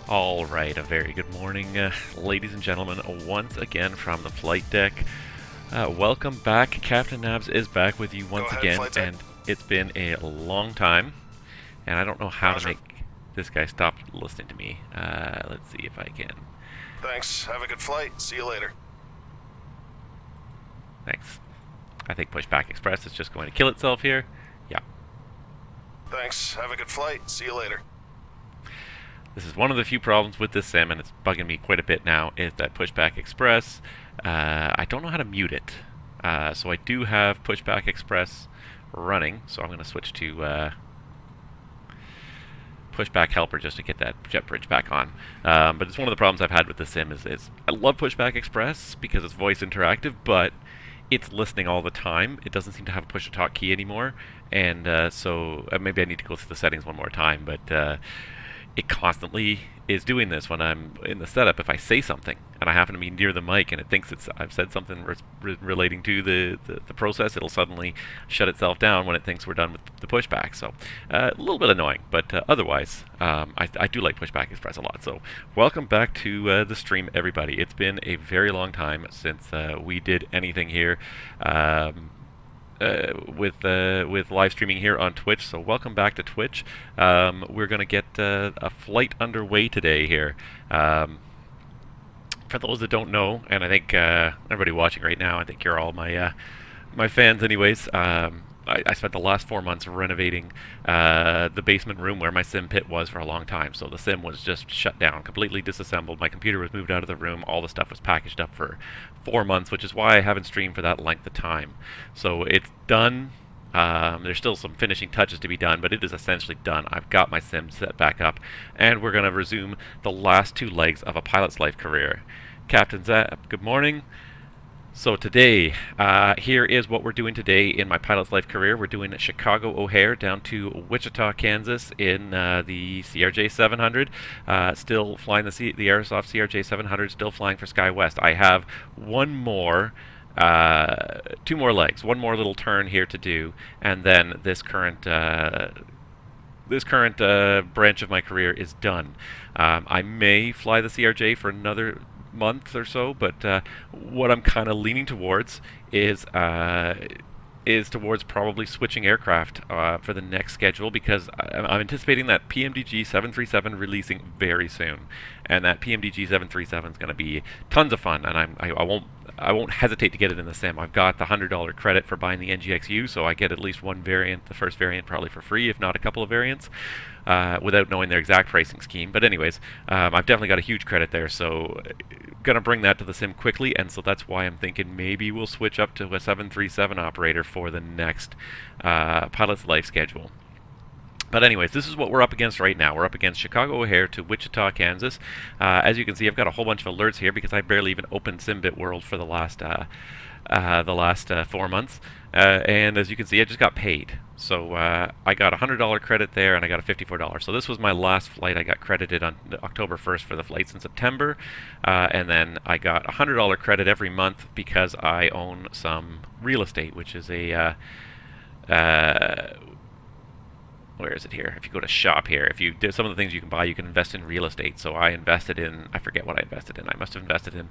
All right, a very good morning, ladies and gentlemen, once again from the flight deck. Welcome back. Captain Nabs is back with you Go once ahead, again, flight deck. and it's been a long time, and I don't know how to Roger. make this guy stop listening to me. Let's see if I can. Thanks. Have a good flight. See you later. Thanks. I think Pushback Express is just going to kill itself here. Yeah. Thanks. Have a good flight. See you later. This is one of the few problems with this sim, and it's bugging me quite a bit now, is that Pushback Express, I don't know how to mute it. So I do have Pushback Express running, so I'm going to switch to Pushback Helper just to get that jet bridge back on. But it's one of the problems I've had with the sim is I love Pushback Express because it's voice interactive, but it's listening all the time. It doesn't seem to have a push-to-talk key anymore, and so maybe I need to go through the settings one more time, but it constantly is doing this when I'm in the setup. If I say something and I happen to be near the mic and it thinks I've said something relating to the process, it'll suddenly shut itself down when it thinks we're done with the pushback. So a little bit annoying, but otherwise I do like Pushback Express a lot. So welcome back to the stream, everybody. It's been a very long time since we did anything here. With live streaming here on Twitch. So welcome back to Twitch. We're going to get a flight underway today here. For those that don't know, and I think everybody watching right now, I think you're all my fans anyways. I spent the last 4 months renovating the basement room where my sim pit was for a long time. So the sim was just shut down, completely disassembled. My computer was moved out of the room. All the stuff was packaged up for 4 months, which is why I haven't streamed for that length of time. So it's done. There's still some finishing touches to be done, but it is essentially done. I've got my sim set back up, and we're going to resume the last two legs of a pilot's life career. Captain Zap, good morning. So today, here is what we're doing today in my pilot's life career. We're doing Chicago O'Hare down to Wichita, Kansas in the CRJ 700. Still flying the Aerosoft CRJ 700, still flying for SkyWest. I have one more, two more legs, one more little turn here to do, and then this current branch of my career is done. I may fly the CRJ for another month or so, but what I'm kind of leaning towards is towards probably switching aircraft for the next schedule, because I'm anticipating that PMDG 737 releasing very soon, and that PMDG 737 is going to be tons of fun, and I won't hesitate to get it in the sim. I've got the $100 credit for buying the NGXU, so I get at least one variant, the first variant probably for free, if not a couple of variants, without knowing their exact pricing scheme. But anyways, I've definitely got a huge credit there, so going to bring that to the sim quickly, and so that's why I'm thinking maybe we'll switch up to a 737 operator for the next pilot's life schedule. But anyways, this is what we're up against right now. We're up against Chicago O'Hare to Wichita, Kansas. As you can see, I've got a whole bunch of alerts here because I barely even opened SimBit World for the last 4 months. And as you can see, I just got paid. So I got a $100 credit there, and I got a $54. So this was my last flight. I got credited on October 1st for the flights in September. And then I got a $100 credit every month because I own some real estate, which is a... where is it here? If you go to shop here, if you do some of the things you can buy, you can invest in real estate. So I invested in, I forget what I invested in. I must have invested in,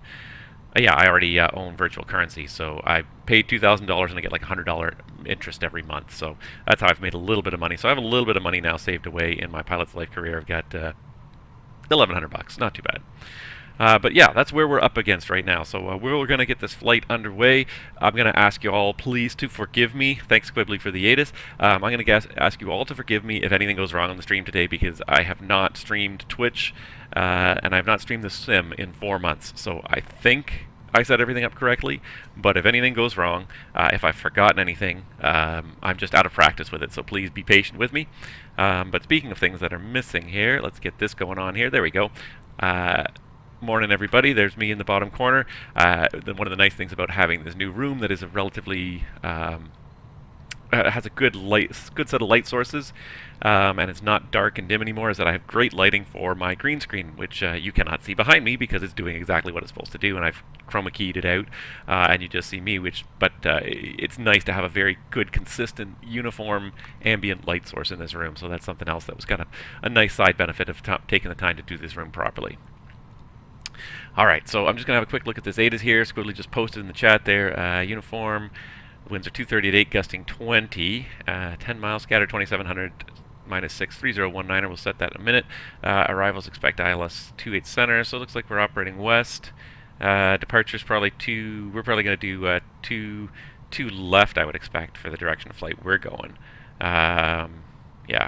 yeah, I already own virtual currency. So I paid $2,000 and I get like $100 interest every month. So that's how I've made a little bit of money. So I have a little bit of money now saved away in my pilot's life career. I've got $1,100, not too bad. But yeah, that's where we're up against right now. So we're going to get this flight underway. I'm going to ask you all, please, to forgive me. Thanks, Quibbly, for the ATIS. I'm going to ask you all to forgive me if anything goes wrong on the stream today, because I have not streamed Twitch, and I have not streamed the sim in 4 months. So I think I set everything up correctly, but if anything goes wrong, if I've forgotten anything, I'm just out of practice with it, so please be patient with me. But speaking of things that are missing here, let's get this going on here. There we go. Morning, everybody. There's me in the bottom corner. One of the nice things about having this new room that is a relatively has a good set of light sources, and it's not dark and dim anymore, is that I have great lighting for my green screen, which you cannot see behind me because it's doing exactly what it's supposed to do, and I've chroma keyed it out, and you just see me. But it's nice to have a very good, consistent, uniform ambient light source in this room. So that's something else that was kind of a nice side benefit of taking the time to do this room properly. Alright, so I'm just going to have a quick look at this ADAS here. Squiddly just posted in the chat there. Uniform, winds are 230 at 8, gusting 20. 10 miles, scattered 2700, minus 6, 3019. We'll set that in a minute. Arrivals expect ILS 28 center, so it looks like we're operating west. Departure's probably 2, we're probably going to do 2 left, I would expect, for the direction of flight we're going. Yeah,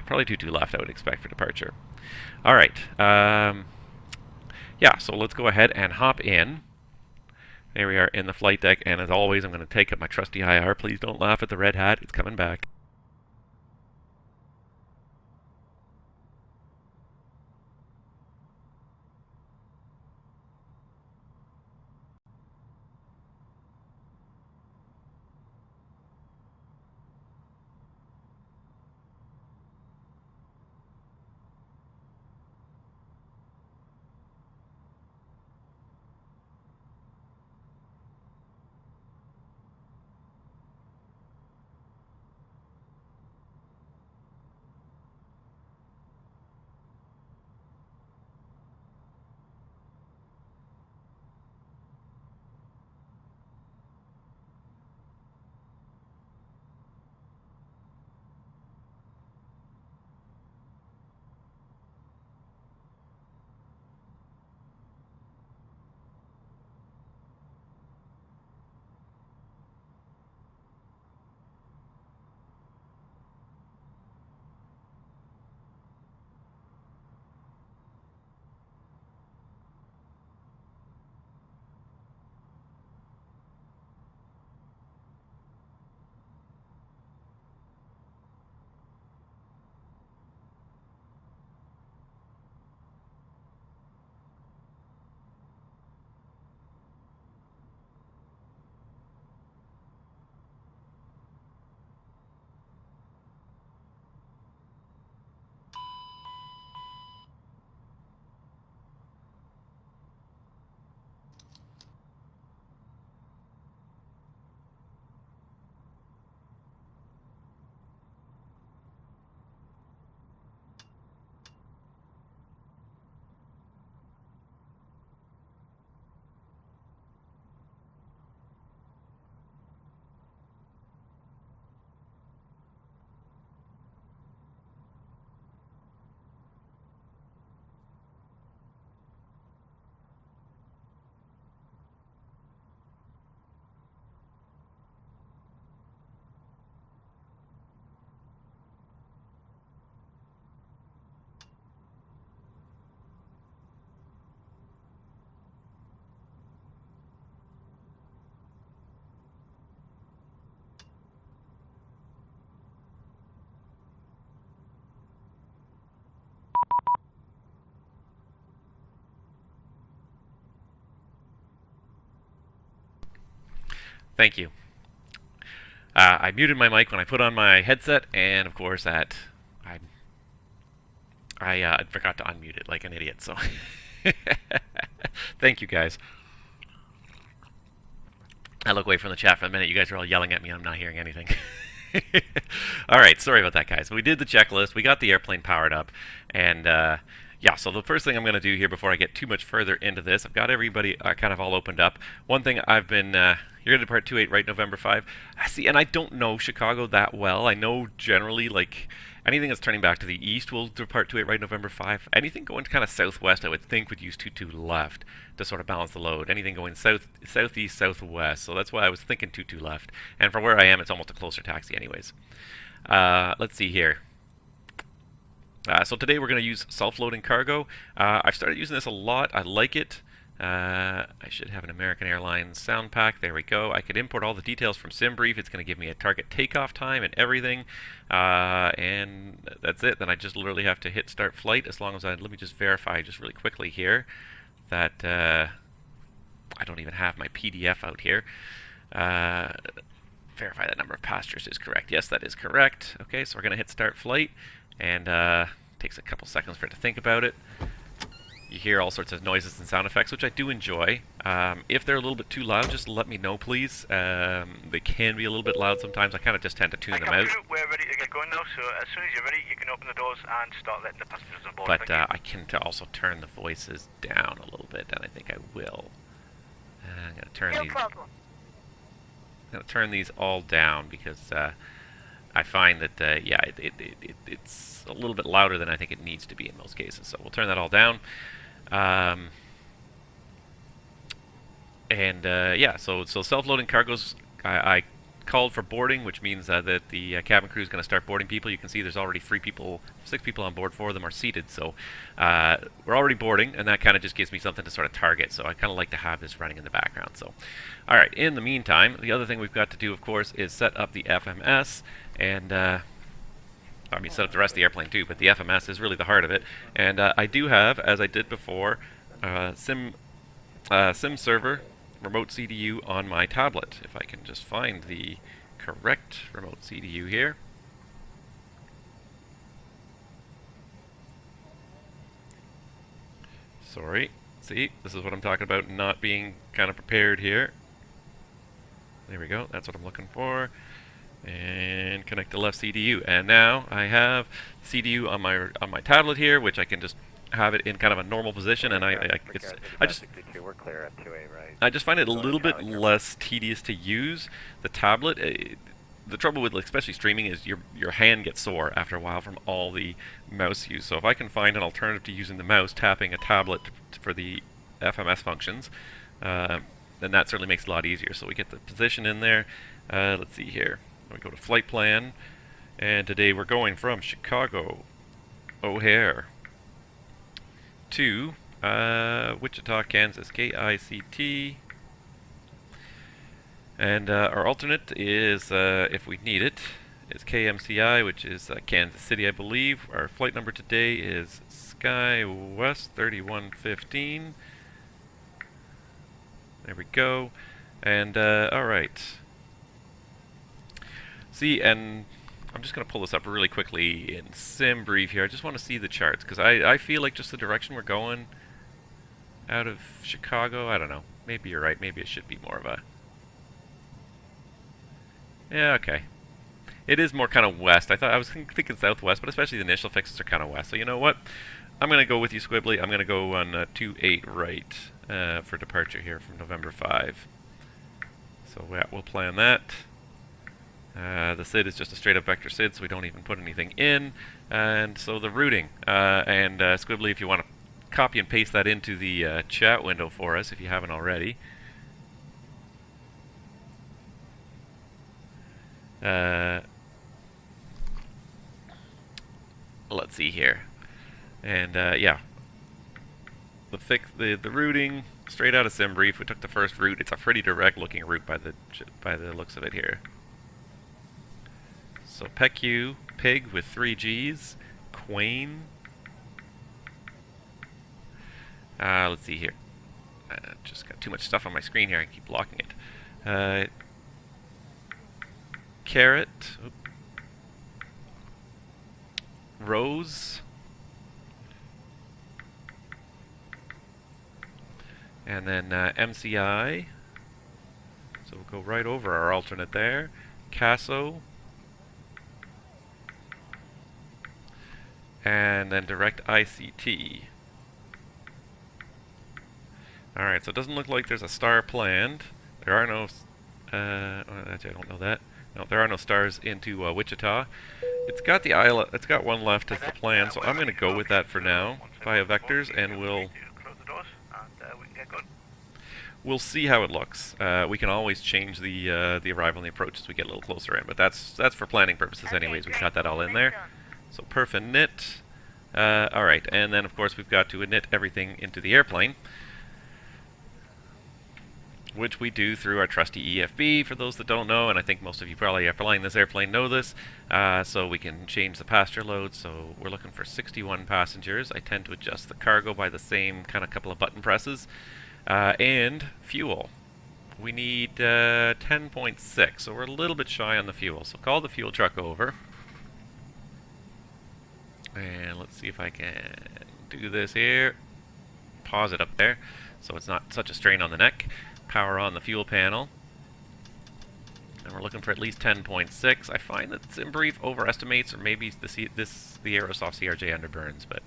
probably 2 left, I would expect, for departure. Alright. Yeah, so let's go ahead and hop in. There we are in the flight deck, and as always, I'm going to take up my trusty IR. Please don't laugh at the red hat. It's coming back. Thank you. I muted my mic when I put on my headset, and of course I forgot to unmute it like an idiot. So thank you guys. I look away from the chat for a minute. You guys are all yelling at me. I'm not hearing anything. All right, sorry about that, guys. We did the checklist. We got the airplane powered up, and yeah, so the first thing I'm going to do here before I get too much further into this, I've got everybody kind of all opened up. One thing I've been, you're going to depart 28 right November 5. See, and I don't know Chicago that well. I know generally, like, anything that's turning back to the east will depart 28 right November 5. Anything going kind of southwest, I would think, would use 22 left to sort of balance the load. Anything going southeast, southwest. So that's why I was thinking 22 left. And for where I am, it's almost a closer taxi anyways. Let's see here. So today we're going to use self-loading cargo. I've started using this a lot. I like it. I should have an American Airlines sound pack. There we go. I could import all the details from SimBrief. It's going to give me a target takeoff time and everything. And that's it. Then I just literally have to hit start flight as long as let me just verify just really quickly here that I don't even have my PDF out here. verify that number of passengers is correct. Yes, that is correct. Okay, so we're going to hit start flight, and takes a couple seconds for it to think about it. You hear all sorts of noises and sound effects, which I do enjoy. If they're a little bit too loud, just let me know, please. They can be a little bit loud sometimes. I kind of just tend to tune them out. We're ready to get going now, so as soon as you're ready, you can open the doors and start letting the passengers on board. But I can also turn the voices down a little bit, and I think I will. I'm going to turn these. problem. I'm going to turn these all down because I find that yeah, it's a little bit louder than I think it needs to be in most cases. So we'll turn that all down. Yeah, so self-loading cargoes, I called for boarding, which means that the cabin crew is going to start boarding people. You can see there's already 6 people on board. 4 of them are seated, so we're already boarding, and that kind of just gives me something to sort of target. So I kind of like to have this running in the background. So, all right. In the meantime, the other thing we've got to do, of course, is set up the FMS, and I mean, set up the rest of the airplane too. But the FMS is really the heart of it. And I do have, as I did before, sim server remote CDU on my tablet. If I can just find the correct remote CDU here. Sorry. See, this is what I'm talking about, not being kind of prepared here. There we go. That's what I'm looking for. And connect the left CDU. And now I have CDU on my tablet here, which I can just have it in kind of a normal position, and I just find it a little bit less tedious to use. The tablet, the trouble with especially streaming is your hand gets sore after a while from all the mouse use. So if I can find an alternative to using the mouse, tapping a tablet for the FMS functions, then that certainly makes it a lot easier. So we get the position in there. Let's see here. We go to flight plan, and today we're going from Chicago O'Hare to Wichita, Kansas, KICT. And our alternate is, if we need it, is KMCI, which is Kansas City, I believe. Our flight number today is Sky West 3115. There we go. And, alright. See, and I'm just going to pull this up really quickly in sim brief here. I just want to see the charts, because I feel like just the direction we're going out of Chicago, I don't know. Maybe you're right. Maybe it should be more of a... Yeah, okay. It is more kind of west. I was thinking southwest, but especially the initial fixes are kind of west. So you know what? I'm going to go with you, Squibbly. I'm going to go on 28 right for departure here from November 5. So yeah, we'll plan that. The SID is just a straight up vector SID, so we don't even put anything in. And so the routing. And Squibbly, if you want to copy and paste that into the chat window for us, if you haven't already. Let's see here. And yeah, the routing straight out of SimBrief. We took the first route. It's a pretty direct looking route by the looks of it here. So PECU, Pig with 3 G's, Quain. Let's see here. Just got too much stuff on my screen here. I keep blocking it. Carrot. Oop. Rose. And then MCI. So we'll go right over our alternate there. Casso. And then direct ICT. Alright, so it doesn't look like there's a star planned. There are no... actually, I don't know that. No, there are no stars into Wichita. It's got the island. It's got one left as the plan, so I'm going to go with that for now via vectors, and we'll see how it looks. We can always change the arrival and the approach as we get a little closer in, but that's for planning purposes anyways. We've got that all in there. So perf and knit. Alright, and then of course we've got to init everything into the airplane, which we do through our trusty EFB, for those that don't know, and I think most of you probably after flying this airplane know this. So we can change the passenger load, so we're looking for 61 passengers. I tend to adjust the cargo by the same kind of couple of button presses. And fuel. We need 10.6, so we're a little bit shy on the fuel. So call the fuel truck over. And let's see if I can do this here. Pause it up there so it's not such a strain on the neck. Power on the fuel panel. And we're looking for at least 10.6. I find that SimBrief overestimates, or maybe the Aerosoft CRJ underburns, but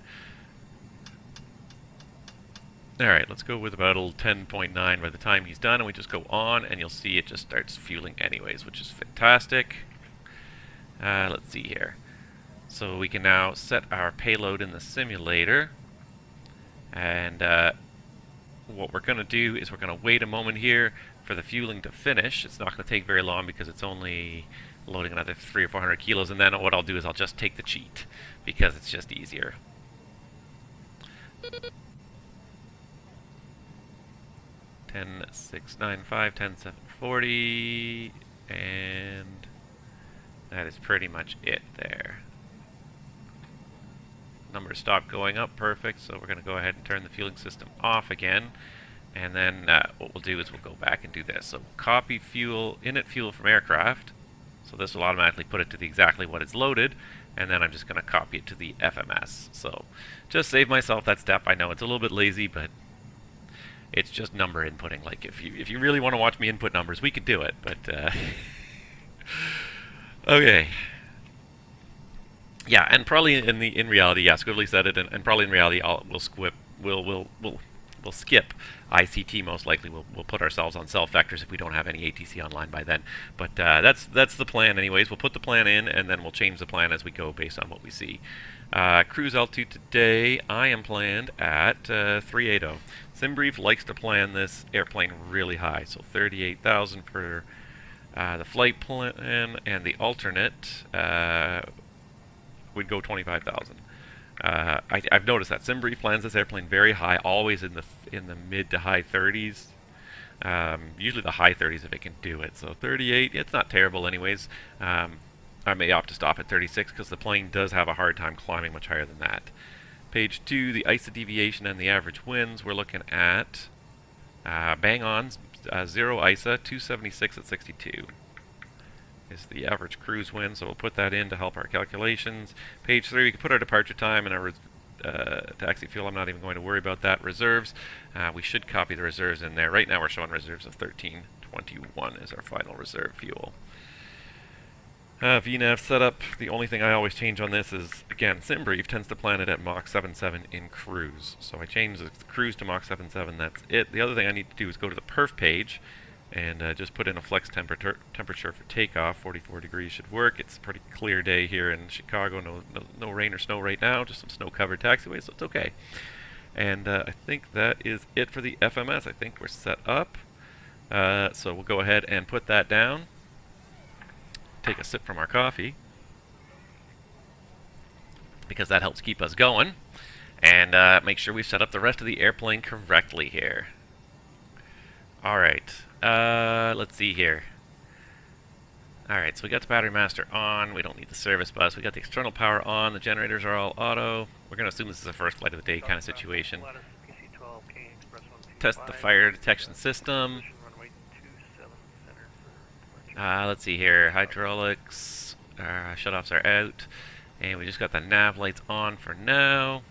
alright, let's go with about a 10.9 by the time he's done, and we just go on, and you'll see it just starts fueling anyways, which is fantastic. Let's see here. So we can now set our payload in the simulator, and what we're going to do is we're going to wait a moment here for the fueling to finish. It's not going to take very long because it's only loading another 300 or 400 kilos, and then what I'll do is I'll just take the cheat because it's just easier. 10.695, 10.740, and that is pretty much it there. Numbers stop going up, perfect, so we're going to go ahead and turn the fueling system off again, and then what we'll do is we'll go back and do this. So we'll copy fuel, init fuel from aircraft, so this will automatically put it to exactly what is loaded, and then I'm just going to copy it to the FMS. So just save myself that step. I know it's a little bit lazy, but it's just number inputting. Like if you really want to watch me input numbers, we could do it, but okay. Yeah, and probably in reality, yeah, Squibbly said it, and probably in reality, we'll skip ICT most likely. We'll put ourselves on self vectors if we don't have any ATC online by then. But that's the plan, anyways. We'll put the plan in, and then we'll change the plan as we go based on what we see. Cruise altitude today, I am planned at 380. SimBrief likes to plan this airplane really high, so 38,000 for the flight plan, and the alternate would go 25,000. I've noticed that SimBrief plans this airplane very high, always in the mid to high 30s. Usually the high 30s if it can do it. So 38, it's not terrible anyways. I may opt to stop at 36 because the plane does have a hard time climbing much higher than that. Page 2, the ISA deviation and the average winds. We're looking at bang on 0 ISA, 276 at 62. Is the average cruise wind, so we'll put that in to help our calculations. Page 3, we can put our departure time and our taxi fuel. I'm not even going to worry about that. Reserves, we should copy the reserves in there. Right now we're showing reserves of 1321 is our final reserve fuel. VNAV setup, the only thing I always change on this is, again, SimBrief tends to plan it at Mach 7.7 in cruise. So I change the cruise to Mach 7.7, that's it. The other thing I need to do is go to the perf page and just put in a flex temperature for takeoff. 44 degrees should work. It's a pretty clear day here in Chicago. No rain or snow right now, just some snow-covered taxiways, so it's okay. And I think that is it for the FMS. I think we're set up. So we'll go ahead and put that down. Take a sip from our coffee, because that helps keep us going, and make sure we've set up the rest of the airplane correctly here. Alright, let's see here. Alright, so we got the battery master on, we don't need the service bus, we got the external power on, the generators are all auto. We're going to assume this is the first flight of the day kind of situation. Test the fire detection system. Let's see here, hydraulics, shutoffs are out, and we just got the nav lights on for now.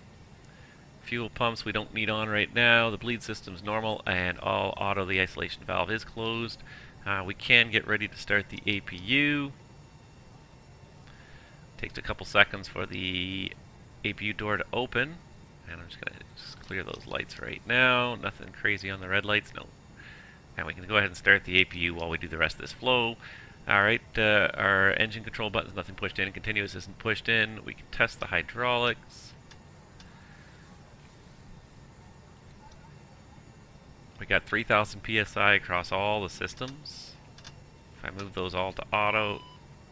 Fuel pumps we don't need on right now, the bleed system's normal, and all auto, the isolation valve is closed. We can get ready to start the APU. Takes a couple seconds for the APU door to open, and I'm just going to clear those lights right now. Nothing crazy on the red lights, no. And we can go ahead and start the APU while we do the rest of this flow. Alright, our engine control button's nothing pushed in, continuous isn't pushed in. We can test the hydraulics. We got 3,000 PSI across all the systems. If I move those all to auto,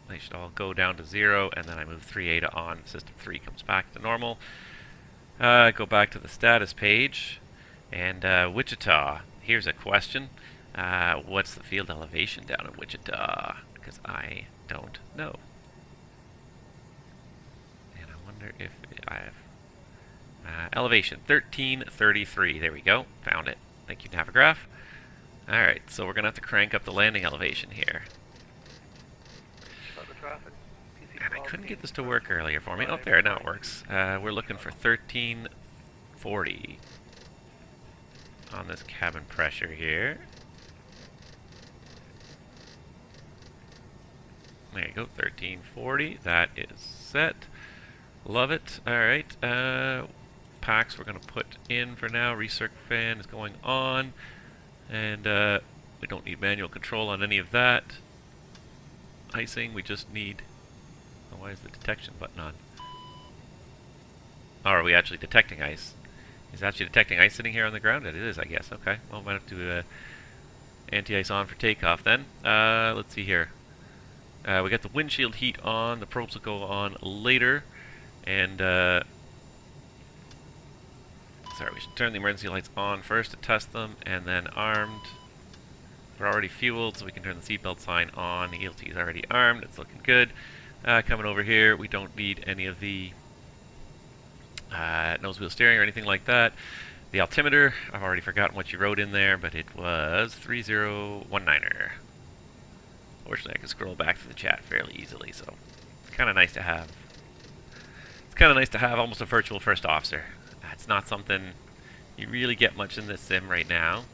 they should all go down to 0, and then I move 3A to on, system 3 comes back to normal. Go back to the status page, and Wichita, here's a question. What's the field elevation down in Wichita? Because I don't know. And I wonder if I have... elevation, 1333. There we go. Found it. Thank you, Navigraph. Alright, so we're going to have to crank up the landing elevation here. Start the traffic. And I couldn't get this to work earlier for me. Oh, there, now it works. We're looking for 1340 on this cabin pressure here. There you go, 1340. That is set. Love it. Alright, packs we're going to put in for now. Recirc fan is going on. And we don't need manual control on any of that. Icing, we just need... Oh, why is the detection button on? Oh, are we actually detecting ice? Is actually detecting ice sitting here on the ground? It is, I guess. Okay. Well, might have to anti-ice on for takeoff then. Let's see here. We got the windshield heat on. The probes will go on later. And, sorry, we should turn the emergency lights on first to test them, and then armed. We're already fueled, so we can turn the seatbelt sign on. The ELT is already armed. It's looking good. Coming over here, we don't need any of the nose wheel steering or anything like that. The altimeter, I've already forgotten what you wrote in there, but it was 3019er. Fortunately, I can scroll back to the chat fairly easily, so it's kind of nice to have. It's kind of nice to have almost a virtual first officer. It's not something you really get much in this sim right now,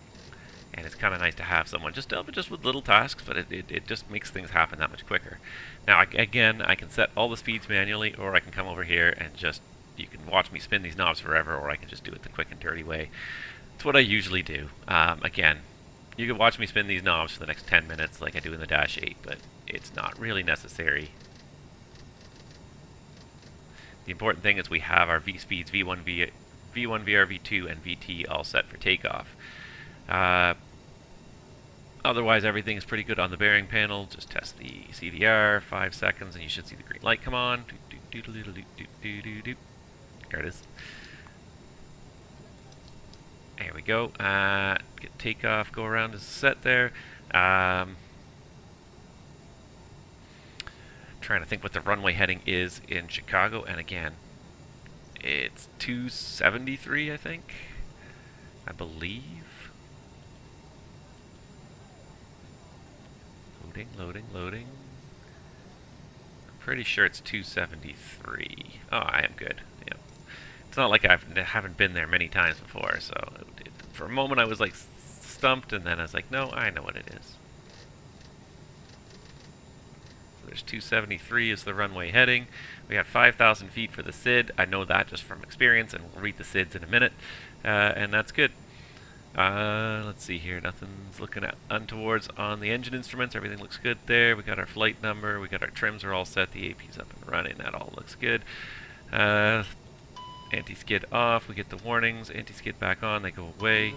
and it's kind of nice to have someone just to help it just with little tasks, but it just makes things happen that much quicker. Now, again, I can set all the speeds manually, or I can come over here and just, you can watch me spin these knobs forever, or I can just do it the quick and dirty way. It's what I usually do. Again, you can watch me spin these knobs for the next 10 minutes like I do in the Dash 8, but it's not really necessary. The important thing is we have our V-speeds, V1, VR, V2, and VT all set for takeoff. Otherwise, everything is pretty good on the bearing panel. Just test the CVR, 5 seconds, and you should see the green light come on. There it is. There we go. Get takeoff, go around is set there. Trying to think what the runway heading is in Chicago, and again, it's 273, I think. I believe. Loading. I'm pretty sure it's 273. Oh, I am good. Yeah. It's not like I haven't been there many times before, so for a moment I was like stumped, and then I was like, no, I know what it is. So there's 273 is the runway heading. We got 5,000 feet for the SID. I know that just from experience, and we'll read the SIDs in a minute, and that's good. Let's see here. Nothing's looking untowards on the engine instruments. Everything looks good there. We got our flight number. We got our trims are all set. The AP's up and running. That all looks good. Anti-skid off. We get the warnings. Anti-skid back on. They go away.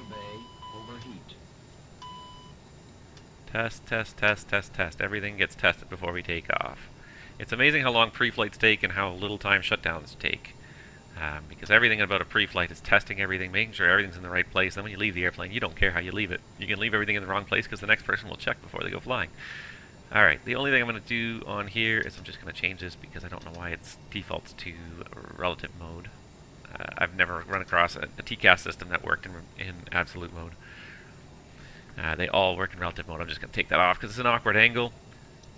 Test. Everything gets tested before we take off. It's amazing how long pre-flights take and how little time shutdowns take. Because everything about a pre-flight is testing everything, making sure everything's in the right place. Then when you leave the airplane, you don't care how you leave it. You can leave everything in the wrong place because the next person will check before they go flying. Alright, the only thing I'm going to do on here is I'm just going to change this because I don't know why it defaults to relative mode. I've never run across a TCAS system that worked in absolute mode. They all work in relative mode. I'm just going to take that off because it's an awkward angle.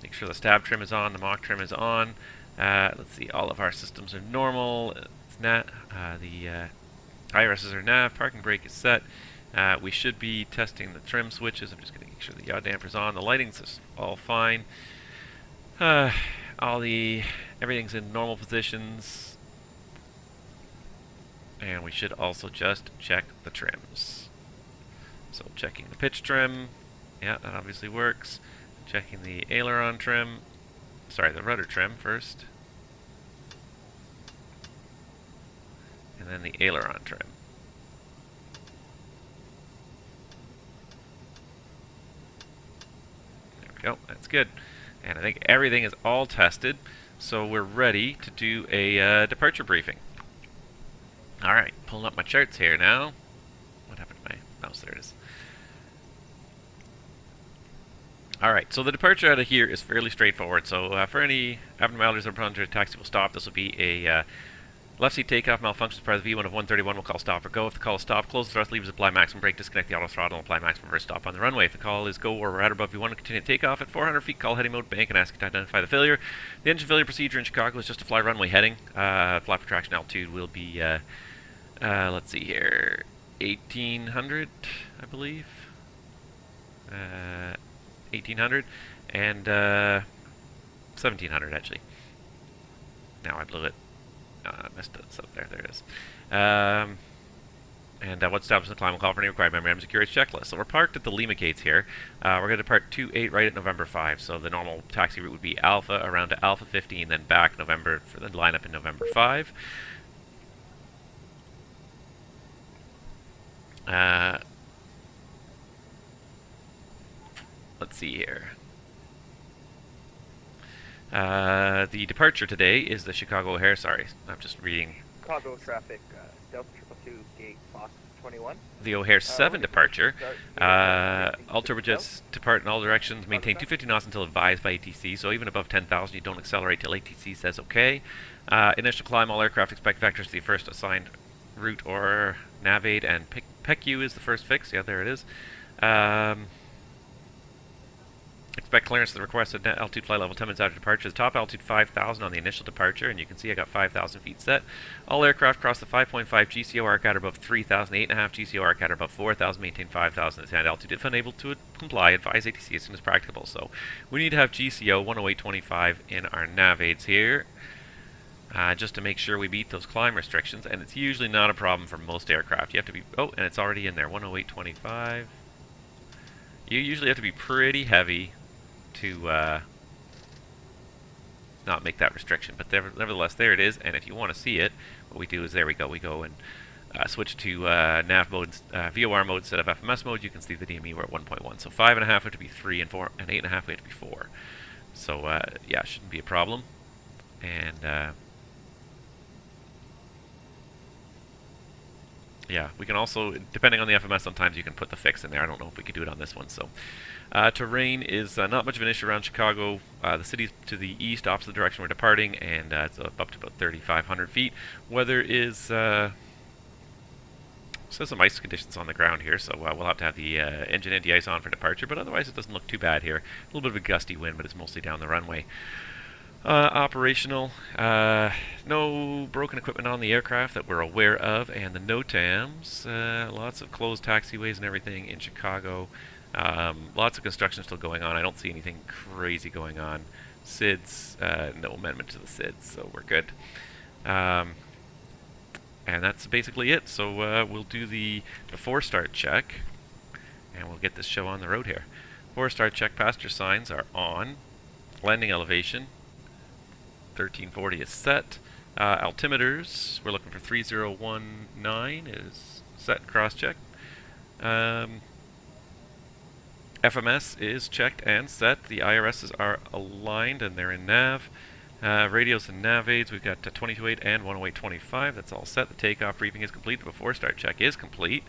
Make sure the stab trim is on, the mock trim is on. Let's see, all of our systems are normal. The IRSs are nav, parking brake is set. We should be testing the trim switches. I'm just going to make sure the yaw damper's on. The lighting's is all fine. Everything's in normal positions. And we should also just check the trims. So checking the pitch trim. Yeah, that obviously works. Checking the aileron trim. Sorry, the rudder trim first. And then the aileron trim. There we go, that's good. And I think everything is all tested, so we're ready to do a departure briefing. Alright, pulling up my charts here now. What happened to my mouse? There it is. Alright, so the departure out of here is fairly straightforward. So for any abnormalities that are prone to a taxi will stop, this will be a Left seat takeoff malfunctions part of the V1 of 131 will call stop or go. If the call is stop, close the thrust levers, apply maximum brake, disconnect the auto throttle, and apply maximum reverse stop on the runway. If the call is go or we're at or above V1, continue takeoff at 400 feet, call heading mode, bank, and ask it to identify the failure. The engine failure procedure in Chicago is just to fly runway heading. Flap retraction altitude will be, let's see here, 1800, I believe. 1800 and 1700 actually. Now I blew it. I missed it. So there it is. And what stops in the climb will call for any required memory security checklist. So we're parked at the Lima gates here. We're going to depart 28 right at November 5. So the normal taxi route would be Alpha around to Alpha 15, then back November for the lineup in November 5. Let's see here. The departure today is the Chicago O'Hare. Sorry, I'm just reading. Chicago traffic, Delta 222, gate Fox 21. The O'Hare 7 departure. All turbojets depart in all directions. Maintain 250 knots until advised by ATC. So even above 10,000, you don't accelerate till ATC says OK. Initial climb. All aircraft expect vectors to the first assigned route or navigate, and PECU is the first fix. Yeah, there it is. Expect clearance to the requested altitude flight level 10 minutes after departure. The top altitude 5,000 on the initial departure, and you can see I got 5,000 feet set. All aircraft cross the 5.5 GCO arc at or above 3,000, 8.5 GCO arc at or above 4,000, maintain 5,000 at altitude. If unable to comply, advise ATC as soon as practicable. So we need to have GCO 108.25 in our navaids here, just to make sure we beat those climb restrictions, and it's usually not a problem for most aircraft. You have to be, oh, and it's already in there, 108.25. You usually have to be pretty heavy to not make that restriction, but nevertheless there it is. And if you want to see it, what we do is, there we go, we go and switch to nav mode, VOR mode instead of FMS mode. You can see the DME, we're at 1.1, so 5.5 have to be 3, and 4, and 8.5 have to be 4. So yeah, shouldn't be a problem. And yeah, we can also, depending on the FMS, sometimes you can put the fix in there. I don't know if we could do it on this one. So terrain is not much of an issue around Chicago. The city's to the east, opposite direction we're departing, and it's up to about 3,500 feet. Weather is, says some ice conditions on the ground here, so we'll have to have the engine anti-ice on for departure, but otherwise it doesn't look too bad here. A little bit of a gusty wind, but it's mostly down the runway. Operational, no broken equipment on the aircraft that we're aware of, and the NOTAMs, lots of closed taxiways and everything in Chicago. Lots of construction still going on. I don't see anything crazy going on. SIDS, no amendment to the SIDS, so we're good. And that's basically it. So we'll do the before start check, and we'll get this show on the road here. Before start check, passenger signs are on. Landing elevation 1340 is set. Altimeters, we're looking for 3019 is set, cross-check. FMS is checked and set. The IRSs are aligned and they're in nav. Radios and nav aids, we've got 22.8 and 108.25. That's all set. The takeoff briefing is complete. The before start check is complete.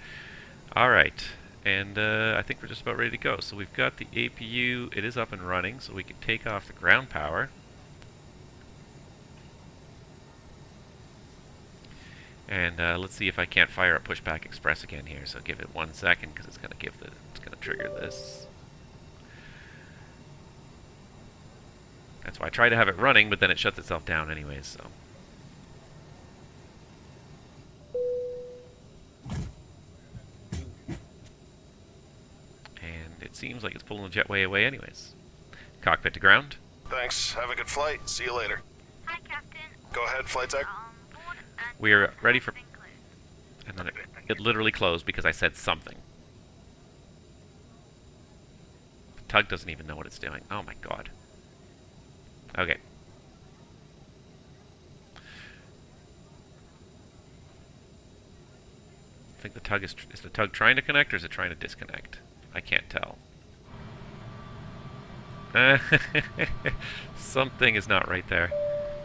Alright, and I think we're just about ready to go. So we've got the APU, it is up and running, so we can take off the ground power. And let's see if I can't fire a pushback express again here. So give it 1 second, because it's going to trigger this. That's why I try to have it running, but then it shuts itself down anyways. So. And it seems like it's pulling the jetway away anyways. Cockpit to ground. Thanks. Have a good flight. See you later. Hi, Captain. Go ahead, flight tech. We're ready for... And then it literally closed because I said something. The tug doesn't even know what it's doing. Oh my god. Okay. I think the tug is the tug trying to connect, or is it trying to disconnect? I can't tell. Something is not right there.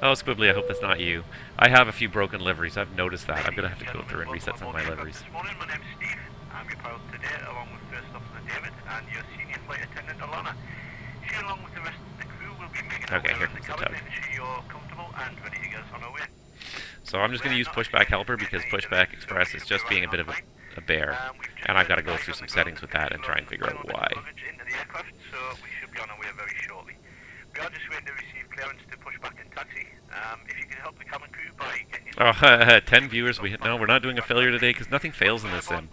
Oh, Squibbly, I hope that's not you. I have a few broken liveries. I've noticed that. I'm going to have to go through and reset some of my liveries. Good morning, my name's Steve. I'm your pilot today, along with First Officer David and your senior flight attendant, Alana. She, along with the rest of the crew, will be making our way around the cabin, making sure you're comfortable and ready to get us on our way. So So I'm just going to use pushback helper because pushback express is just being a bit of a bear. And I've got to go through some settings with that and try and figure out why. Into the aircraft, so we should be on our way very shortly. We are just waiting to receive clearance to push back in taxi. If you could help the cabin crew by getting Oh, 10 viewers. No, we're not doing a failure today because nothing fails in this sim.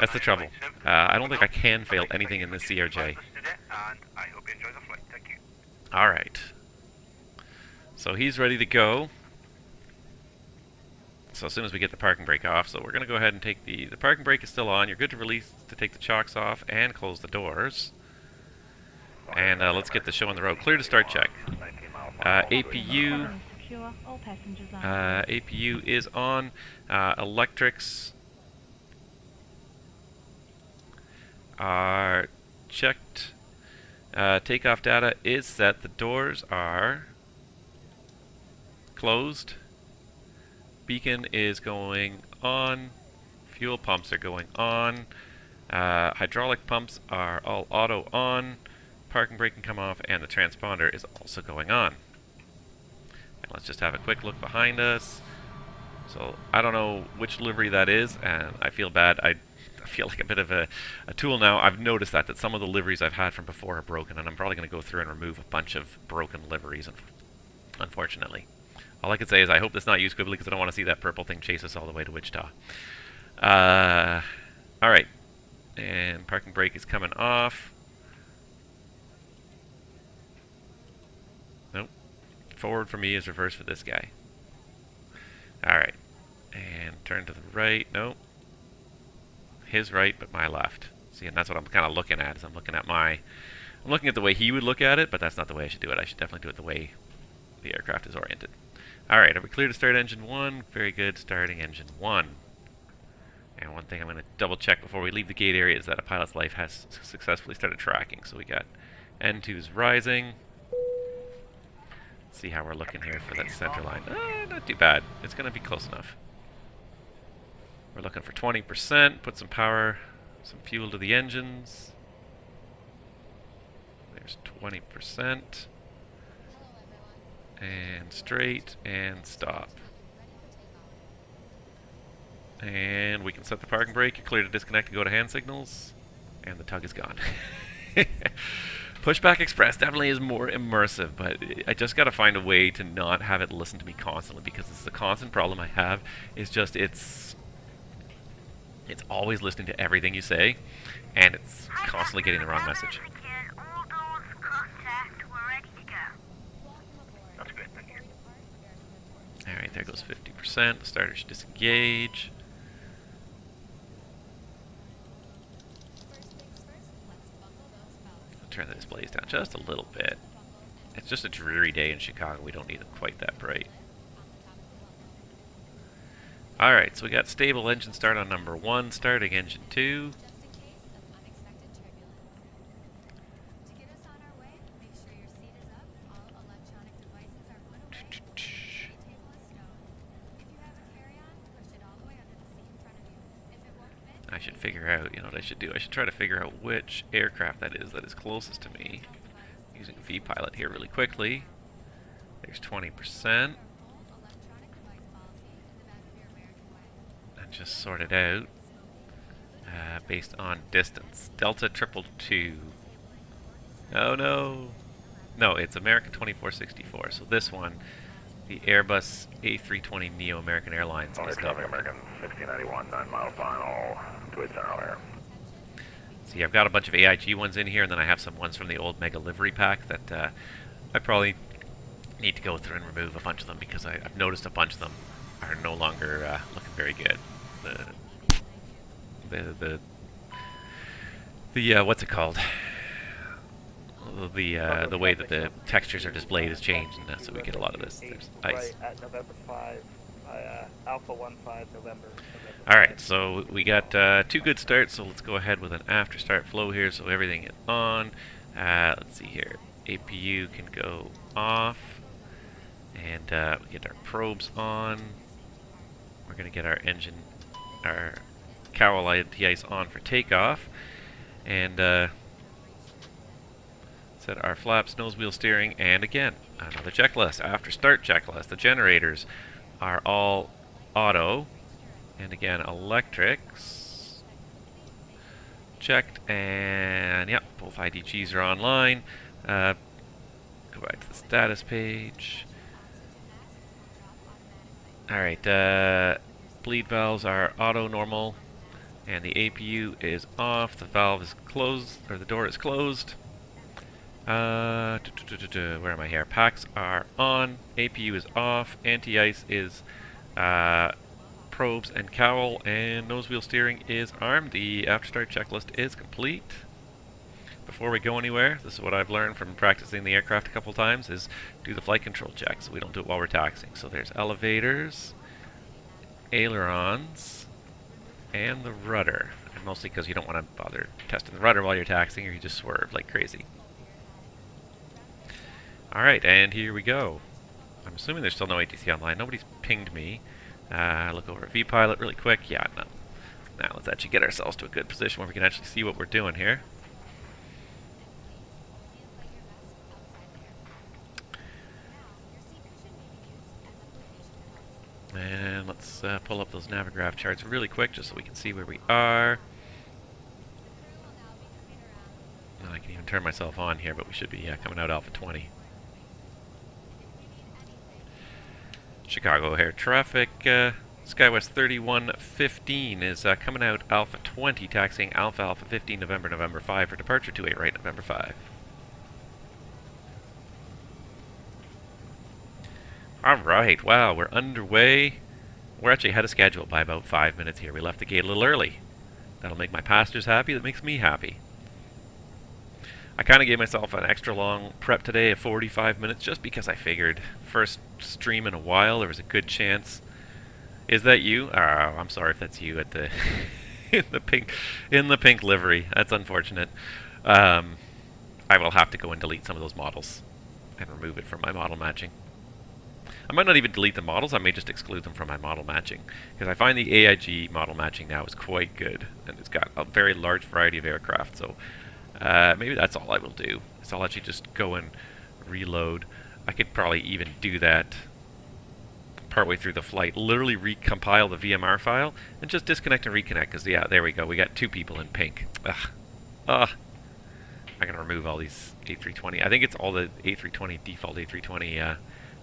That's the trouble. I don't think I can fail anything in this CRJ. And I hope you enjoy the flight. Thank you. Alright. So he's ready to go. So as soon as we get the parking brake off, so we're going to go ahead and take the parking brake is still on. You're good to release to take the chocks off and close the doors. And let's get the show on the road. Clear to start check. APU is on. Electrics are checked. Takeoff data is set. The doors are closed. Beacon is going on. Fuel pumps are going on. Hydraulic pumps are all auto on. Parking brake can come off, and the transponder is also going on. And let's just have a quick look behind us. So I don't know which livery that is, and I feel bad. I feel like a bit of a tool now. I've noticed that some of the liveries I've had from before are broken, and I'm probably going to go through and remove a bunch of broken liveries, unfortunately. All I can say is I hope that's not you, Squibbly, because I don't want to see that purple thing chase us all the way to Wichita. Alright. And parking brake is coming off. Nope. Forward for me is reverse for this guy. Alright. And turn to the right. Nope. His right, but my left. See, and that's what I'm kind of looking at, is I'm looking at the way he would look at it, but that's not the way I should do it. I should definitely do it the way the aircraft is oriented. Alright, are we clear to start engine 1? Very good, starting engine 1. And one thing I'm going to double check before we leave the gate area is that a pilot's life has successfully started tracking. So we got N2's rising. Let's see how we're looking here for that center line. Not too bad. It's going to be close enough. We're looking for 20%, put some power, some fuel to the engines. There's 20%. And straight, and stop. And we can set the parking brake, you're clear to disconnect and go to hand signals. And the tug is gone. Pushback Express definitely is more immersive, but I just got to find a way to not have it listen to me constantly, because this is a constant problem I have, is just it's always listening to everything you say, and it's constantly getting the wrong message. Alright, there goes 50%. The starter should disengage. I'll turn the displays down just a little bit. It's just a dreary day in Chicago. We don't need them quite that bright. Alright, so we got stable engine start on number 1, starting engine 2. I should figure out, what I should do. I should try to figure out which aircraft that is closest to me. Using VPilot here really quickly. There's 20%. And just sort it out based on distance. Delta 222. Oh no! No, it's American 2464. So this one, the Airbus A320neo American Airlines is numbered. American 1691, 9 mile final, 28 center air. See, I've got a bunch of AIG ones in here, and then I have some ones from the old Mega livery pack that I probably need to go through and remove a bunch of them, because I've noticed a bunch of them are no longer looking very good. The what's it called? The way that the textures are displayed has changed, and so we get a lot of this. There's ice. Right at November 5, Alpha 15 November. Alright, so we got 2 good starts, so let's go ahead with an after start flow here, so everything is on. Let's see here. APU can go off, and we get our probes on. We're going to get our engine, our cowl anti-ice on for takeoff, and set our flaps, nose wheel steering, and again, another checklist, after start checklist. The generators are all auto. And again, electrics. Checked, and yep, both IDGs are online. Go back to the status page. Alright, bleed valves are auto normal, and the APU is off. The valve is closed, or the door is closed. Where am I here? Packs are on, APU is off, anti-ice is probes and cowl, and nose wheel steering is armed. The after start checklist is complete. Before we go anywhere, this is what I've learned from practicing the aircraft a couple times, is do the flight control checks. We don't do it while we're taxiing. So there's elevators, ailerons, and the rudder. And mostly because you don't want to bother testing the rudder while you're taxiing, or you just swerve like crazy. Alright, and here we go. I'm assuming there's still no ATC online. Nobody's pinged me. Look over at VPilot really quick. Yeah, no. Now let's actually get ourselves to a good position where we can actually see what we're doing here. And let's pull up those Navigraph charts really quick just so we can see where we are. I can even turn myself on here, but we should be coming out Alpha 20. Chicago O'Hare traffic. Skywest 3115 is coming out Alpha 20, taxiing Alpha 15 November 5 for departure 28 right November 5. Alright, wow, we're underway. We're actually ahead of schedule by about 5 minutes here. We left the gate a little early. That'll make my passengers happy, that makes me happy. I kind of gave myself an extra long prep today of 45 minutes just because I figured first stream in a while, there was a good chance. Is that you? Oh, I'm sorry if that's you at the in the pink livery. That's unfortunate. I will have to go and delete some of those models and remove it from my model matching. I might not even delete the models, I may just exclude them from my model matching, because I find the AIG model matching now is quite good, and it's got a very large variety of aircraft, so maybe that's all I will do, is I'll actually just go and reload. I could probably even do that partway through the flight, literally recompile the VMR file, and just disconnect and reconnect, because yeah, there we go, we got 2 people in pink. I'm going to remove all these A320, I think it's all the A320, default A320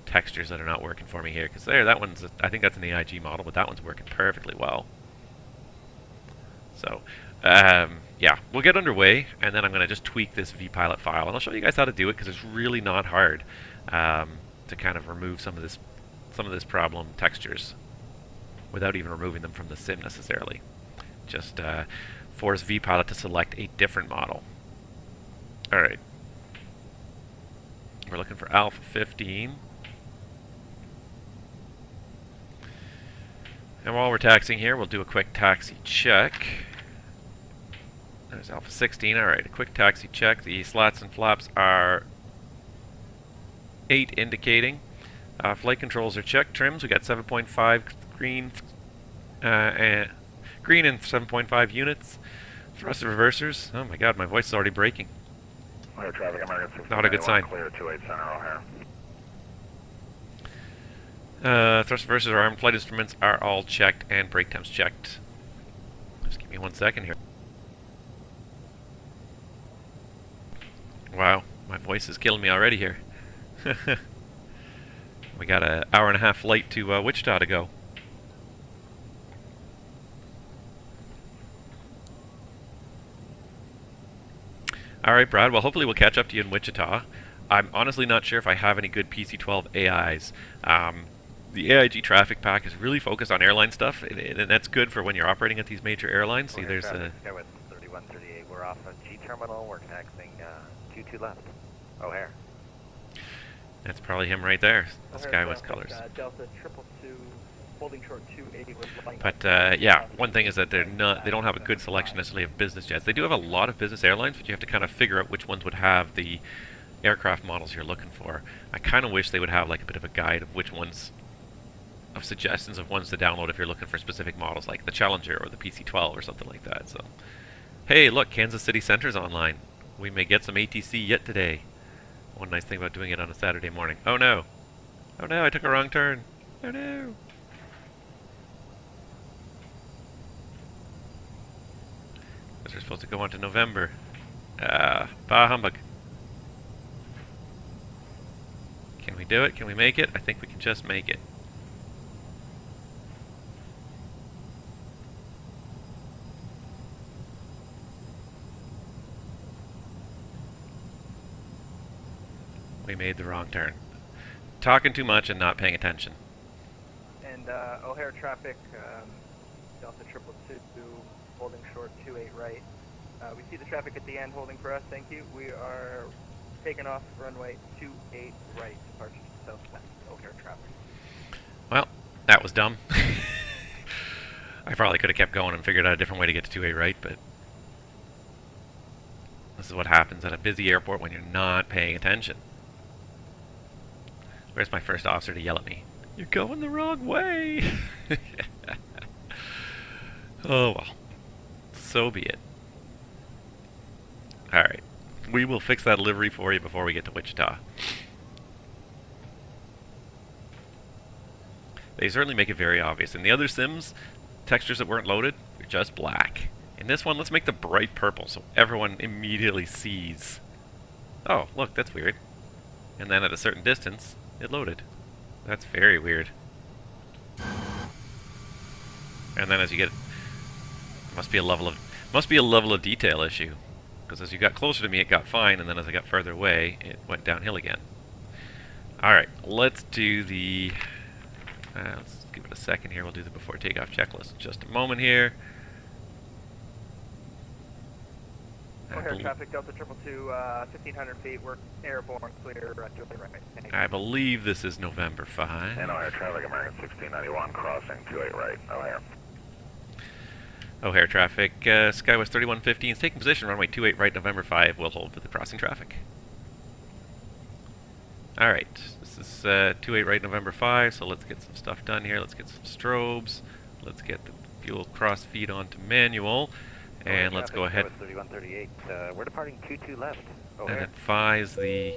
textures that are not working for me here, because that one's, I think that's an AIG model, but that one's working perfectly well. So, yeah, we'll get underway, and then I'm going to just tweak this VPilot file, and I'll show you guys how to do it, because it's really not hard to kind of remove some of this problem textures without even removing them from the sim necessarily. Just force VPilot to select a different model. Alright. We're looking for Alpha 15. And while we're taxiing here, we'll do a quick taxi check. There's Alpha 16. Alright, a quick taxi check. The slats and flaps are 8 indicating. Flight controls are checked. Trims, we got 7.5 green and 7.5 units. Thrust reversers. Oh my god, my voice is already breaking. Clear traffic, American Not a good sign. Clear 28 Center O'Hare. Thrust reversers are armed, flight instruments are all checked, and brake temps checked. Just give me 1 second here. Wow, my voice is killing me already here. We got an hour-and-a-half flight to Wichita to go. Alright, Brad, well, hopefully we'll catch up to you in Wichita. I'm honestly not sure if I have any good PC-12 AIs. The AIG traffic pack is really focused on airline stuff, and that's good for when you're operating at these major airlines. See, there's a... Skywest 3138, we're off on G terminal, we're taxiing 22 left, O'Hare. That's probably him right there, the Skywest colors. Delta 222, holding short 280 with line. But yeah, one thing is that they don't have a good selection necessarily of business jets. They do have a lot of business airlines, but you have to kind of figure out which ones would have the aircraft models you're looking for. I kind of wish they would have like a bit of a guide of which ones, of suggestions of ones to download if you're looking for specific models, like the Challenger or the PC-12 or something like that. So, hey, look, Kansas City Center's online. We may get some ATC yet today. One nice thing about doing it on a Saturday morning. Oh no! Oh no, I took a wrong turn! Oh no! Because we're supposed to go on to November. Bah humbug. Can we do it? Can we make it? I think we can just make it. We made the wrong turn. Talking too much and not paying attention. And O'Hare traffic, Delta 222, holding short 28 right. We see the traffic at the end holding for us, thank you. We are taking off runway 28 right, departure southwest, O'Hare traffic. Well, that was dumb. I probably could have kept going and figured out a different way to get to 28 right, but this is what happens at a busy airport when you're not paying attention. Where's my first officer to yell at me? You're going the wrong way! Oh well. So be it. Alright. We will fix that livery for you before we get to Wichita. They certainly make it very obvious. In the other sims, textures that weren't loaded are just black. In this one, let's make the bright purple so everyone immediately sees. Oh, look, that's weird. And then at a certain distance, it loaded. That's very weird. And then as you get, must be a level of detail issue, because as you got closer to me, it got fine, and then as I got further away, it went downhill again. All right, let's do the. Let's give it a second here. We'll do the before takeoff checklist in just a moment here. O'Hare traffic, Delta 222, 1,500 feet, we're airborne, clear, right. I believe this is November 5. And O'Hare traffic, American 1691, crossing 28 right, O'Hare. O'Hare traffic, Skywest 3115 is taking position, runway 28 right, November 5, will hold for the crossing traffic. Alright, this is 28 right, November 5, so let's get some stuff done here. Let's get some strobes, let's get the fuel cross feed onto manual. And let's go ahead 3138. We're departing 22 left. and advise the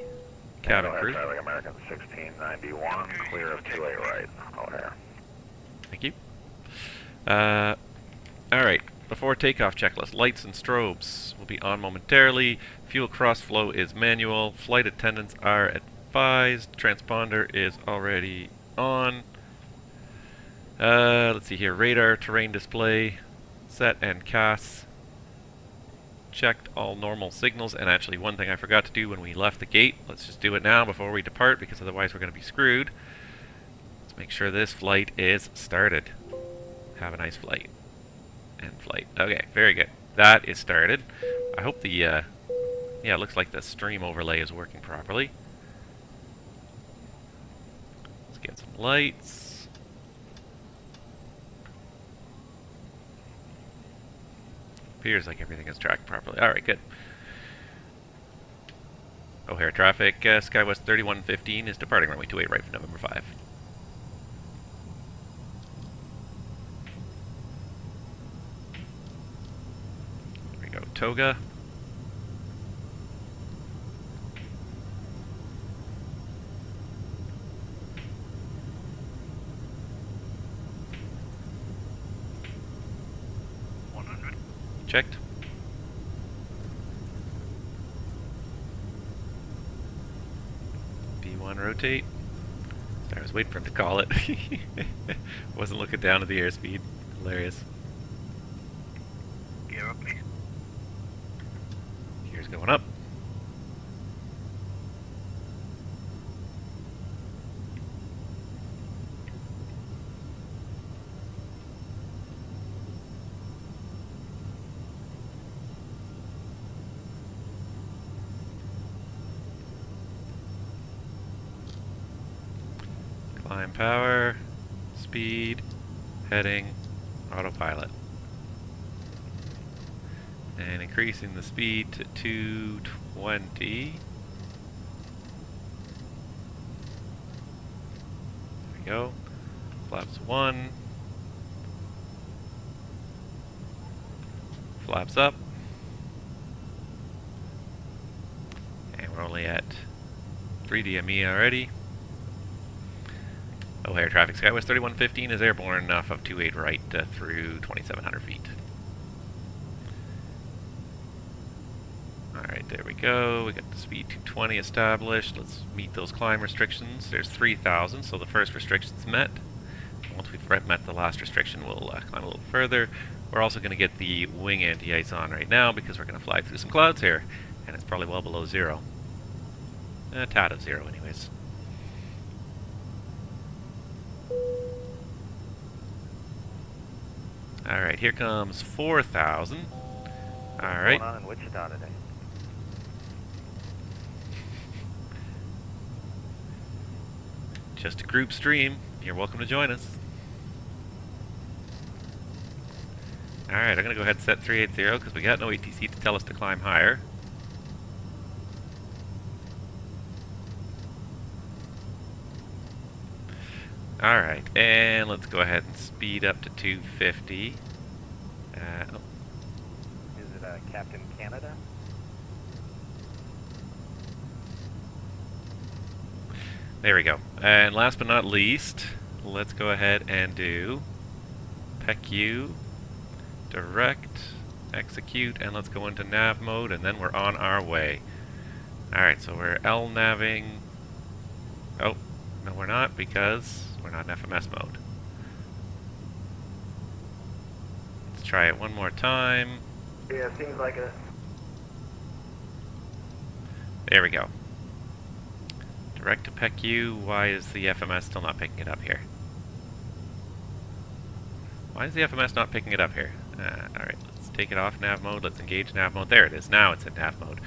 cabin crew. Traffic, American 1691, clear of 28 right, O'Hare. Thank you. Alright, before takeoff checklist. Lights and strobes will be on momentarily. Fuel cross flow is manual. Flight attendants are advised. Transponder is already on. Let's see here. Radar, terrain display, set and CAS. Checked all normal signals, and actually one thing I forgot to do when we left the gate, let's just do it now before we depart, because otherwise we're going to be screwed. Let's make sure this flight is started. Have a nice flight. And flight. Okay, very good. That is started. I hope the, yeah, it looks like the stream overlay is working properly. Let's get some lights. Appears like everything is tracked properly. Alright, good. O'Hare traffic, Skywest 3115 is departing runway 28 right for November 5. There we go, Toga. Checked. B1 rotate. I was waiting for him to call it. Wasn't looking down at the airspeed. Hilarious. Gear up, please. Gear's going up. Climb power, speed, heading, autopilot. And increasing the speed to 220. There we go. Flaps 1. Flaps up. And we're only at 3 DME already. O'Hare traffic, Skywest 3115 is airborne off of 28 right through 2,700 feet. Alright, there we go. We got the speed 220 established. Let's meet those climb restrictions. There's 3,000, so the first restriction's met. Once we've met the last restriction, we'll climb a little further. We're also going to get the wing anti-ice on right now because we're going to fly through some clouds here. And it's probably well below zero. A tad of zero anyways. Alright, here comes 4,000. Alright. What's going on in Wichita today? Just a group stream. You're welcome to join us. Alright, I'm going to go ahead and set 380 because we got no ATC to tell us to climb higher. Alright, and let's go ahead and speed up to 250. Oh. Is it Captain Canada? There we go. And last but not least, let's go ahead and do PEQ, direct, execute, and let's go into nav mode, and then we're on our way. Alright, so we're L-naving. Oh, no we're not, because we're not in FMS mode. Let's try it one more time. Yeah, seems like it. There we go. Direct to PEQ. Why is the FMS still not picking it up here? Why is the FMS not picking it up here? Alright, let's take it off nav mode. Let's engage nav mode. There it is. Now it's in nav mode.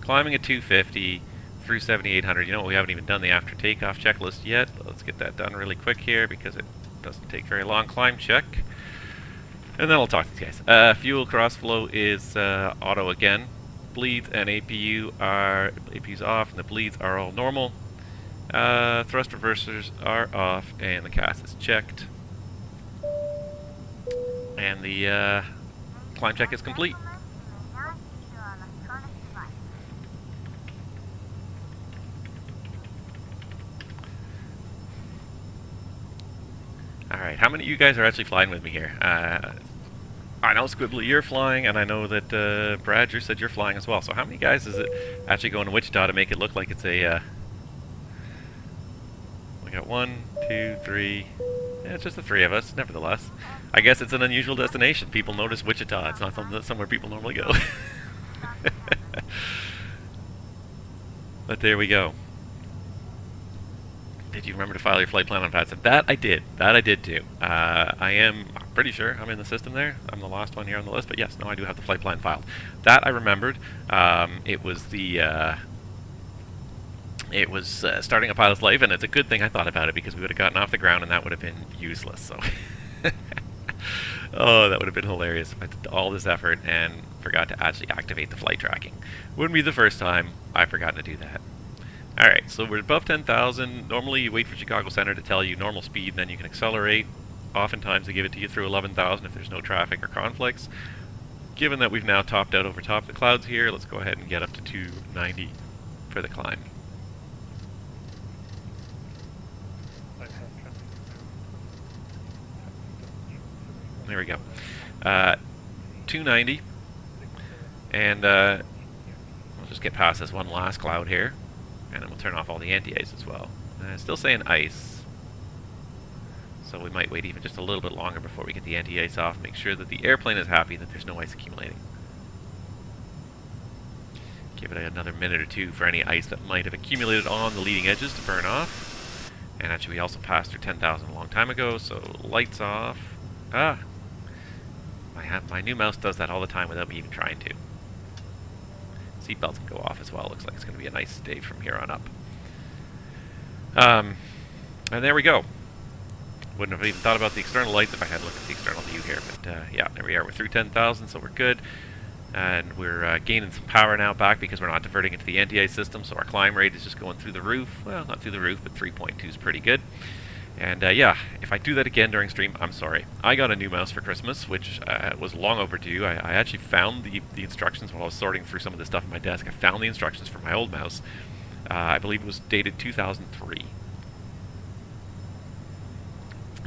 Climbing at 250 through 7,800. You know what? We haven't even done the after takeoff checklist yet. Let's get that done really quick here because it doesn't take very long. Climb check. And then I'll talk to these guys. Fuel cross flow is auto again. Bleeds and APU's off, and the bleeds are all normal. Thrust reversers are off, and the CAS is checked. And the climb check is complete. Alright, how many of you guys are actually flying with me here? I know Squibbly, you're flying, and I know that Brad, you said you're flying as well. So how many guys is it actually going to Wichita to make it look like it's a... We got 1, 2, 3... Yeah, it's just the 3 of us, nevertheless. I guess it's an unusual destination. People notice Wichita. It's not somewhere people normally go. But there we go. Did you remember to file your flight plan on VATSIM? That I did. That I did too. I'm pretty sure I'm in the system there. I'm the last one here on the list, but yes, no, I do have the flight plan filed. That I remembered. It was the... It was starting a pilot's life, and it's a good thing I thought about it because we would have gotten off the ground and that would have been useless. So, oh, that would have been hilarious if I did all this effort and forgot to actually activate the flight tracking. Wouldn't be the first time I've forgotten to do that. Alright, so we're above 10,000. Normally you wait for Chicago Center to tell you normal speed, and then you can accelerate. Oftentimes they give it to you through 11,000 if there's no traffic or conflicts. Given that we've now topped out over top of the clouds here, let's go ahead and get up to 290 for the climb. There we go. 290. And we'll just get past this one last cloud here. And then we'll turn off all the anti-ice as well. Still saying ice. So we might wait even just a little bit longer before we get the anti-ice off. Make sure that the airplane is happy that there's no ice accumulating. Give it another minute or two for any ice that might have accumulated on the leading edges to burn off. And actually we also passed through 10,000 a long time ago, so lights off. My new mouse does that all the time without me even trying to. Seatbelts can go off as well. Looks like it's going to be a nice day from here on up. And there we go. Wouldn't have even thought about the external lights if I had looked at the external view here. But yeah, there we are. We're through 10,000, so we're good. And we're gaining some power now back because we're not diverting into the anti-ice system, so our climb rate is just going through the roof. Well, not through the roof, but 3.2 is pretty good. And yeah, if I do that again during stream, I'm sorry. I got a new mouse for Christmas, which was long overdue. I actually found the instructions while I was sorting through some of the stuff on my desk. I found the instructions for my old mouse. I believe it was dated 2003.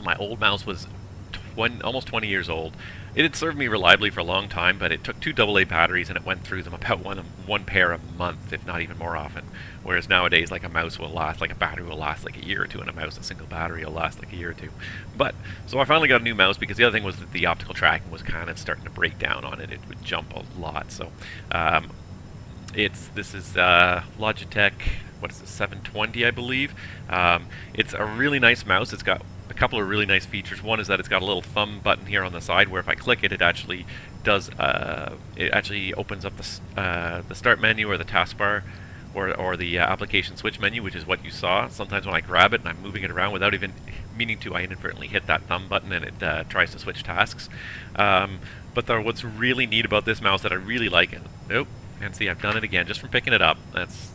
My old mouse was almost 20 years old. It had served me reliably for a long time, but it took 2 AA batteries and it went through them about one pair a month, if not even more often. Whereas nowadays, like a mouse will last, like a battery will last like a year or two, and a single battery will last like a year or two. But, so I finally got a new mouse because the other thing was that the optical tracking was kind of starting to break down on it. It would jump a lot. So, this is Logitech, what is it, 720, I believe. It's a really nice mouse. It's got a couple of really nice features. One is that it's got a little thumb button here on the side where if I click it, it actually does, it actually opens up the start menu or the taskbar or the application switch menu, which is what you saw. Sometimes when I grab it and I'm moving it around without even meaning to, I inadvertently hit that thumb button and it tries to switch tasks. But what's really neat about this mouse that I really like, and see, I've done it again just from picking it up. That's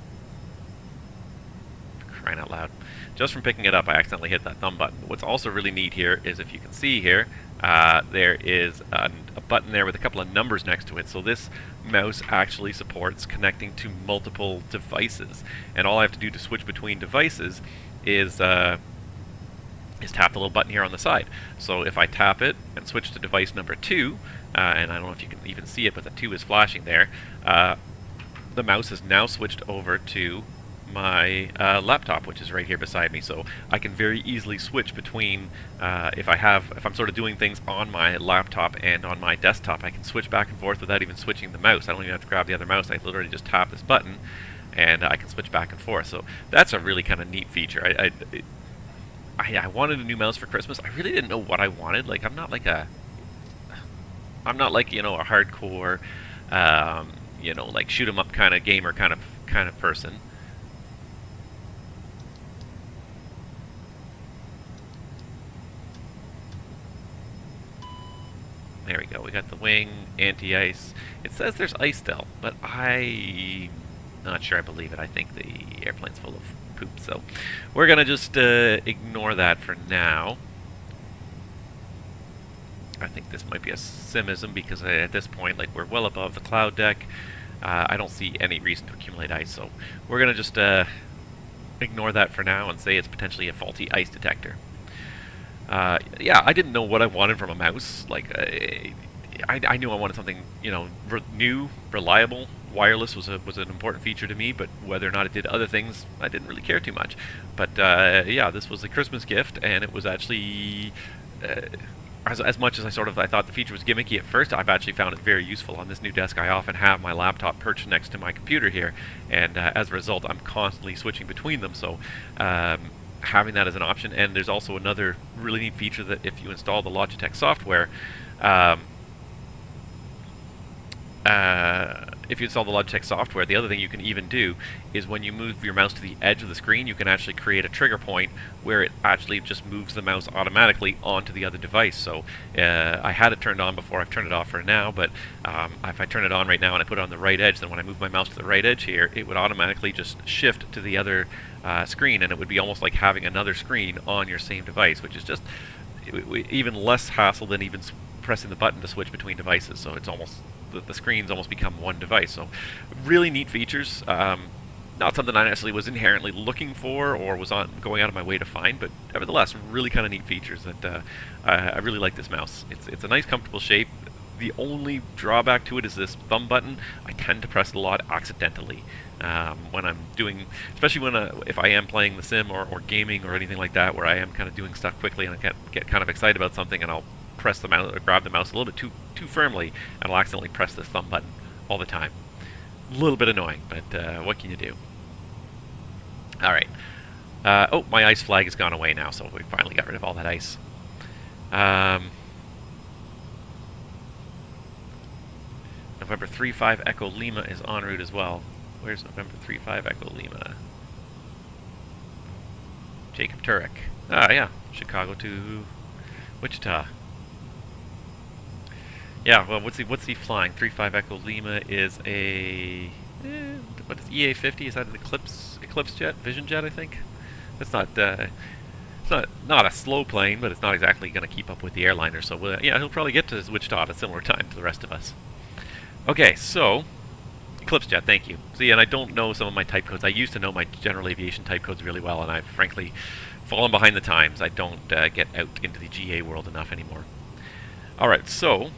crying out loud. Just from picking it up, I accidentally hit that thumb button. What's also really neat here is, if you can see here, there is a button there with a couple of numbers next to it. So this mouse actually supports connecting to multiple devices. And all I have to do to switch between devices is tap the little button here on the side. So if I tap it and switch to device number 2, and I don't know if you can even see it, but the 2 is flashing there, the mouse is now switched over to my laptop, which is right here beside me. So I can very easily switch between, if I'm sort of doing things on my laptop and on my desktop, I can switch back and forth without even switching the mouse. I don't even have to grab the other mouse. I literally just tap this button and I can switch back and forth. So that's a really kind of neat feature. I wanted a new mouse for Christmas. I really didn't know what I wanted. Like, I'm not like a hardcore, like shoot 'em up kind of gamer kind of person. There we go. We got the wing, anti-ice. It says there's ice still, but I'm not sure I believe it. I think the airplane's full of poop, so we're gonna just ignore that for now. I think this might be a simism because at this point, like, we're well above the cloud deck. I don't see any reason to accumulate ice, so we're gonna just ignore that for now and say it's potentially a faulty ice detector. Yeah, I didn't know what I wanted from a mouse. Like, I knew I wanted something, new, reliable. Wireless was an important feature to me, but whether or not it did other things, I didn't really care too much. But yeah, this was a Christmas gift, and it was actually, as much as I thought the feature was gimmicky at first, I've actually found it very useful. On this new desk, I often have my laptop perched next to my computer here, and as a result, I'm constantly switching between them. So having that as an option, and there's also another really neat feature that if you install the Logitech software, the other thing you can even do is when you move your mouse to the edge of the screen, you can actually create a trigger point where it actually just moves the mouse automatically onto the other device. So I had it turned on before. I've turned it off for now, but if I turn it on right now and I put it on the right edge, then when I move my mouse to the right edge here, it would automatically just shift to the other screen, and it would be almost like having another screen on your same device, which is just even less hassle than even pressing the button to switch between devices. So it's almost, the screens almost become one device. So really neat features. Not something I necessarily was inherently looking for or was going out of my way to find, but nevertheless, really kind of neat features that I really like this mouse. It's a nice, comfortable shape. The only drawback to it is this thumb button. I tend to press it a lot accidentally when I'm doing, especially if I am playing the sim or gaming or anything like that, where I am kind of doing stuff quickly and I get kind of excited about something, and I'll press the mouse or grab the mouse a little bit too firmly, and I'll accidentally press this thumb button all the time. A little bit annoying, but what can you do? All right. Oh, my ice flag has gone away now, so we finally got rid of all that ice. November 35 Echo Lima is en route as well. Where's November 35 Echo Lima? Jacob Turek. Ah, yeah. Chicago to Wichita. Yeah, well, what's he flying? 35 Echo Lima is a what is EA50? Is that an Eclipse jet, Vision jet? I think. It's not not a slow plane, but it's not exactly going to keep up with the airliner. So yeah, he'll probably get to Wichita at a similar time to the rest of us. Okay, so Eclipse jet, thank you. See, and I don't know some of my type codes. I used to know my general aviation type codes really well, and I've frankly fallen behind the times. I don't get out into the GA world enough anymore. Alright, so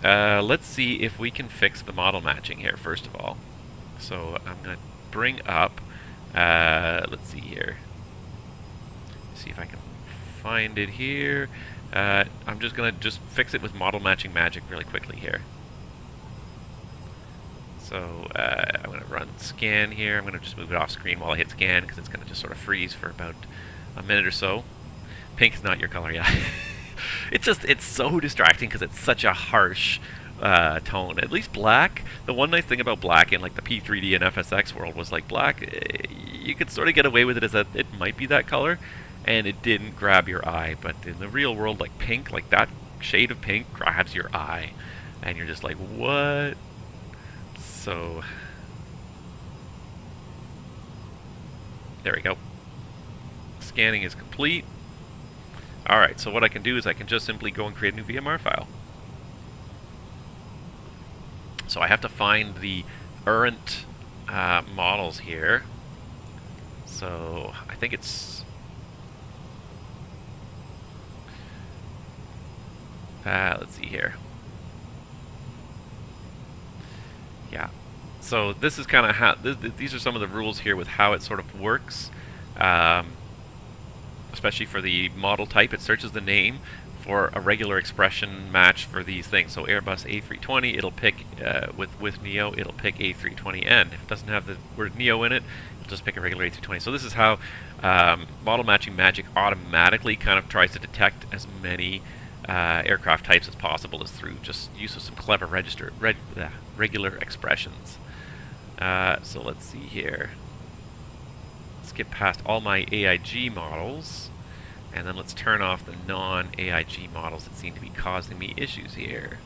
let's see if we can fix the model matching here, first of all. So I'm going to bring up, let's see here. See if I can find it here. I'm just going to fix it with model matching magic really quickly here. So I'm going to run scan here. I'm going to just move it off screen while I hit scan because it's going to just sort of freeze for about a minute or so. Pink is not your color, yeah. It's so distracting because it's such a harsh tone. At least black, the one nice thing about black in like the P3D and FSX world was like black, you could sort of get away with it as that it might be that color and it didn't grab your eye. But in the real world, like pink, like that shade of pink grabs your eye and you're just like, what? So there we go. Scanning is complete. Alright, so what I can do is I can just simply go and create a new VMR file. So I have to find the errant models here. So I think it's... let's see here. Yeah. So this is kind of how... these are some of the rules here with how it sort of works. Especially for the model type, it searches the name for a regular expression match for these things. So Airbus A320, it'll pick, with Neo, it'll pick A320N. If it doesn't have the word Neo in it, it'll just pick a regular A320. So this is how model matching magic automatically kind of tries to detect as many aircraft types as possible is through just use of some clever regular expressions. So let's see here. Skip past all my AIG models, and then let's turn off the non-AIG models that seem to be causing me issues here.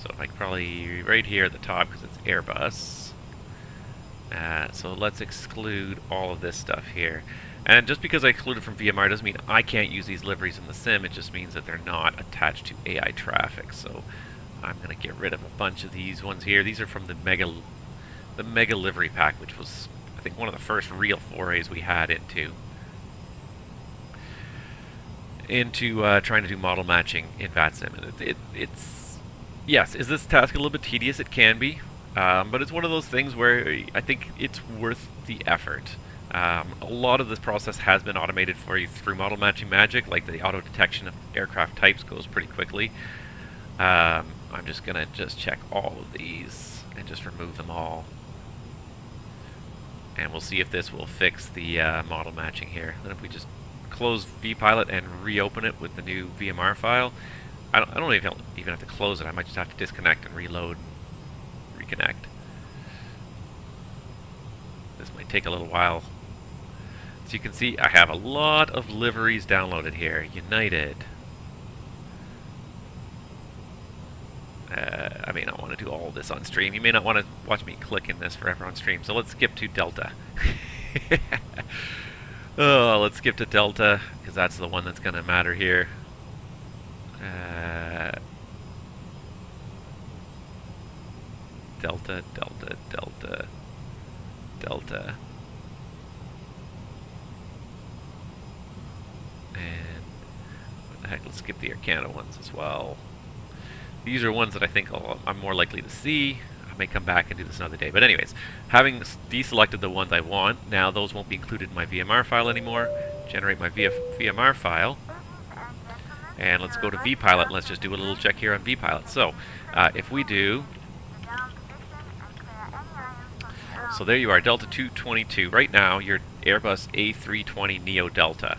So if I can probably right here at the top because it's Airbus. So let's exclude all of this stuff here. And just because I excluded from VMR doesn't mean I can't use these liveries in the sim, it just means that they're not attached to AI traffic. So I'm going to get rid of a bunch of these ones here. These are from the Mega Livery Pack, which was, I think, one of the first real forays we had into trying to do model matching in VATSIM. And it's yes, is this task a little bit tedious? It can be, but it's one of those things where I think it's worth the effort. A lot of this process has been automated for you through model matching magic, like the auto detection of aircraft types goes pretty quickly. I'm just going to check all of these and just remove them all. And we'll see if this will fix the model matching here. Then if we just close vPilot and reopen it with the new VMR file, I don't even have to close it. I might just have to disconnect and reload and reconnect. This might take a little while. As you can see, I have a lot of liveries downloaded here. United. I may not want to do all of this on stream. You may not want to watch me click in this forever on stream. So let's skip to Delta. Oh, let's skip to Delta, because that's the one that's going to matter here. Delta, Delta, Delta, Delta. And what the heck, let's skip the Air Canada ones as well. These are ones that I think I'm more likely to see. I may come back and do this another day. But anyways, having deselected the ones I want, now those won't be included in my VMR file anymore. Generate my VMR file. And let's go to vPilot. Let's just do a little check here on vPilot. So, if we do... So there you are, Delta 222. Right now, you're Airbus A320 Neo Delta.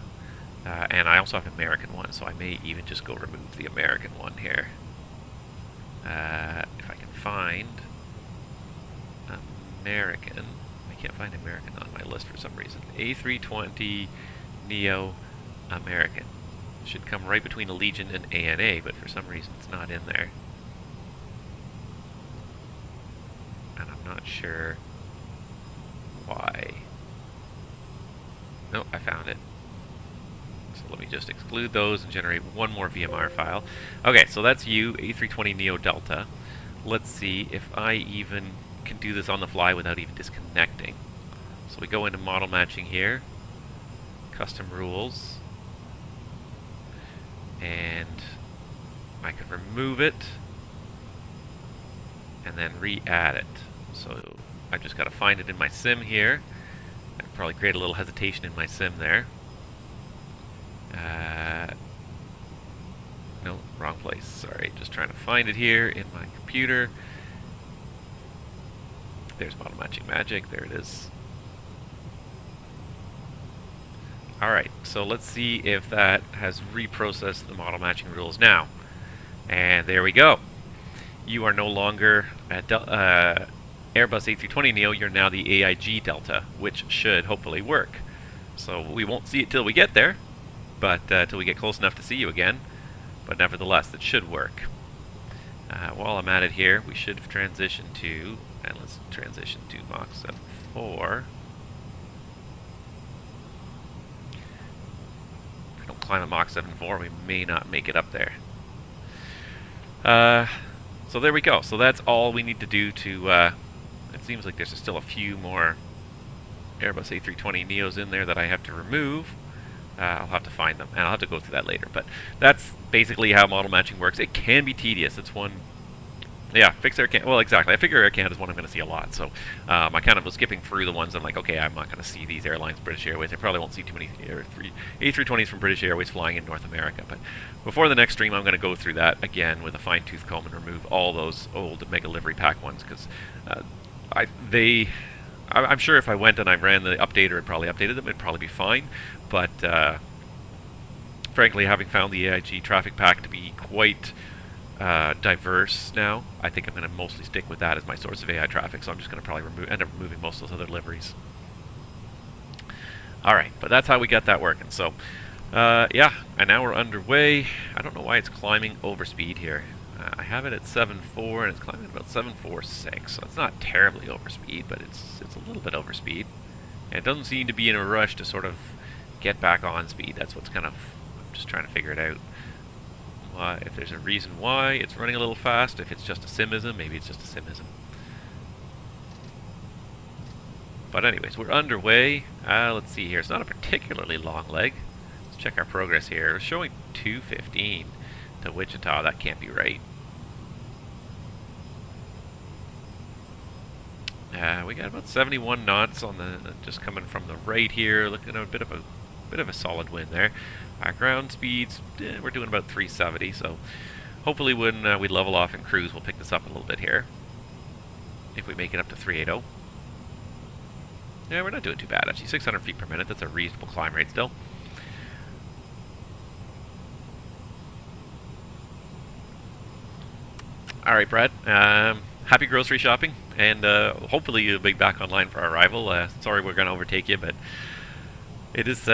And I also have American one, so I may even just go remove the American one here. If I can find American, I can't find American on my list for some reason. A320 Neo American. Should come right between Allegiant and ANA, but for some reason it's not in there. And I'm not sure why. Nope, I found it. So let me just exclude those and generate one more VMR file. Okay, so that's you, A320 Neo Delta. Let's see if I even can do this on the fly without even disconnecting. So we go into model matching here, custom rules, and I could remove it and then re-add it. So I just got to find it in my sim here. I'd probably create a little hesitation in my sim there. No, wrong place. Sorry, just trying to find it here in my computer. There's model matching magic. There it is. Alright, so let's see if that has reprocessed the model matching rules now. And there we go. You are no longer at Airbus A320neo, you're now the AIG Delta, which should hopefully work. So we won't see it till we get there, but till we get close enough to see you again. But nevertheless, it should work. While I'm at it here, we should have transitioned to, and let's transition to Mach 7.4. If we don't climb at Mach 7.4, we may not make it up there. So there we go. So that's all we need to do to, it seems like there's still a few more Airbus A320neos in there that I have to remove. I'll have to find them, and I'll have to go through that later. But that's basically how model matching works. It can be tedious. It's one... Yeah, fix Air Canada. Well, exactly. I figure Air Canada is one I'm going to see a lot. So I kind of was skipping through the ones I'm like, okay, I'm not going to see these airlines, British Airways. I probably won't see too many A320s from British Airways flying in North America. But before the next stream, I'm going to go through that again with a fine-tooth comb and remove all those old Mega Livery Pack ones, because I'm sure if I went and I ran the updater and probably updated them, it'd probably be fine. But frankly, having found the AIG traffic pack to be quite diverse now, I think I'm going to mostly stick with that as my source of AI traffic. So I'm just going to probably end up removing most of those other liveries. Alright, but that's how we got that working. So yeah, and now we're underway. I don't know why it's climbing over speed here. I have it at 7.4 and it's climbing about 7.46, so it's not terribly over speed, but it's a little bit over speed. And it doesn't seem to be in a rush to sort of get back on speed. That's what's kind of, I'm just trying to figure it out. If there's a reason why it's running a little fast, if it's just a simism, maybe it's just a simism. But anyways, we're underway. Let's see here. It's not a particularly long leg. Let's check our progress here. We're showing 2:15 to Wichita. That can't be right. We got about 71 knots on the just coming from the right here. Looking at a bit of a solid wind there. Ground speeds, we're doing about 370. So hopefully when we level off and cruise, we'll pick this up a little bit here. If we make it up to 380. Yeah, we're not doing too bad actually. 600 feet per minute. That's a reasonable climb rate still. All right, Brad. Happy grocery shopping, and hopefully you'll be back online for our arrival. Sorry we're going to overtake you, but it is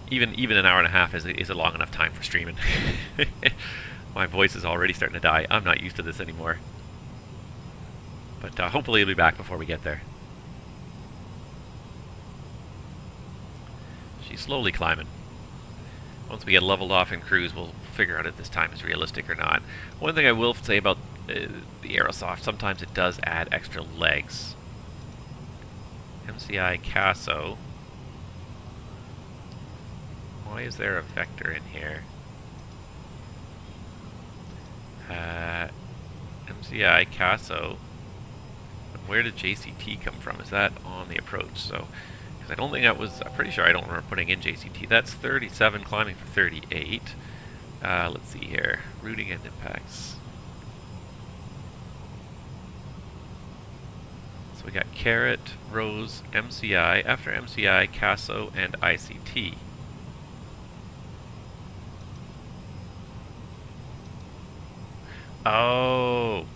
even an hour and a half is a long enough time for streaming. My voice is already starting to die. I'm not used to this anymore. But hopefully you'll be back before we get there. She's slowly climbing. Once we get leveled off in cruise, we'll figure out if this time is realistic or not. One thing I will say about the Aerosoft, sometimes it does add extra legs. MCI Casso. Why is there a vector in here? MCI Casso. Where did JCT come from? Is that on the approach? So, because I don't think that was, I'm pretty sure I don't remember putting in JCT. That's 37, climbing for 38. Let's see here. Routing and impacts. So we got Carrot, Rose, MCI, after MCI, Casso, and ICT. Oh,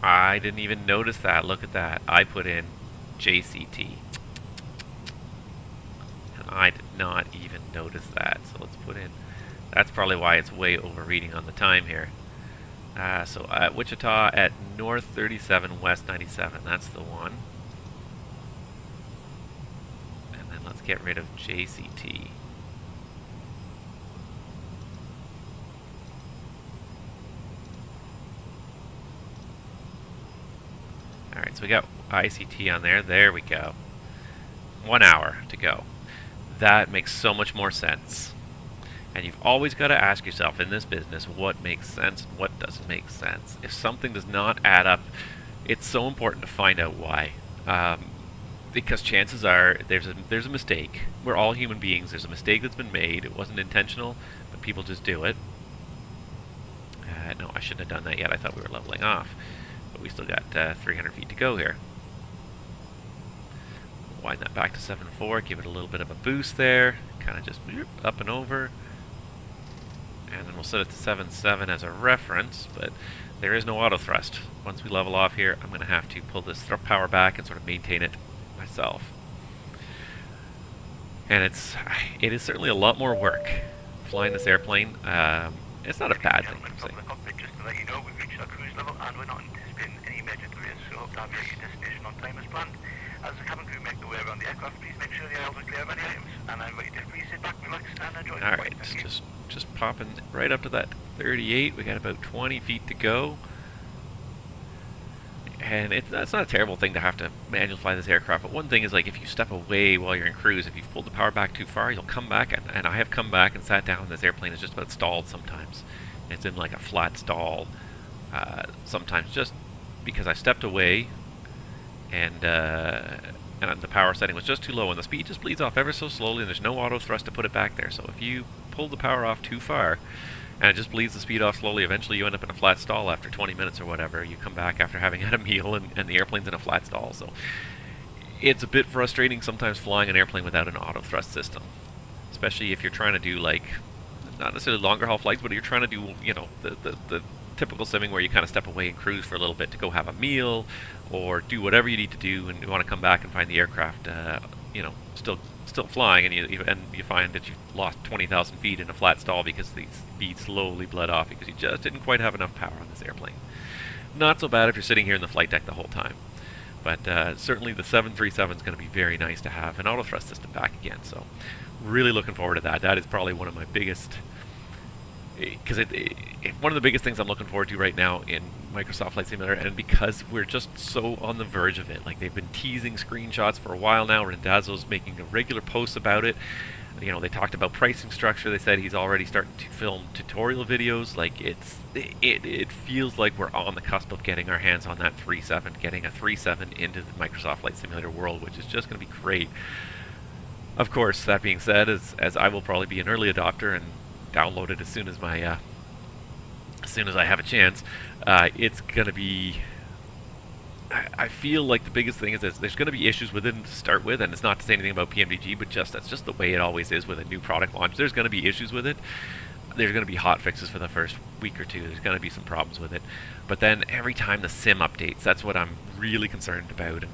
I didn't even notice that. Look at that. I put in JCT. And I did not even notice that. So let's put in, that's probably why it's way overreading on the time here. So at Wichita at north 37, west 97. That's the one. And then let's get rid of JCT. Alright, so we got ICT on there. There we go. 1 hour to go. That makes so much more sense. And you've always got to ask yourself in this business what makes sense and what doesn't make sense. If something does not add up, it's so important to find out why. Because chances are there's a mistake. We're all human beings. There's a mistake that's been made. It wasn't intentional, but people just do it. No, I shouldn't have done that yet. I thought we were leveling off. But we still got 300 feet to go here. Wind that back to 7.4, give it a little bit of a boost there. Kind of just up and over. And then we'll set it to 7.7 as a reference, but there is no auto thrust. Once we level off here, I'm going to have to pull this power back and sort of maintain it myself. And it is certainly a lot more work flying this airplane. It's not a bad thing, I'm saying. Just to let you know, we've reached our cruise level and we're not anticipating any major delays, so hope to have you at your destination on time as planned. As the cabin crew make their way around the aircraft, please make sure the aisles are clear of any items, and I invite you to please sit back, relax, and enjoy the flight. Alright, just popping right up to that 38. We got about 20 feet to go. And that's not a terrible thing to have to manually fly this aircraft, but one thing is, like, if you step away while you're in cruise, if you've pulled the power back too far, you'll come back, and I have come back and sat down, and this airplane is just about stalled sometimes. It's in like a flat stall, sometimes just because I stepped away, and the power setting was just too low, and the speed just bleeds off ever so slowly, and there's no auto thrust to put it back there. So if you pull the power off too far, and it just bleeds the speed off slowly, eventually you end up in a flat stall after 20 minutes or whatever. You come back after having had a meal, and the airplane's in a flat stall. So it's a bit frustrating sometimes flying an airplane without an auto thrust system, especially if you're trying to do, like, not necessarily longer haul flights, but you're trying to do, you know, the typical simming where you kind of step away and cruise for a little bit to go have a meal or do whatever you need to do, and you want to come back and find the aircraft, you know, still flying, and you find that you've lost 20,000 feet in a flat stall because the speed slowly bled off because you just didn't quite have enough power on this airplane. Not so bad if you're sitting here in the flight deck the whole time, but certainly the 737 is going to be very nice to have an auto thrust system back again. So really looking forward to that. That is probably one of my biggest, because one of the biggest things I'm looking forward to right now in Microsoft Flight Simulator, and because we're just so on the verge of it. Like, they've been teasing screenshots for a while now. Rendazzo's making regular posts about it. You know, they talked about pricing structure. They said he's already starting to film tutorial videos. Like, it feels like we're on the cusp of getting our hands on that 3.7, getting a 3.7 into the Microsoft Flight Simulator world, which is just going to be great. Of course, that being said, as I will probably be an early adopter and download it as soon as I have a chance, it's going to be. I feel like the biggest thing is that there's going to be issues with it to start with, and it's not to say anything about PMDG, but that's just the way it always is with a new product launch. There's going to be issues with it. There's going to be hot fixes for the first week or two. There's going to be some problems with it, but then every time the sim updates, that's what I'm really concerned about, and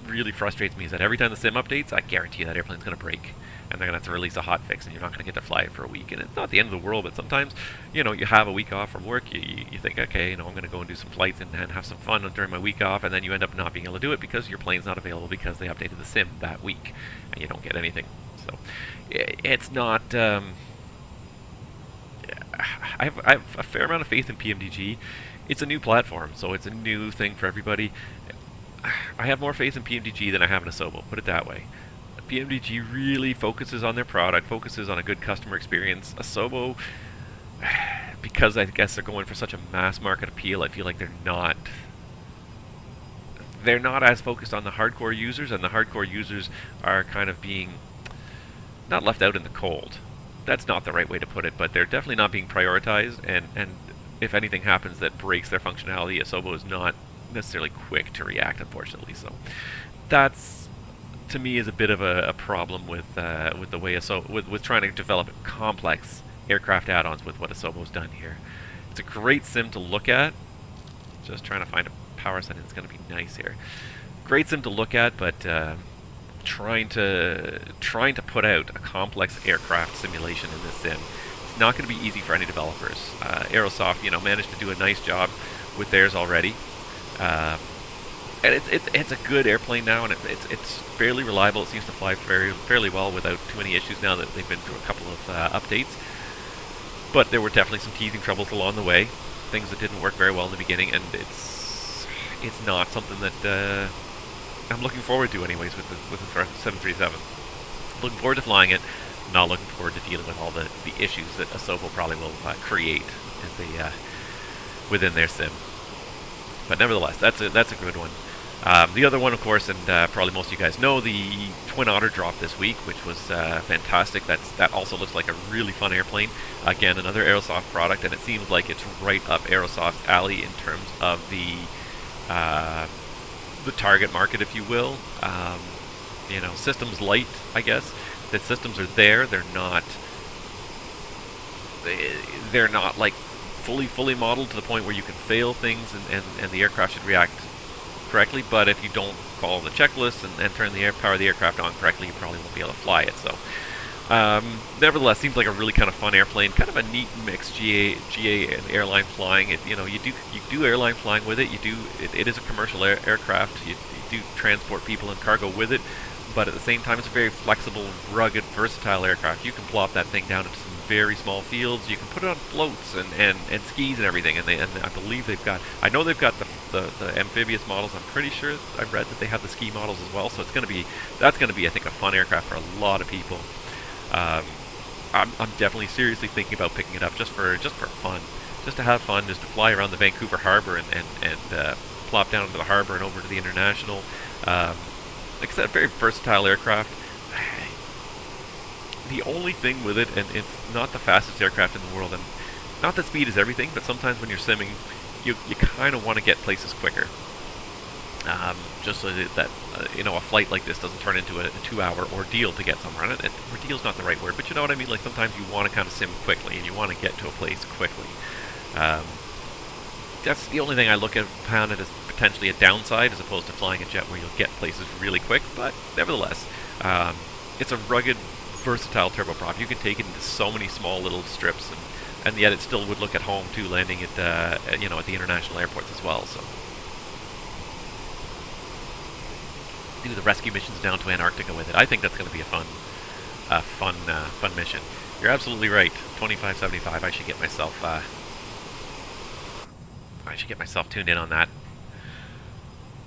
really frustrates me is that every time the sim updates, I guarantee you that airplane's going to break, and they're going to have to release a hot fix, and you're not going to get to fly it for a week. And it's not the end of the world, but sometimes, you know, you have a week off from work, you think, okay, you know, I'm going to go and do some flights and have some fun during my week off, and then you end up not being able to do it because your plane's not available because they updated the sim that week, and you don't get anything. So it's not. I have a fair amount of faith in PMDG. It's a new platform, so it's a new thing for everybody. I have more faith in PMDG than I have in Asobo, put it that way. PMDG really focuses on their product, focuses on a good customer experience. Asobo, because I guess they're going for such a mass market appeal, I feel like they're not as focused on the hardcore users, and the hardcore users are kind of being not left out in the cold. That's not the right way to put it, but they're definitely not being prioritized, and if anything happens that breaks their functionality, Asobo is not necessarily quick to react, unfortunately. So that's, to me, is a bit of a problem with the way with trying to develop complex aircraft add-ons with what Asobo's done here. It's a great sim to look at. Just trying to find a power setting that's going to be nice here. Great sim to look at, but trying to put out a complex aircraft simulation in this sim, it's not going to be easy for any developers. Aerosoft, you know, managed to do a nice job with theirs already. And it's a good airplane now, and it's fairly reliable. It seems to fly fairly well without too many issues now that they've been through a couple of updates. But there were definitely some teething troubles along the way, things that didn't work very well in the beginning, and it's not something that I'm looking forward to anyways with the 737. Looking forward to flying it. not looking forward to dealing with all the issues that Asobo probably will create as they, within their sim. But nevertheless, that's a good one. The other one, of course, and probably most of you guys know, the Twin Otter drop this week, which was fantastic. That also looks like a really fun airplane. Again, another Aerosoft product, and it seems like it's right up Aerosoft's alley in terms of the target market, if you will. You know, systems light, I guess. The systems are there. They're not like fully modeled to the point where you can fail things and the aircraft should react correctly, but if you don't follow the checklist and turn the power of the aircraft on correctly, you probably won't be able to fly it. So nevertheless, seems like a really kind of fun airplane, kind of a neat mix, GA and airline flying. You know, you do airline flying with it. It is a commercial aircraft. You do transport people and cargo with it, but at the same time, it's a very flexible, rugged, versatile aircraft. You can plop that thing down into some very small fields. You can put it on floats and skis and everything. And I believe they've got. I know they've got the amphibious models. I'm pretty sure I've read that they have the ski models as well. So that's going to be I think a fun aircraft for a lot of people. I'm definitely seriously thinking about picking it up just for fun, just to have fun, just to fly around the Vancouver Harbor and plop down into the harbor and over to the International. Like I said, very versatile aircraft. The only thing with it, and it's not the fastest aircraft in the world, and not that speed is everything, but sometimes when you're simming, you kind of want to get places quicker. Just so that you know, a flight like this doesn't turn into a 2-hour ordeal to get somewhere. And ordeal's not the right word, but you know what I mean. Like sometimes you want to kind of sim quickly, and you want to get to a place quickly. That's the only thing I look upon it as potentially a downside, as opposed to flying a jet where you'll get places really quick. But nevertheless, it's a rugged, versatile turboprop. You can take it into so many small little strips, and yet it still would look at home too, landing at you know, at the international airports as well. So do the rescue missions down to Antarctica with it. I think that's going to be a fun mission. You're absolutely right. 2575. I should get myself tuned in on that.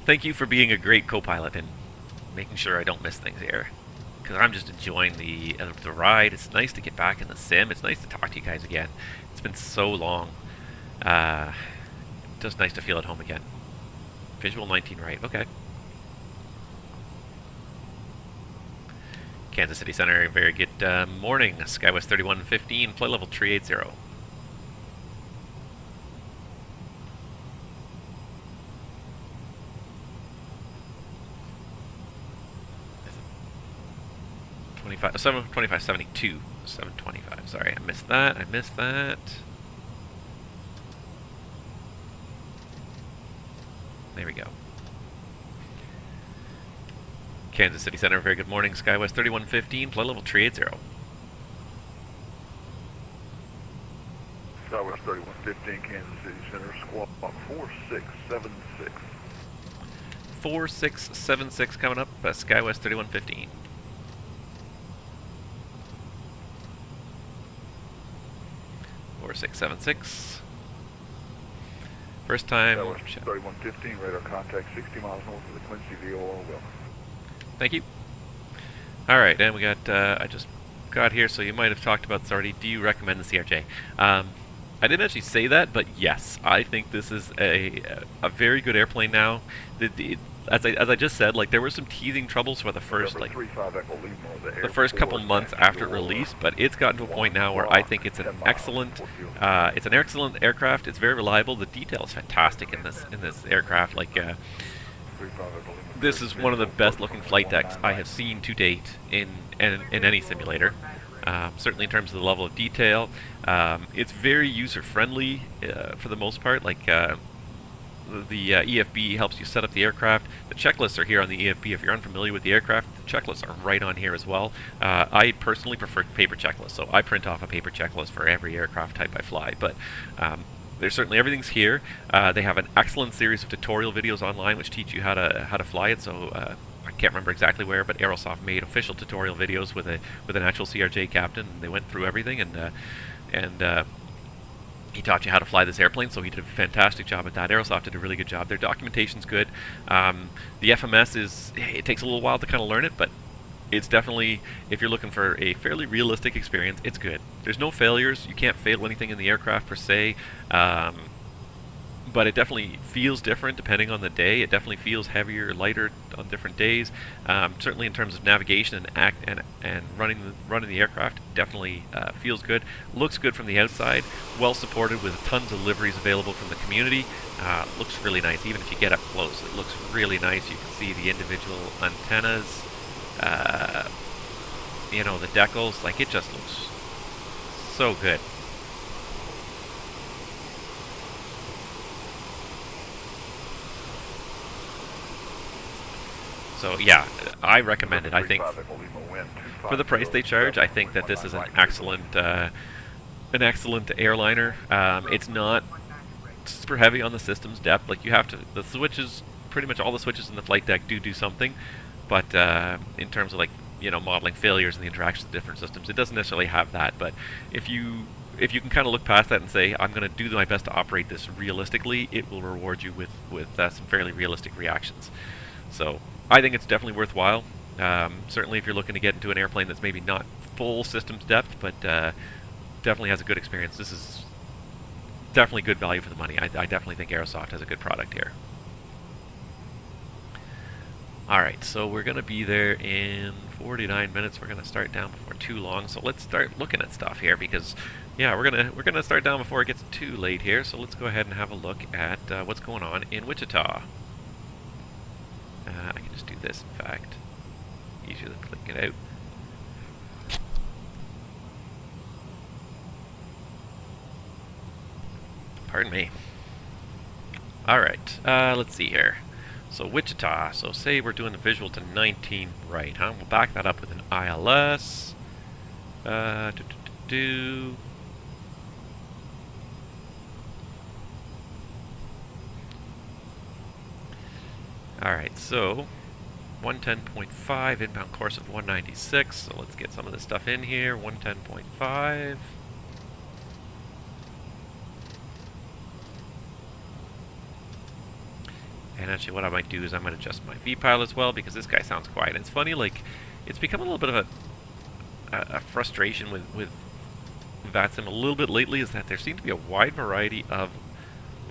Thank you for being a great co-pilot and making sure I don't miss things here, because I'm just enjoying the ride. It's nice to get back in the sim. It's nice to talk to you guys again. It's been so long. Just nice to feel at home again. Visual 19 right. Okay. Kansas City Center, very good morning. Skywest 3115, flight level 380. $25, 2572, 725. Sorry, I missed that. There we go. Kansas City Center, very good morning. Skywest 3115, flight level 380. Skywest 3115, Kansas City Center, squawk 4676. 4676 coming up, Skywest 3115. Or 676. First time. Skywest 3115, radar contact 60 miles north of the Quincy VOR Will. Thank you. Alright, and we got, I just got here, so you might have talked about this already. Do you recommend the CRJ? I didn't actually say that, but yes, I think this is a very good airplane now. As I just said, like, there were some teething troubles for the first couple months after release, but it's gotten to a point now where I think it's an excellent aircraft. It's very reliable. The detail is fantastic in this aircraft. Like, this is one of the best looking flight decks I have seen to date in any simulator. Certainly in terms of the level of detail. It's very user friendly for the most part. Like, the EFB helps you set up the aircraft. The checklists are here on the EFB. If you're unfamiliar with the aircraft, the checklists are right on here as well. I personally prefer paper checklists, so I print off a paper checklist for every aircraft type I fly. But there's certainly everything's here. They have an excellent series of tutorial videos online which teach you how to fly it. So I can't remember exactly where, but Aerosoft made official tutorial videos with an actual CRJ captain, and they went through everything and he taught you how to fly this airplane, so he did a fantastic job at that. Aerosoft did a really good job. Their documentation's good. The FMS it takes a little while to kind of learn it, but it's definitely, if you're looking for a fairly realistic experience, it's good. There's no failures. You can't fail anything in the aircraft per se. But it definitely feels different depending on the day. It definitely feels heavier, lighter on different days. Certainly in terms of navigation and running the aircraft, definitely feels good. Looks good from the outside. Well supported with tons of liveries available from the community. Looks really nice. Even if you get up close, it looks really nice. You can see the individual antennas. You know, the decals. Like, it just looks so good. So yeah, I recommend it. I think for the price they charge, I think that this is an excellent airliner. It's not super heavy on the system's depth. Like, you have to, the switches, pretty much all the switches in the flight deck do something, but in terms of, like, you know, modeling failures and the interactions of different systems, it doesn't necessarily have that. But if you can kind of look past that and say, I'm going to do my best to operate this realistically, it will reward you with some fairly realistic reactions. So I think it's definitely worthwhile. Certainly if you're looking to get into an airplane that's maybe not full systems depth, but definitely has a good experience. This is definitely good value for the money. I definitely think Aerosoft has a good product here. Alright, so we're going to be there in 49 minutes. We're going to start down before too long. So let's start looking at stuff here, because yeah, we're gonna start down before it gets too late here. So let's go ahead and have a look at what's going on in Wichita. I can just do this, in fact. Easier than clicking it out. Pardon me. Alright, let's see here. So Wichita, so say we're doing a visual to 19 right, huh? We'll back that up with an ILS. Alright, so 110.5, inbound course of 196, so let's get some of this stuff in here. 110.5. And actually what I might do is I might adjust my VPIL as well, because this guy sounds quiet. And it's funny, like, it's become a little bit of a frustration with VATSIM a little bit lately, is that there seems to be a wide variety of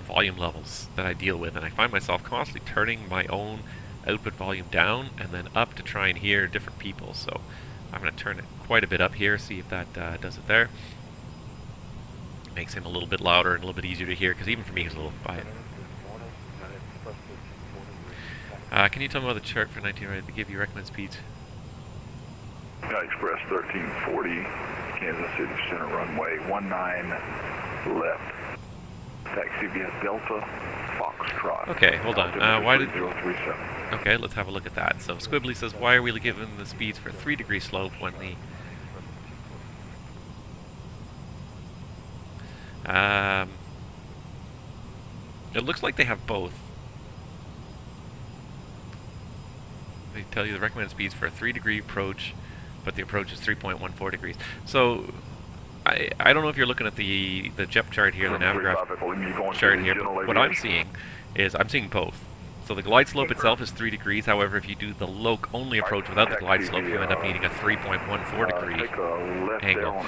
volume levels that I deal with, and I find myself constantly turning my own output volume down and then up to try and hear different people. So I'm going to turn it quite a bit up here, see if that does it there. Makes him a little bit louder and a little bit easier to hear, because even for me he's a little quiet. Can you tell me about the chart for 19 right? They give you recommended speeds. Express 1340, Kansas City Center runway 19 left. Taxi via Delta Foxtrot. Okay, hold on. Why did? 3037. Okay, let's have a look at that. So Squibbly says, why are we given the speeds for 3-degree slope when the it looks like they have both. They tell you the recommended speeds for a 3-degree approach, but the approach is 3.14 degrees. So I don't know if you're looking at the JEP chart here, the Navigraph chart here, but what I'm seeing is I'm seeing both. So the glide slope itself is 3 degrees. However, if you do the LOC only approach without the glide slope, you end up needing a 3.14 degree angle.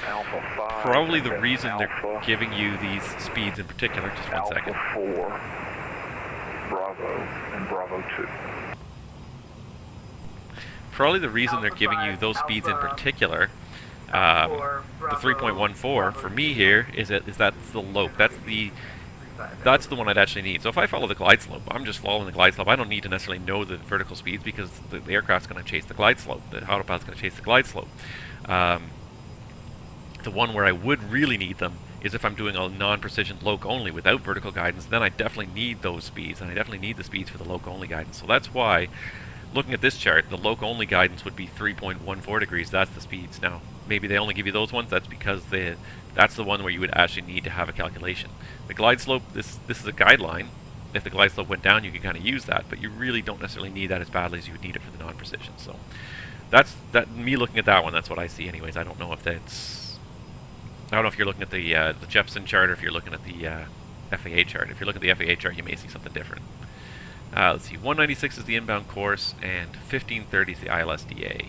Probably the reason they're giving you these speeds in particular, just one second. Alpha 4, Bravo, and Bravo 2. Probably the reason they're giving you those speeds in particular, the 3.14 for me here is that's the LOC. That's the one I'd actually need. So if I follow the glide slope, I'm just following the glide slope. I don't need to necessarily know the vertical speeds, because the aircraft's going to chase the glide slope. The autopilot's going to chase the glide slope. The one where I would really need them is if I'm doing a non-precision LOC only without vertical guidance. Then I definitely need those speeds, and I definitely need the speeds for the LOC only guidance. So that's why, looking at this chart, the LOC only guidance would be 3.14 degrees. That's the speeds. Now, maybe they only give you those ones. That's because that's the one where you would actually need to have a calculation. The glide slope, this is a guideline. If the glide slope went down, you could kind of use that, but you really don't necessarily need that as badly as you would need it for the non-precision. So that's me looking at that one. That's what I see, anyways. I don't know if you're looking at the Jepson chart, or if you're looking at the FAA chart. If you're looking at the FAA chart, you may see something different. Let's see. 196 is the inbound course, and 1530 is the ILSDA.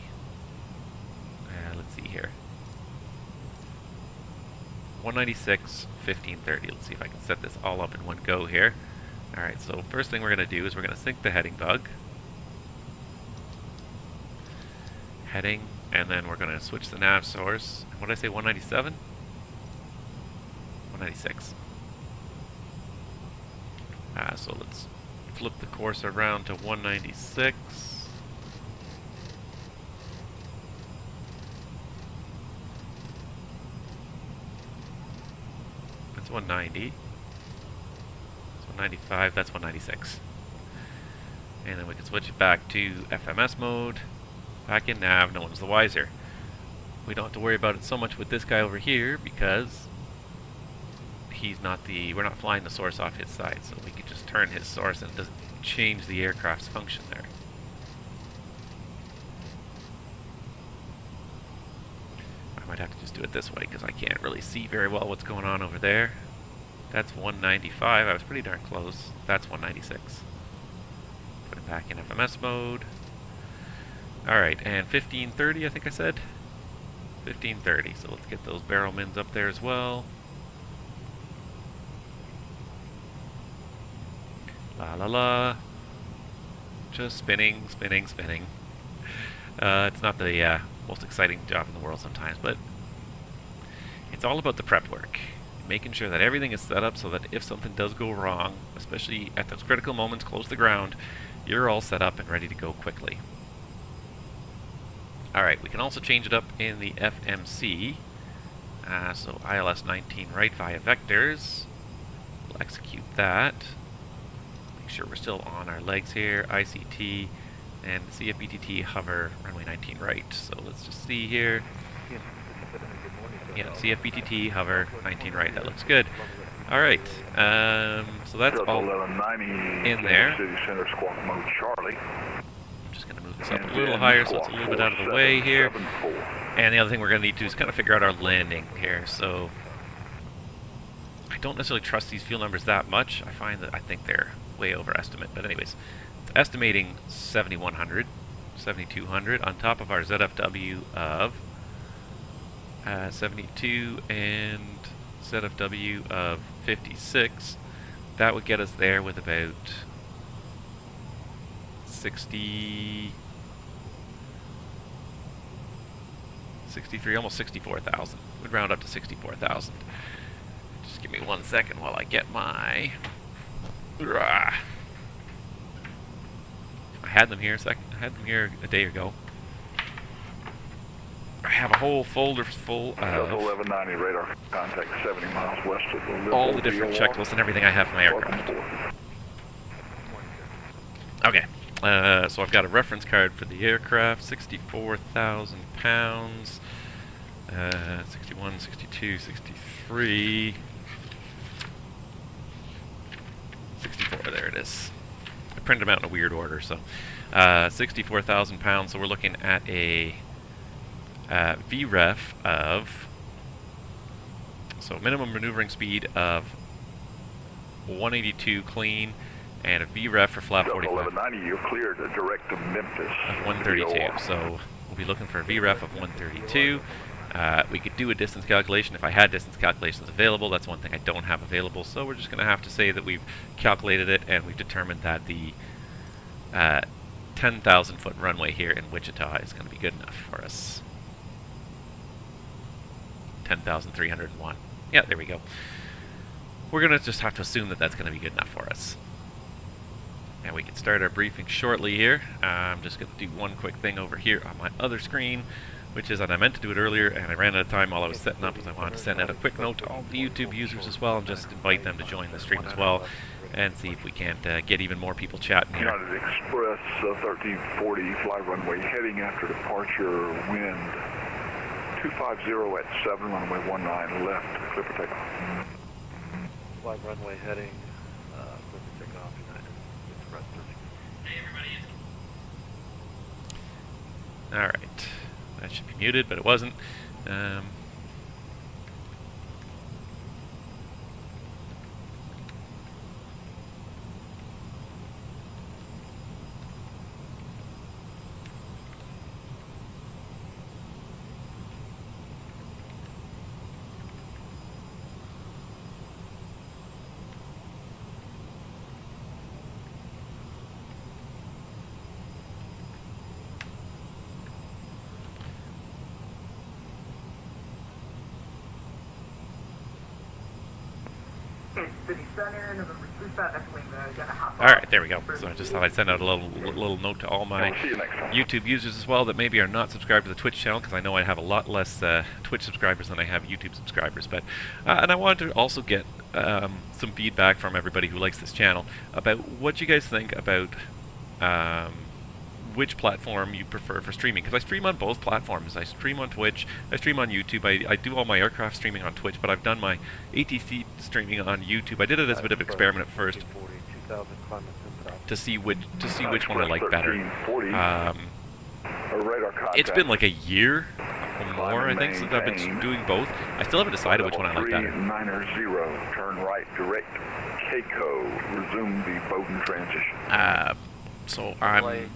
196, 1530. Let's see if I can set this all up in one go here. Alright, so first thing we're going to do is we're going to sync the heading bug. Heading, and then we're going to switch the nav source. What did I say, 197? 196. So let's flip the course around to 196. That's 190. That's 195. That's 196. And then we can switch it back to FMS mode. Back in nav, no one's the wiser. We don't have to worry about it so much with this guy over here because we're not flying the source off his side, so we can just turn his source and it doesn't change the aircraft's function there. I might have to just do it this way because I can't really see very well what's going on over there. That's 195. I was pretty darn close. That's 196. Put it back in FMS mode. Alright, and 1530 I think I said? 1530, so let's get those barrel mins up there as well. La la la. Just spinning, spinning, spinning. It's not the most exciting job in the world sometimes, but it's all about the prep work. Making sure that everything is set up so that if something does go wrong, especially at those critical moments close to the ground, you're all set up and ready to go quickly. Alright, we can also change it up in the FMC. So ILS 19 right via vectors. We'll execute that. Make sure we're still on our legs here. ICT and CFBTT hover runway 19 right. So let's just see here. Yeah, CFBTT hover 19 right. That looks good. Alright, so that's all in there. City Center squawk mode Charlie. I'm just going to move this up a little higher so it's a little bit out of the way here. And the other thing we're going to need to do is kind of figure out our landing here. So I don't necessarily trust these fuel numbers that much. I think they're way overestimate. But anyways, it's estimating 7,100, 7,200 on top of our ZFW of 72 and ZFW of 56. That would get us there with about 63, almost 64,000. We'd round up to 64,000. Just give me 1 second while I get my... I had them here a day ago. I have a whole folder full of 1190 radar contact 70 miles west of the all the different checklists and everything I have for my aircraft. Okay, so I've got a reference card for the aircraft, 64,000 pounds, 61, 62, 63, 64, there it is. I printed them out in a weird order, so 64,000 pounds, so we're looking at a VREF of, so minimum maneuvering speed of 182 clean, and a VREF for flap 45 1190, you're cleared to direct to Memphis. of 132. So we'll be looking for a VREF of 132. We could do a distance calculation if I had distance calculations available. That's one thing I don't have available, so we're just going to have to say that we've calculated it and we've determined that the 10,000 foot runway here in Wichita is going to be good enough for us. 10,301. Yeah, there we go. We're going to just have to assume that that's going to be good enough for us. And we can start our briefing shortly here. I'm just going to do one quick thing over here on my other screen, which is that I meant to do it earlier and I ran out of time while I was setting up, as I wanted to send out a quick note to all the YouTube users as well and just invite them to join the stream as well and see if we can't get even more people chatting here. United Express 1340, fly runway heading after departure, wind 250 at 7, runway 19 left, clear for takeoff. Fly runway heading, clear for takeoff, United Express 13. Alright, that should be muted, but it wasn't. Alright, there we go. So I just thought I'd send out a little note to all my We'll see you next time. YouTube users as well that maybe are not subscribed to the Twitch channel, because I know I have a lot less Twitch subscribers than I have YouTube subscribers. But and I wanted to also get some feedback from everybody who likes this channel about what you guys think about which platform you prefer for streaming, because I stream on both platforms. I stream on Twitch, I stream on YouTube, I do all my aircraft streaming on Twitch, but I've done my ATC streaming on YouTube. I did it as a bit of an experiment at first to see which one I like better. It's been like a year or more, I think, since I've been doing both. I still haven't decided which one I like better. 390, turn right, direct Keiko, resume the Bowden transition. So I'm...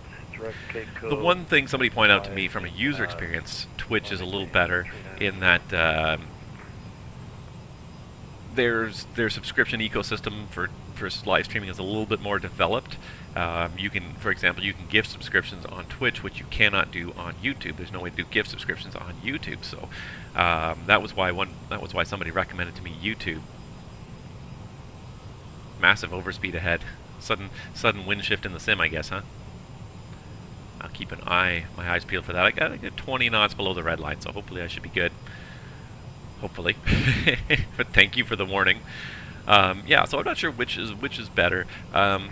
The one thing somebody pointed out to me from a user experience, Twitch is a little better in that their subscription ecosystem for live streaming is a little bit more developed. You can, for example, you can gift subscriptions on Twitch, which you cannot do on YouTube. There's no way to do gift subscriptions on YouTube. So that was why somebody recommended to me YouTube. Massive overspeed ahead. Sudden wind shift in the sim, I guess, huh? I'll keep my eyes peeled for that. I got 20 knots below the red line, so hopefully I should be good. Hopefully. But thank you for the warning. Yeah, so I'm not sure which is better. One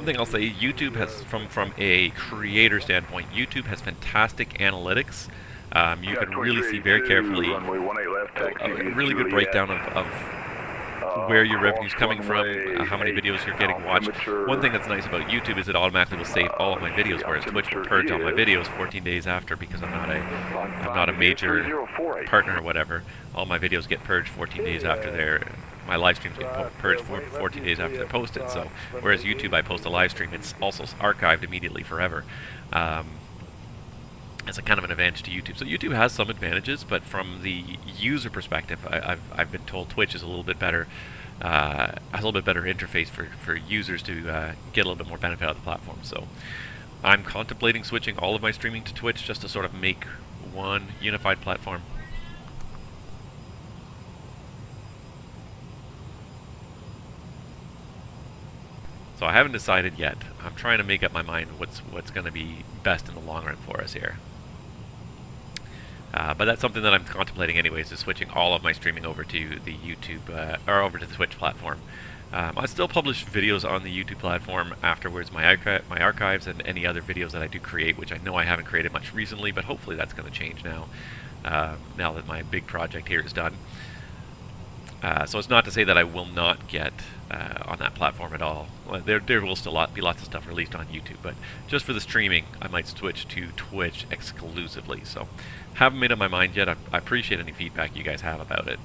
thing I'll say, YouTube has, from a creator standpoint, YouTube has fantastic analytics. You can really see very carefully a really good breakdown of where your revenue's coming from, how many videos you're getting watched. One thing that's nice about YouTube is it automatically will save all of my videos, whereas Twitch will purge all my videos 14 days after, because I'm not a major partner or whatever. All my videos get purged 14 days after my live streams get purged 14 days after they're posted. So whereas YouTube, I post a live stream, it's also archived immediately forever. As a kind of an advantage to YouTube. So YouTube has some advantages, but from the user perspective, I've been told Twitch is a little bit better, has a little bit better interface for users to get a little bit more benefit out of the platform. So I'm contemplating switching all of my streaming to Twitch just to sort of make one unified platform. So I haven't decided yet. I'm trying to make up my mind what's going to be best in the long run for us here. But that's something that I'm contemplating anyways, is switching all of my streaming over to the YouTube, or over to the Twitch platform. I still publish videos on the YouTube platform afterwards, my archives and any other videos that I do create, which I know I haven't created much recently, but hopefully that's going to change now, now that my big project here is done. So it's not to say that I will not get on that platform at all. Well, there will still be lots of stuff released on YouTube, but just for the streaming, I might switch to Twitch exclusively. So haven't made up my mind yet. I appreciate any feedback you guys have about it.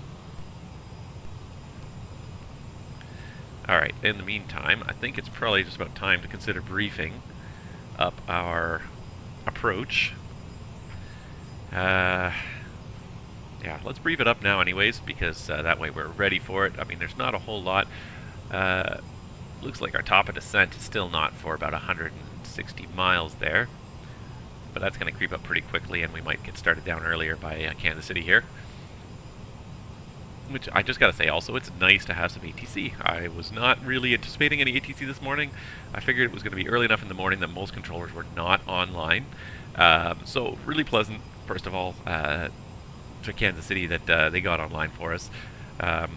Alright, in the meantime, I think it's probably just about time to consider briefing up our approach. Yeah, let's brief it up now anyways, because that way we're ready for it. I mean, there's not a whole lot. Looks like our top of descent is still not for about 160 miles there. But that's going to creep up pretty quickly, and we might get started down earlier by Kansas City here. Which, I just got to say also, it's nice to have some ATC. I was not really anticipating any ATC this morning. I figured it was going to be early enough in the morning that most controllers were not online. So, really pleasant, first of all, to Kansas City that they got online for us. I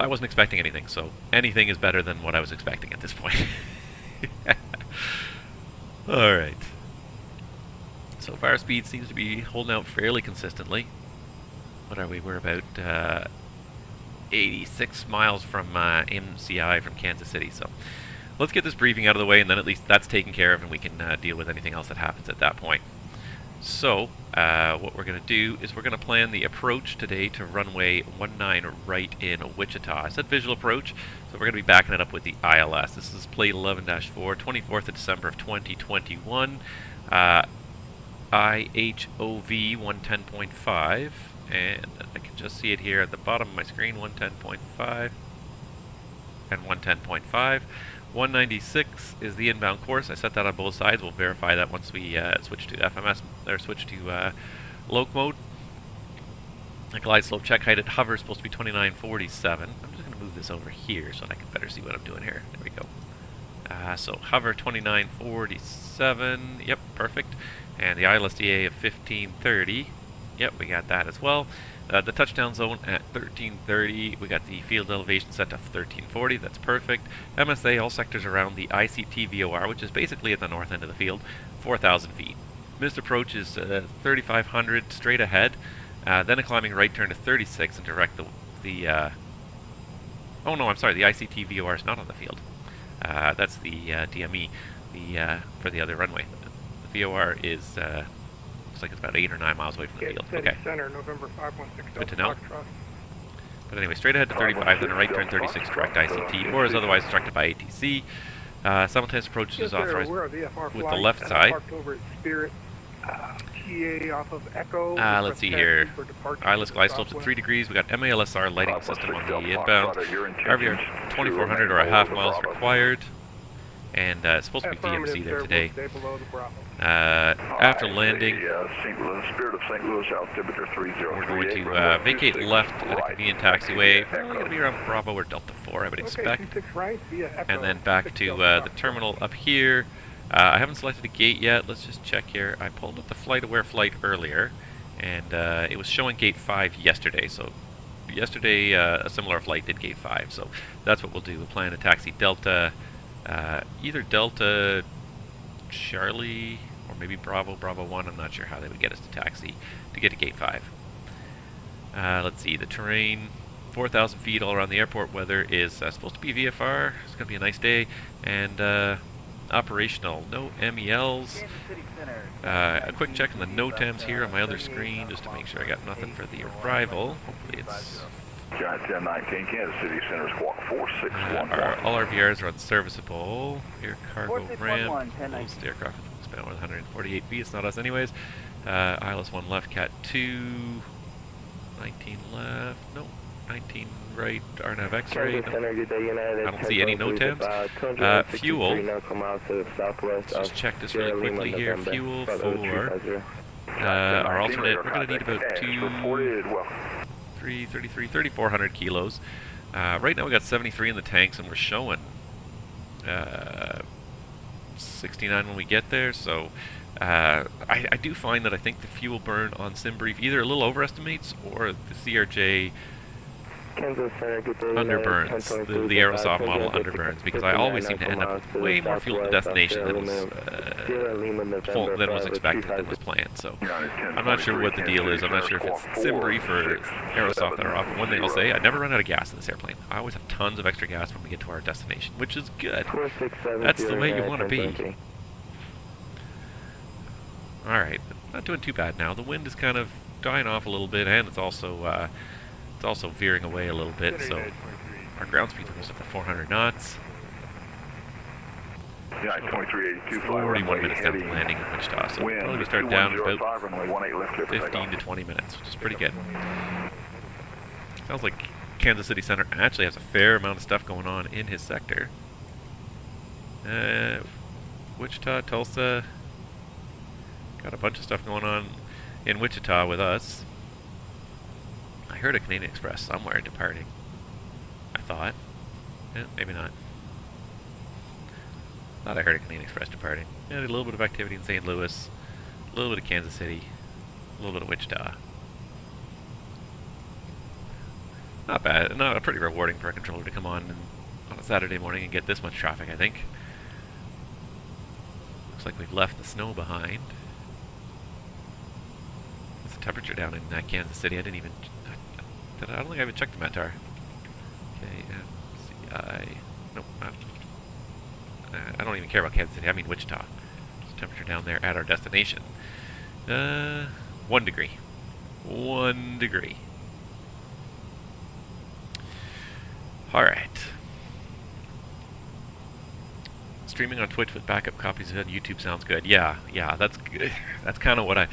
wasn't expecting anything, so anything is better than what I was expecting at this point. Alright. So far, speed seems to be holding out fairly consistently. What are we? We're about 86 miles from MCI from Kansas City. So let's get this briefing out of the way, and then at least that's taken care of, and we can deal with anything else that happens at that point. So what we're going to do is we're going to plan the approach today to runway 19 right in Wichita. I said visual approach, so we're going to be backing it up with the ILS. This is plate 11-4, 24th of December of 2021. IHOV 110.5, and I can just see it here at the bottom of my screen, 110.5 and 110.5. 196 is the inbound course. I set that on both sides. We'll verify that once we switch to FMS, or switch to loc mode. The glide slope check height at hover is supposed to be 2947. I'm just going to move this over here so that I can better see what I'm doing here. There we go. So hover 2947. Yep, perfect. And the ILSDA of 1530. Yep, we got that as well. The touchdown zone at 1330. We got the field elevation set to 1340. That's perfect. MSA, all sectors around the ICT VOR, which is basically at the north end of the field, 4,000 feet. Missed approach is 3,500 straight ahead. Then a climbing right turn to 36 and direct the oh no, I'm sorry, the ICT VOR is not on the field. That's the DME for the other runway. The VOR is looks like it's about 8 or 9 miles away from the field. Okay. Center, November 516 Good to know. But anyway, straight ahead to 35, then a right turn 36, direct ICT, or is otherwise directed by ATC. Simultaneous approach is authorized with the left side. Off of Echo. Let's see here. ILS glide slopes at 3 degrees. We got MALSR lighting system on the inbound. RVR 2400 or a half miles required. And it's supposed to be VMC there today. After landing, Spirit of St. Louis, altimeter 3038. we're going to vacate left at a convenient taxiway. Probably going to be around Bravo or Delta 4, I would expect. And then back to the terminal up here. I haven't selected a gate yet. Let's just check here. I pulled up the FlightAware flight earlier, and it was showing gate 5 yesterday. So yesterday, a similar flight did gate 5. So that's what we'll do. We'll plan to taxi Delta, either Delta Charlie or maybe Bravo 1. I'm not sure how they would get us to taxi to get to gate 5. Let's see. The terrain, 4,000 feet all around the airport. Weather is supposed to be VFR. It's going to be a nice day. And operational, no MELs. A quick check on the NOTAMs here on my other screen just to make sure I got nothing for the arrival. Hopefully it's... Giant 1019, Kansas City Center, squawk 4611. All our VRs are unserviceable. Air cargo ramp. Close the aircraft with span 148 feet. It's not us anyways. ILS 1 left, Cat 2. 19 left. No. 19 right, RNAV X-ray. No. I don't see any NOTAMs. Fuel. Let's just check this really quickly here. Fuel for our alternate. We're going to need about 3,400 kilos. Right now we got 73 in the tanks, and we're showing 69 when we get there. So I do find that I think the fuel burn on SimBrief either a little overestimates or the CRJ underburns, the Aerosoft model underburns, because I always seem to end up with way more fuel at the destination than was expected, than was planned. So I'm not sure what the deal is. I'm not sure if it's SimBrief or Aerosoft that are off. But one thing I'll say, I never run out of gas in this airplane. I always have tons of extra gas when we get to our destination, which is good. That's the way you want to be. Alright, not doing too bad now. The wind is kind of dying off a little bit, and it's also veering away a little bit, so our ground speed goes up to 400 knots. Yeah, 2382, 41 minutes down to landing in Wichita, so we'll probably start down in about 15 to 20 minutes, which is pretty good. Sounds like Kansas City Center actually has a fair amount of stuff going on in his sector. Wichita, Tulsa, got a bunch of stuff going on in Wichita with us. I heard a Canadian Express somewhere departing. I thought. Yeah, maybe not. Thought I heard a Canadian Express departing. Yeah, did a little bit of activity in St. Louis, a little bit of Kansas City, a little bit of Wichita. Not bad. Not pretty rewarding for a controller to come on a Saturday morning and get this much traffic, I think. Looks like we've left the snow behind. What's the temperature down in Kansas City? I don't think I even checked the METAR. KMCI. Nope. I don't even care about Kansas City. I mean Wichita. What's the temperature down there at our destination? 1 degree. 1 degree. Alright. Streaming on Twitch with backup copies on YouTube sounds good. Yeah, that's good. That's kind of what I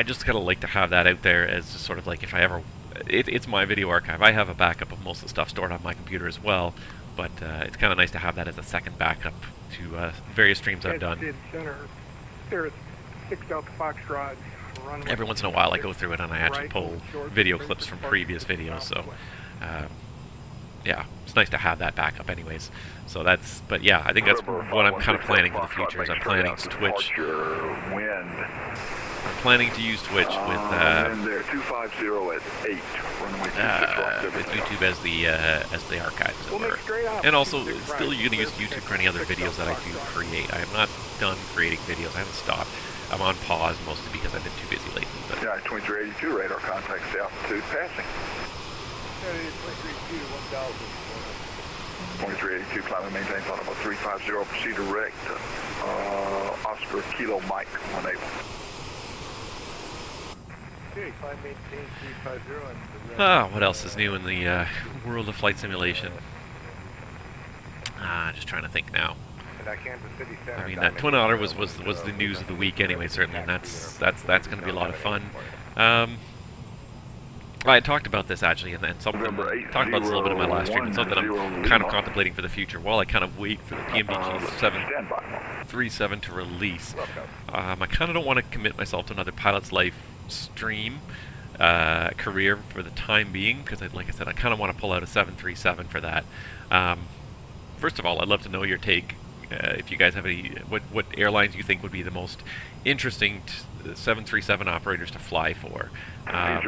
just kind of like to have that out there as just sort of like if I ever... It's my video archive. I have a backup of most of the stuff stored on my computer as well, but it's kind of nice to have that as a second backup to various streams I've done. Every once in a while I go through it and I actually pull video clips from previous videos, so yeah, it's nice to have that backup anyways. So that's, but yeah, I think that's what I'm kind of planning for the future. Is I'm planning to Twitch. I'm planning to use Twitch with there, 250 at 8, runway 26 with YouTube as the archive, as it were. And also, still you're going to use YouTube for any other videos that I do create. I am not done creating videos. I haven't stopped. I'm on pause mostly because I've been too busy lately. But yeah, 2382 radar contacts altitude passing. 2382 climbing maintain flight level 350, proceed direct. Oscar Kilo Mike unable. Okay, climb maintain 350 and... what else is new in the world of flight simulation? Just trying to think now. Kansas City Center. I mean, that Twin Otter was the news of the week anyway, certainly, and that's going to be a lot of fun. I talked about this actually, and something talked about this a little bit in my last stream. It's something I'm kind of contemplating for the future while I kind of wait for the PMDG 737 to release. I kind of don't want to commit myself to another Pilot's Life stream career for the time being, because like I said, I kind of want to pull out a 737 for that. First of all, I'd love to know your take. If you guys have any, what airlines you think would be the most interesting 737 operators to fly for. 010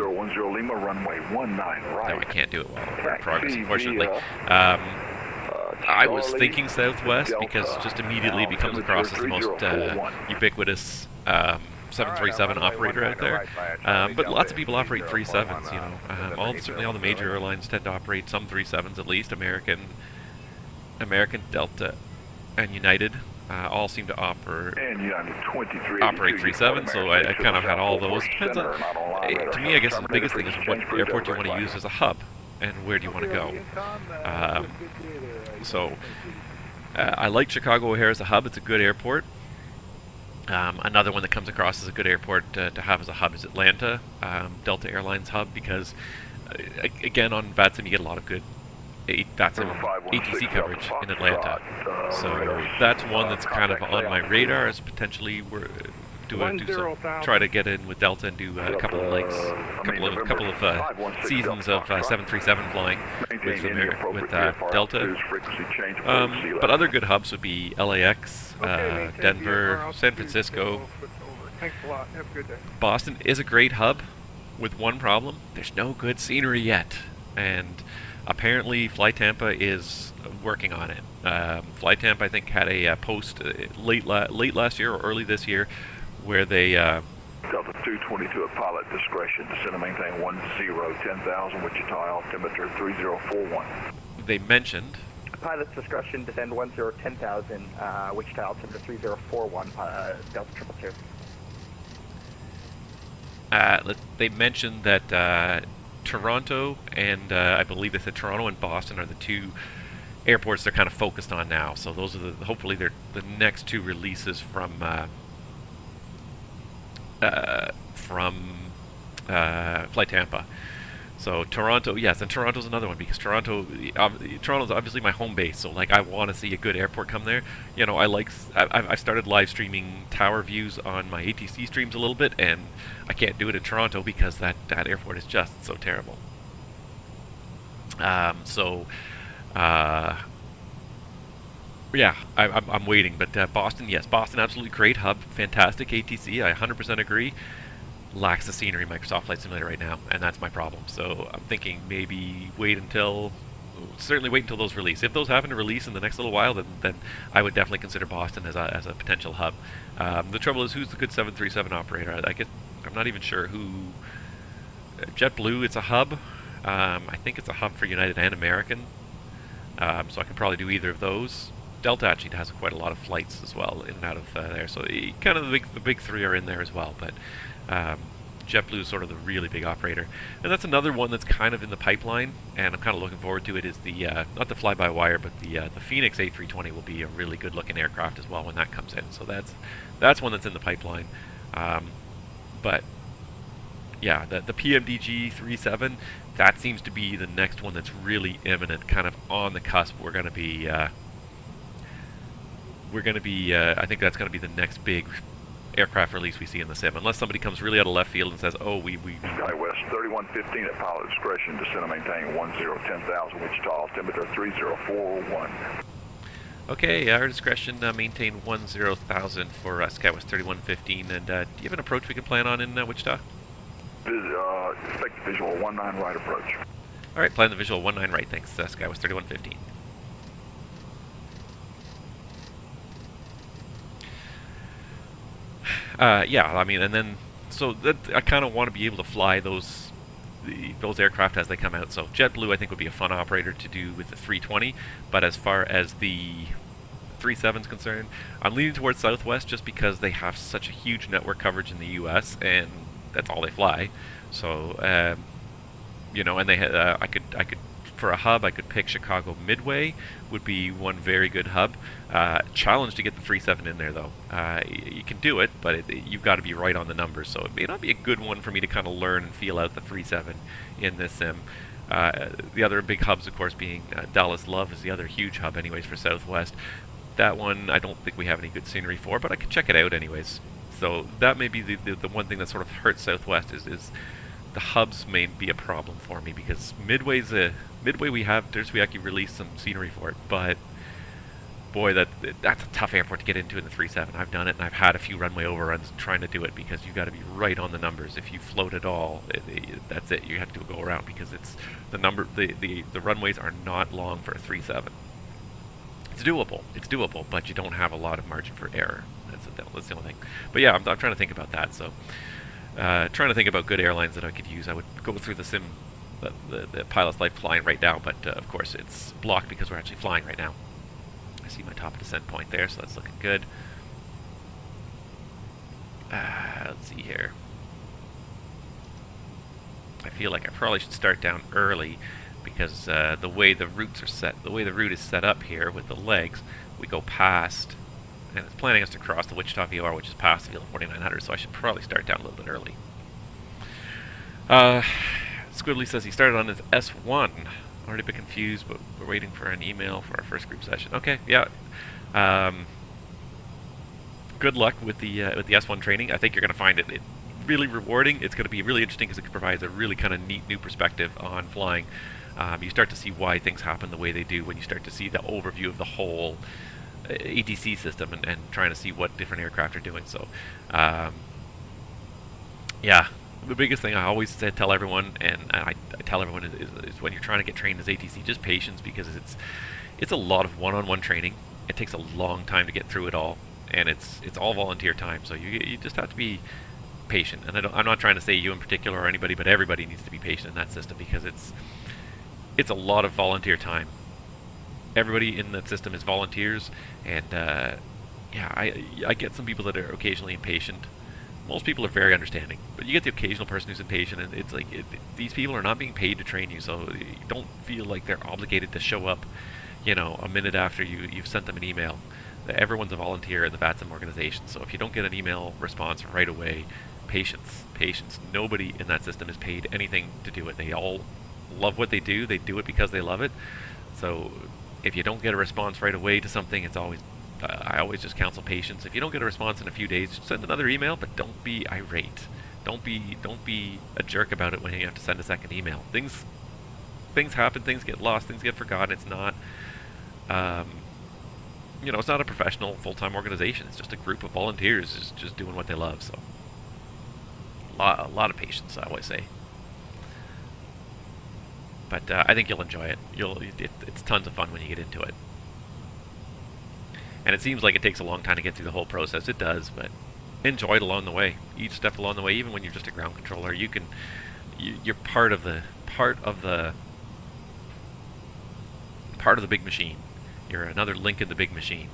Lima, runway 19 right. No, I can't do it while we're in progress, unfortunately. I was thinking Southwest because just immediately it becomes across as the most ubiquitous 737 operator out there. But lots of people operate 37s, you know. Certainly all the major airlines tend to operate some 37s at least. American, Delta, and United all seem to operate 37, so I kind of had all those. Depends on, to me, I guess the biggest thing is what airport you want to use as a hub, and where do you want to go. I like Chicago O'Hare as a hub. It's a good airport. Another one that comes across as a good airport to have as a hub is Atlanta, Delta Airlines hub, because again on VATSIM you get a lot of good VATSIM ATC coverage in Atlanta. So that's one that's kind of on my radar as potentially try to get in with Delta and do a couple of legs, couple of seasons of 737 flying with Delta. But other good hubs would be LAX, Denver, San Francisco. Thanks a lot. Have a good day. Boston is a great hub with one problem. There's no good scenery yet. And apparently Fly Tampa is working on it. Fly Tampa, I think, had a post late last year or early this year where they... Delta 222 at pilot discretion, descend and maintain 10,000 Wichita, altimeter 3041. They mentioned... Pilot's discretion, descend 10,000 Wichita, altimeter 3041, Delta 222. They mentioned that Toronto and I believe they said Toronto and Boston are the two airports they're kind of focused on now. So those are hopefully they're the next two releases from Fly Tampa. So Toronto, yes, and Toronto's another one because Toronto's obviously my home base. So like I want to see a good airport come there. You know, I started live streaming tower views on my ATC streams a little bit, and I can't do it in Toronto because that airport is just so terrible. Yeah, I'm waiting, but Boston, yes, Boston, absolutely great hub, fantastic ATC. I 100% agree. Lacks the scenery Microsoft Flight Simulator right now, and that's my problem. So I'm thinking maybe certainly wait until those release. If those happen to release in the next little while, then I would definitely consider Boston as a potential hub. The trouble is, who's the good 737 operator? I'm not even sure who. JetBlue, it's a hub. I think it's a hub for United and American, so I can probably do either of those. Delta actually has quite a lot of flights as well in and out of there, so kind of the big three are in there as well. But JetBlue is sort of the really big operator, and that's another one that's kind of in the pipeline, and I'm kind of looking forward to it. Is the not the fly-by-wire, but the Phoenix A320 will be a really good-looking aircraft as well when that comes in. So that's one that's in the pipeline. But yeah, the PMDG 37, that seems to be the next one that's really imminent, kind of on the cusp. We're going to be I think that's going to be the next big aircraft release we see in the sim, unless somebody comes really out of left field and says, oh, we SkyWest 3115 at pilot discretion, descend and maintain 10,000 Wichita, altimeter 30401. Okay, our discretion, maintain 10,000 for SkyWest 3115, and do you have an approach we can plan on in Wichita? Expect visual 19 right approach. Alright, plan the visual 19 right, thanks, SkyWest 3115. Yeah, I mean, and then, so that, I kind of want to be able to fly those aircraft as they come out. So JetBlue, I think, would be a fun operator to do with the 320, but as far as the 37 is concerned, I'm leaning towards Southwest just because they have such a huge network coverage in the U.S., and that's all they fly. So, you know, and they had, I could for a hub, I could pick Chicago Midway, would be one very good hub. Challenge to get the 37 in there, though. You can do it, but you've got to be right on the numbers, so it may not be a good one for me to kind of learn and feel out the 37 in this sim. The other big hubs, of course, being Dallas Love is the other huge hub anyways for Southwest. That one I don't think we have any good scenery for, but I could check it out anyways. So that may be the one thing that sort of hurts Southwest is the hubs may be a problem for me, because Midway we have, we actually released some scenery for it, but boy, that's a tough airport to get into in the 37. I've done it, and I've had a few runway overruns trying to do it, because you've got to be right on the numbers. If you float at all, that's it. You have to go around, because it's the runways are not long for a 37. It's doable, but you don't have a lot of margin for error. That's the only thing. But yeah, I'm trying to think about that. So, trying to think about good airlines that I could use. I would go through the sim, the pilot's life flying right now, but of course it's blocked because we're actually flying right now. I see my top descent point there, so that's looking good. Let's see here. I feel like I probably should start down early, because the way the routes are set, the way the route is set up here with the legs, we go past, and it's planning us to cross the Wichita VOR, which is past the field of 4900, so I should probably start down a little bit early. Squibbly says he started on his S1. Already a bit confused, but we're waiting for an email for our first group session. Okay, yeah. Good luck with the S1 training. I think you're going to find it really rewarding. It's going to be really interesting because it provides a really kind of neat new perspective on flying. You start to see why things happen the way they do when you start to see the overview of the whole ATC system and trying to see what different aircraft are doing. So, yeah. The biggest thing I always tell everyone, and I tell everyone, is when you're trying to get trained as ATC, just patience, because it's a lot of one-on-one training. It takes a long time to get through it all, and it's all volunteer time. So you just have to be patient. And I'm not trying to say you in particular or anybody, but everybody needs to be patient in that system, because it's a lot of volunteer time. Everybody in that system is volunteers, and yeah, I get some people that are occasionally impatient. Most people are very understanding, but you get the occasional person who's impatient, and it's like, these people are not being paid to train you, so you don't feel like they're obligated to show up, you know, a minute after you've sent them an email. Everyone's a volunteer in the VATSIM organization, so if you don't get an email response right away, patience. Nobody in that system is paid anything to do it. They all love what they do. They do it because they love it. So if you don't get a response right away to something, it's always I always just counsel patience. If you don't get a response in a few days, send another email, but don't be irate. Don't be a jerk about it when you have to send a second email. Things happen, things get lost, things get forgotten. It's not, you know, it's not a professional full-time organization. It's just a group of volunteers just doing what they love. So a lot of patience, I always say. But I think you'll enjoy it. It's tons of fun when you get into it. And it seems like it takes a long time to get through the whole process. It does, but enjoy it along the way. Each step along the way, even when you're just a ground controller, you're part of the big machine. You're another link in the big machine.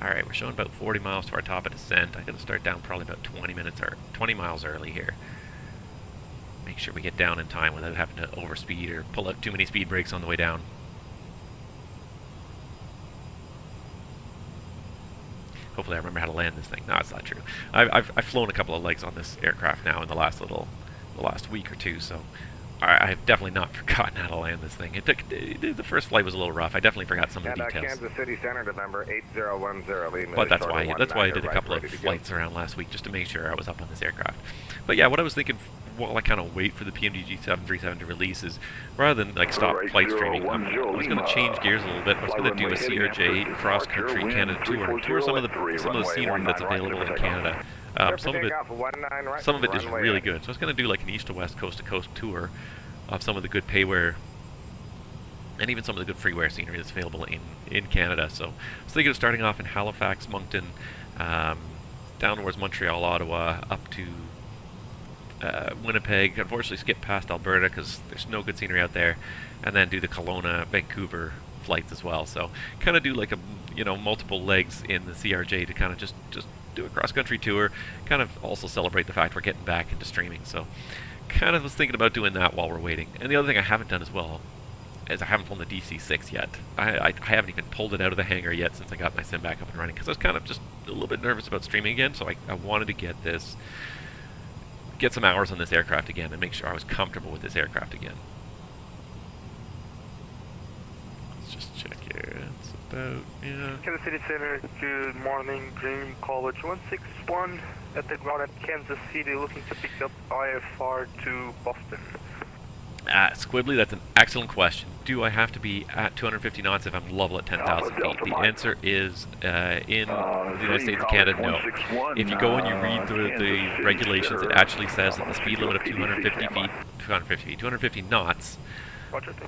All right, we're showing about 40 miles to our top of descent. I'm gonna start down probably about 20 miles early here. Make sure we get down in time without having to overspeed or pull out too many speed brakes on the way down. Hopefully I remember how to land this thing. No, it's not true. I've flown a couple of legs on this aircraft now in the last week or two, so I've definitely not forgotten how to land this thing. The first flight was a little rough. I definitely forgot some of the details. Kansas City Center, November 8010, Lima. But that's why I did a couple of flights around last week, just to make sure I was up on this aircraft. But yeah, what I was thinking while I kind of wait for the PMDG 737 to release is, rather than like stop flight streaming, I was going to change gears a little bit. I was going to do a CRJ cross-country Canada tour some of the scenery that's available in Canada. Some of it is really good. So I was going to do like an east to west, coast to coast tour of some of the good payware and even some of the good freeware scenery that's available in Canada. So I was thinking of starting off in Halifax, Moncton, down towards Montreal, Ottawa, up to Winnipeg. Unfortunately, skip past Alberta because there's no good scenery out there, and then do the Kelowna, Vancouver flights as well. So kind of do like a multiple legs in the CRJ to kind of just do a cross-country tour, kind of also celebrate the fact we're getting back into streaming. So kind of was thinking about doing that while we're waiting. And the other thing I haven't done as well is I haven't flown the DC-6 yet. I haven't even pulled it out of the hangar yet since I got my sim back up and running, because I was kind of just a little bit nervous about streaming again, so I wanted to get some hours on this aircraft again and make sure I was comfortable with this aircraft again. Let's just check here. It's about, Kansas City Center, good morning. Green College 161 at the ground at Kansas City, looking to pick up IFR to Boston. Squibbly, that's an excellent question. Do I have to be at 250 knots if I'm level at 10,000 feet? The answer is, in the United States and Canada, no. If you go and you read the regulations, it actually says that the speed limit of 250 knots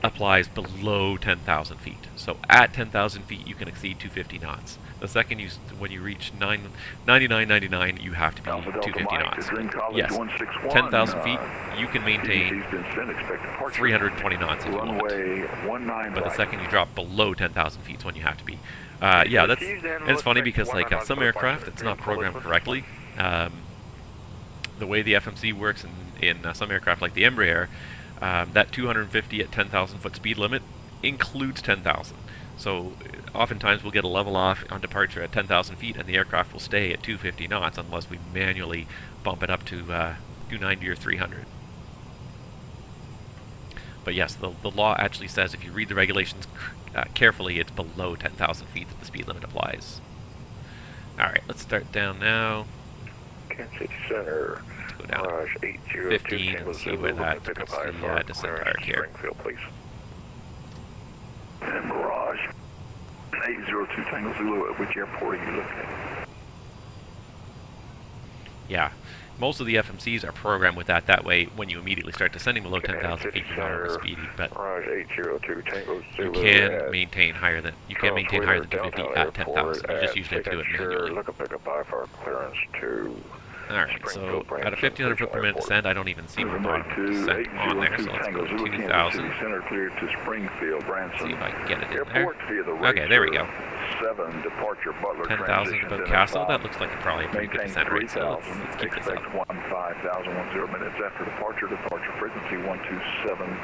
applies below 10,000 feet. So at 10,000 feet, you can exceed 250 knots. The second when you reach 99.99, you have to be 250 knots. Yes, 10,000 feet, you can maintain 320 knots if you want. But the second you drop below 10,000 feet is when you have to be. Yeah, and it's funny because like some aircraft, it's not programmed correctly. The way the FMC works in some aircraft like the Embraer, that 250 at 10,000 foot speed limit includes 10,000. So oftentimes we'll get a level off on departure at 10,000 feet and the aircraft will stay at 250 knots unless we manually bump it up to 290 or 300. But yes, the law actually says if you read the regulations carefully, it's below 10,000 feet that the speed limit applies. Alright, let's start down now. Kansas City Center, Go down 15 and see where that puts the descent arc here. Please. And Mirage 802 Tango Zulu, at which airport are you looking at? Yeah, most of the FMCs are programmed with that. That way, when you immediately start descending below 10,000 feet, you're not over speedy. But Mirage 802 Tango Zulu, you can maintain higher than 250 at 10,000. You just usually have to do it manually. Look at pickup IFR clearance to. Alright, so at a 1,500 foot per minute descent, I don't even see my bottom descent on there, so let's go to 2,000. See if I can get it in there. Okay, there we go. 10,000 above Castle, that looks like probably a pretty good descent rate, so let's keep this up. 15,010 minutes after departure frequency 127,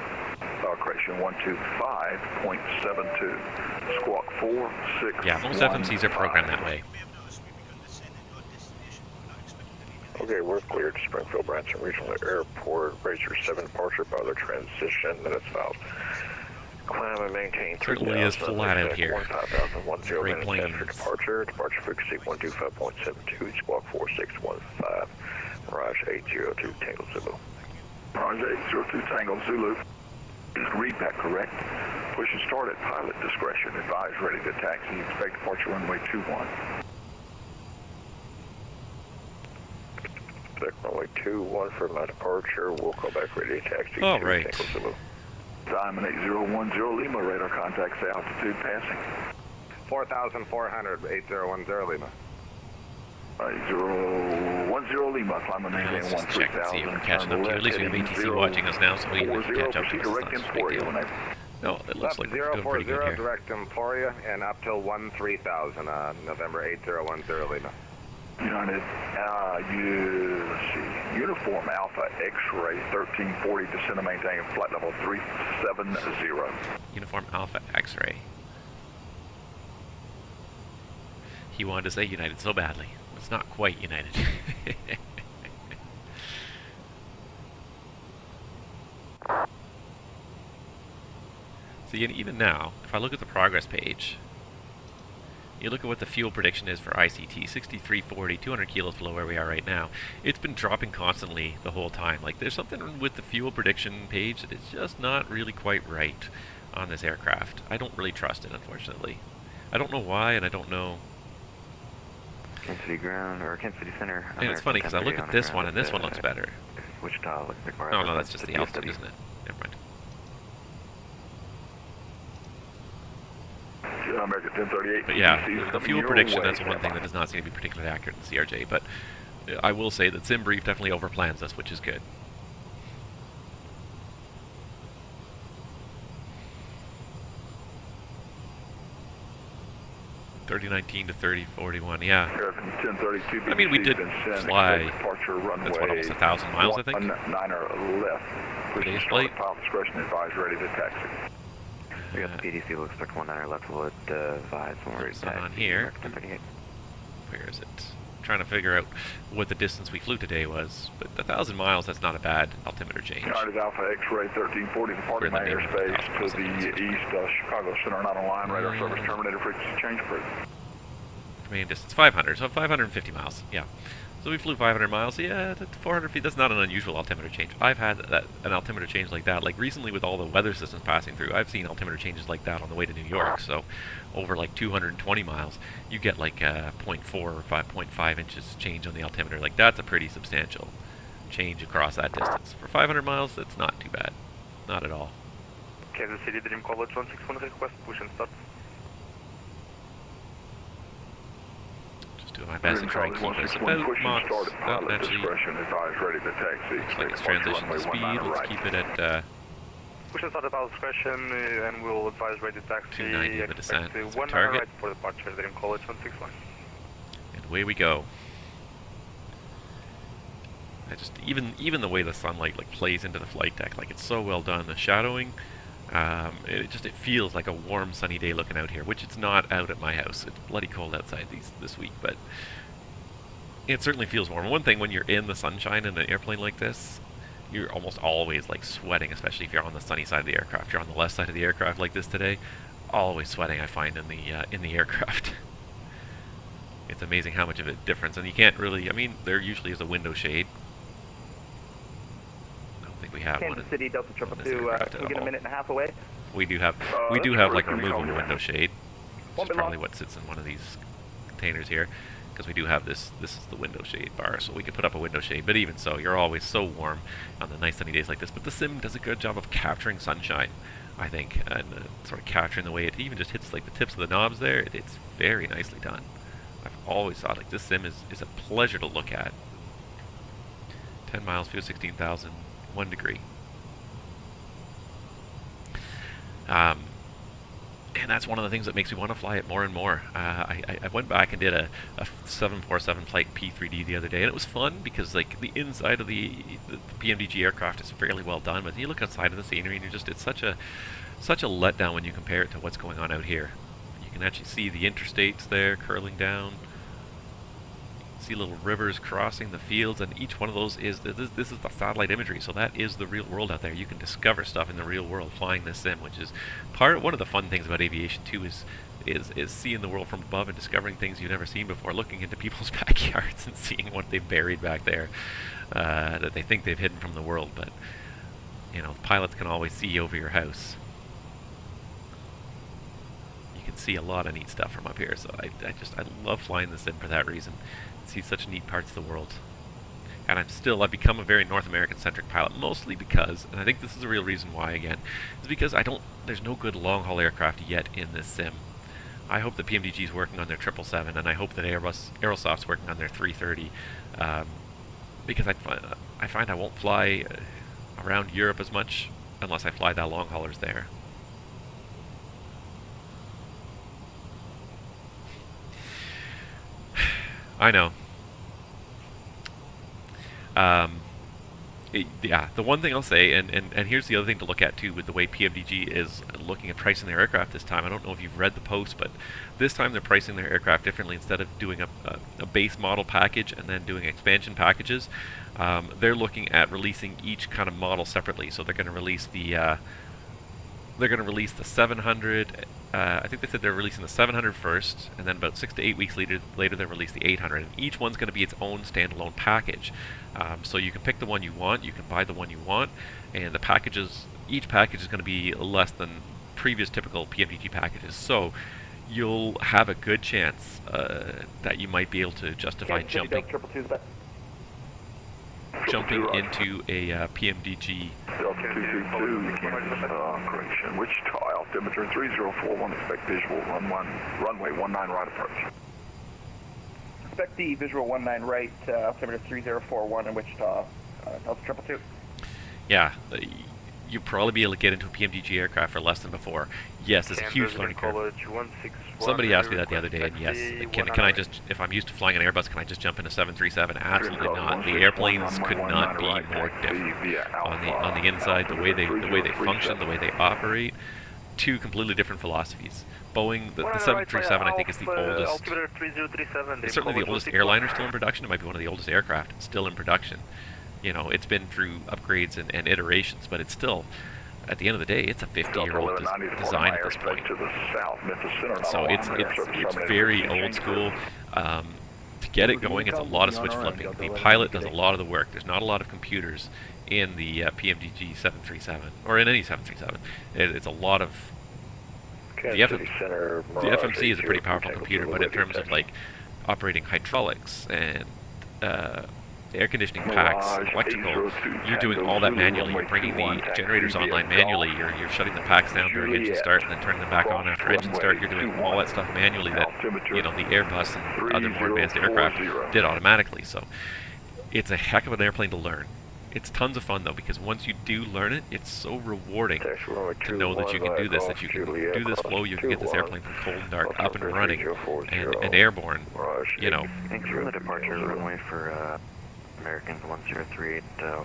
correction, 125.72. Squawk 461. Yeah, most FMCs are programmed that way. Okay, we're cleared to Springfield Branson Regional Airport. Razor 7 departure by the transition minutes filed. Climb and maintain 3,000. Certainly is flat out here. 15,010 Great minutes planes. after departure. Departure frequency 125.72. Squawk 4615. Mirage 802 Tango Zulu. Mirage 802 Tango Zulu. Read that correct. Push and start at pilot discretion. Advise ready to taxi. Expect departure runway 21. Runway 21 for my departure. We'll call back ready to taxi. All right. Diamond 8010 Lima. Radar contact. Say altitude passing. 4,400 8010 Lima. 8010 Lima. Climb and maintain Let's just check and see if we're catching up to you. At least we have ATC watching us now, so we can catch up to us. That's not a big deal. No, it looks like we're doing pretty good here. Direct Emporia and up till 13,000 November 8010 Lima. United, let's see, Uniform Alpha X-Ray 1340, descend and maintain flight level 370. Uniform Alpha X-Ray. He wanted to say United so badly. It's not quite United. See, and even now, if I look at the progress page, you look at what the fuel prediction is for ICT, 6340, 200 kilos below where we are right now. It's been dropping constantly the whole time. Like, there's something with the fuel prediction page that is just not really quite right on this aircraft. I don't really trust it, unfortunately. I don't know why, and I don't know. Kansas City ground, or Kansas City Center. And it's funny, because I look at this one, and this one looks better. Wichita looks like Oh, no, that's just the altitude, isn't it? Never mind. America 1038. But yeah, the fuel prediction, that's one thing that does not seem to be particularly accurate in the CRJ, but I will say that SimBrief definitely overplans us, which is good. $30.19 to $30.41, yeah. 1032. I mean, we did fly, that's what, almost 1,000 miles, I think? 19er left. Today's flight. Pilot discretion advised, ready to taxi. We got the PDC, will expect 19er left, will advise when we're There's some on here. Where is it? I'm trying to figure out what the distance we flew today was, but 1,000 miles, that's not a bad altimeter change. United Alpha X-ray 1340, departing my airspace to the east, Chicago Center, not online, radar service terminated, frequency change approved. Remaining distance 500, so 550 miles, yeah. So we flew 500 miles, yeah, 400 feet, that's not an unusual altimeter change. I've had an altimeter change like that, like recently with all the weather systems passing through, I've seen altimeter changes like that on the way to New York, so over like 220 miles, you get like 0.4 or 5.5 inches change on the altimeter, like that's a pretty substantial change across that distance. For 500 miles, that's not too bad, not at all. Kansas City, Dream College 161, request push and start. Doing my best to try and keep us about Mach, well, actually, looks like it's transition to speed, let's keep it at, push and start at our discretion, and we'll advise ready taxi, 290 of the descent, that's our 1 hour target, right for departure, Dream College 161. and away we go. I just, even the way the sunlight like plays into the flight deck, like it's so well done, the shadowing, it feels like a warm sunny day looking out here, which it's not out at my house. It's bloody cold outside this week, but it certainly feels warm. One thing, when you're in the sunshine in an airplane like this, you're almost always like sweating, especially if you're on the sunny side of the aircraft. If you're on the left side of the aircraft like this today, always sweating, I find, in the aircraft. It's amazing how much of a difference, and you can't really, I mean, there usually is a window shade. I think we have Kansas one. City, Delta 222, can we get a minute and a half away? We do have like a removable window shade, which is probably what sits in one of these containers here, because we do have this is the window shade bar, so we could put up a window shade, but even so, you're always so warm on the nice sunny days like this. But the sim does a good job of capturing sunshine, I think, and sort of capturing the way it even just hits like the tips of the knobs there. It's very nicely done. I've always thought like this sim is a pleasure to look at. 10 miles, fuel 16,000, 1 degree. And that's one of the things that makes me want to fly it more and more. I went back and did a 747 flight P3D the other day, and it was fun because like the inside of the PMDG aircraft is fairly well done, but then you look outside of the scenery and it's such a letdown when you compare it to what's going on out here. You can actually see the interstates there curling down. See little rivers crossing the fields, and each one of those is this is the satellite imagery, so that is the real world out there. You can discover stuff in the real world flying this sim, which is one of the fun things about aviation too, is seeing the world from above and discovering things you've never seen before, looking into people's backyards and seeing what they've buried back there that they think they've hidden from the world, but you know, pilots can always see over your house. You can see a lot of neat stuff from up here, so I love flying the sim for that reason. See such neat parts of the world. And I've become a very North American centric pilot, mostly because, and I think this is the real reason why again, is because there's no good long haul aircraft yet in this sim. I hope that PMDG is working on their 777, and I hope that Aerosoft's working on their 330, because I find I won't fly around Europe as much unless I fly that long haulers there. I know. Yeah, the one thing I'll say, and here's the other thing to look at too with the way PMDG is looking at pricing their aircraft this time. I don't know if you've read the post, but this time they're pricing their aircraft differently. Instead of doing a base model package and then doing expansion packages, they're looking at releasing each kind of model separately. So they're going to release the they're going to release the 700. I think they said they're releasing the 700 first, and then about 6 to 8 weeks later they'll release the 800. And each one's going to be its own standalone package. So you can pick the one you want, you can buy the one you want, and the packages, each package is going to be less than previous typical PMDG packages. So you'll have a good chance that you might be able to justify jumping into a PMDG. Delta 222, correction, Wichita, altimeter 3041, expect visual runway 19 right approach. Expect the visual 19 right, altimeter 3041 in Wichita, Delta 222. Yeah, you'll probably be able to get into a PMDG aircraft for less than before. Yes, it's a huge learning curve. Somebody asked me that the other day, and yes, can I just, if I'm used to flying an Airbus, can I just jump into 737? Absolutely not. The airplanes could not be more different on the inside, the way they function, the way they operate. Two completely different philosophies. Boeing, the 737, I think, is the oldest. It's certainly the oldest airliner still in production. It might be one of the oldest aircraft still in production. You know, it's been through upgrades and iterations, but it's still, at the end of the day, it's a 50-year-old design at this point. So it's very old school. To get it going, it's a lot of switch flipping. The pilot does a lot of the work. There's not a lot of computers in the PMDG 737, or in any 737. It's a lot of... The FMC is a pretty powerful computer, but in terms of like operating hydraulics and air conditioning packs, electrical, you're doing all that manually. You're bringing the generators online manually. You're shutting the packs down during engine start and then turning them back on after engine start. You're doing all that stuff manually that, you know, the Airbus and other more advanced aircraft did automatically. So it's a heck of an airplane to learn. It's tons of fun though, because once you do learn it, it's so rewarding to know that you can do this, that you can do this flow, you can get this airplane from cold and dark up and running and airborne, you know. Thanks for the departure runway for Americans 1038, the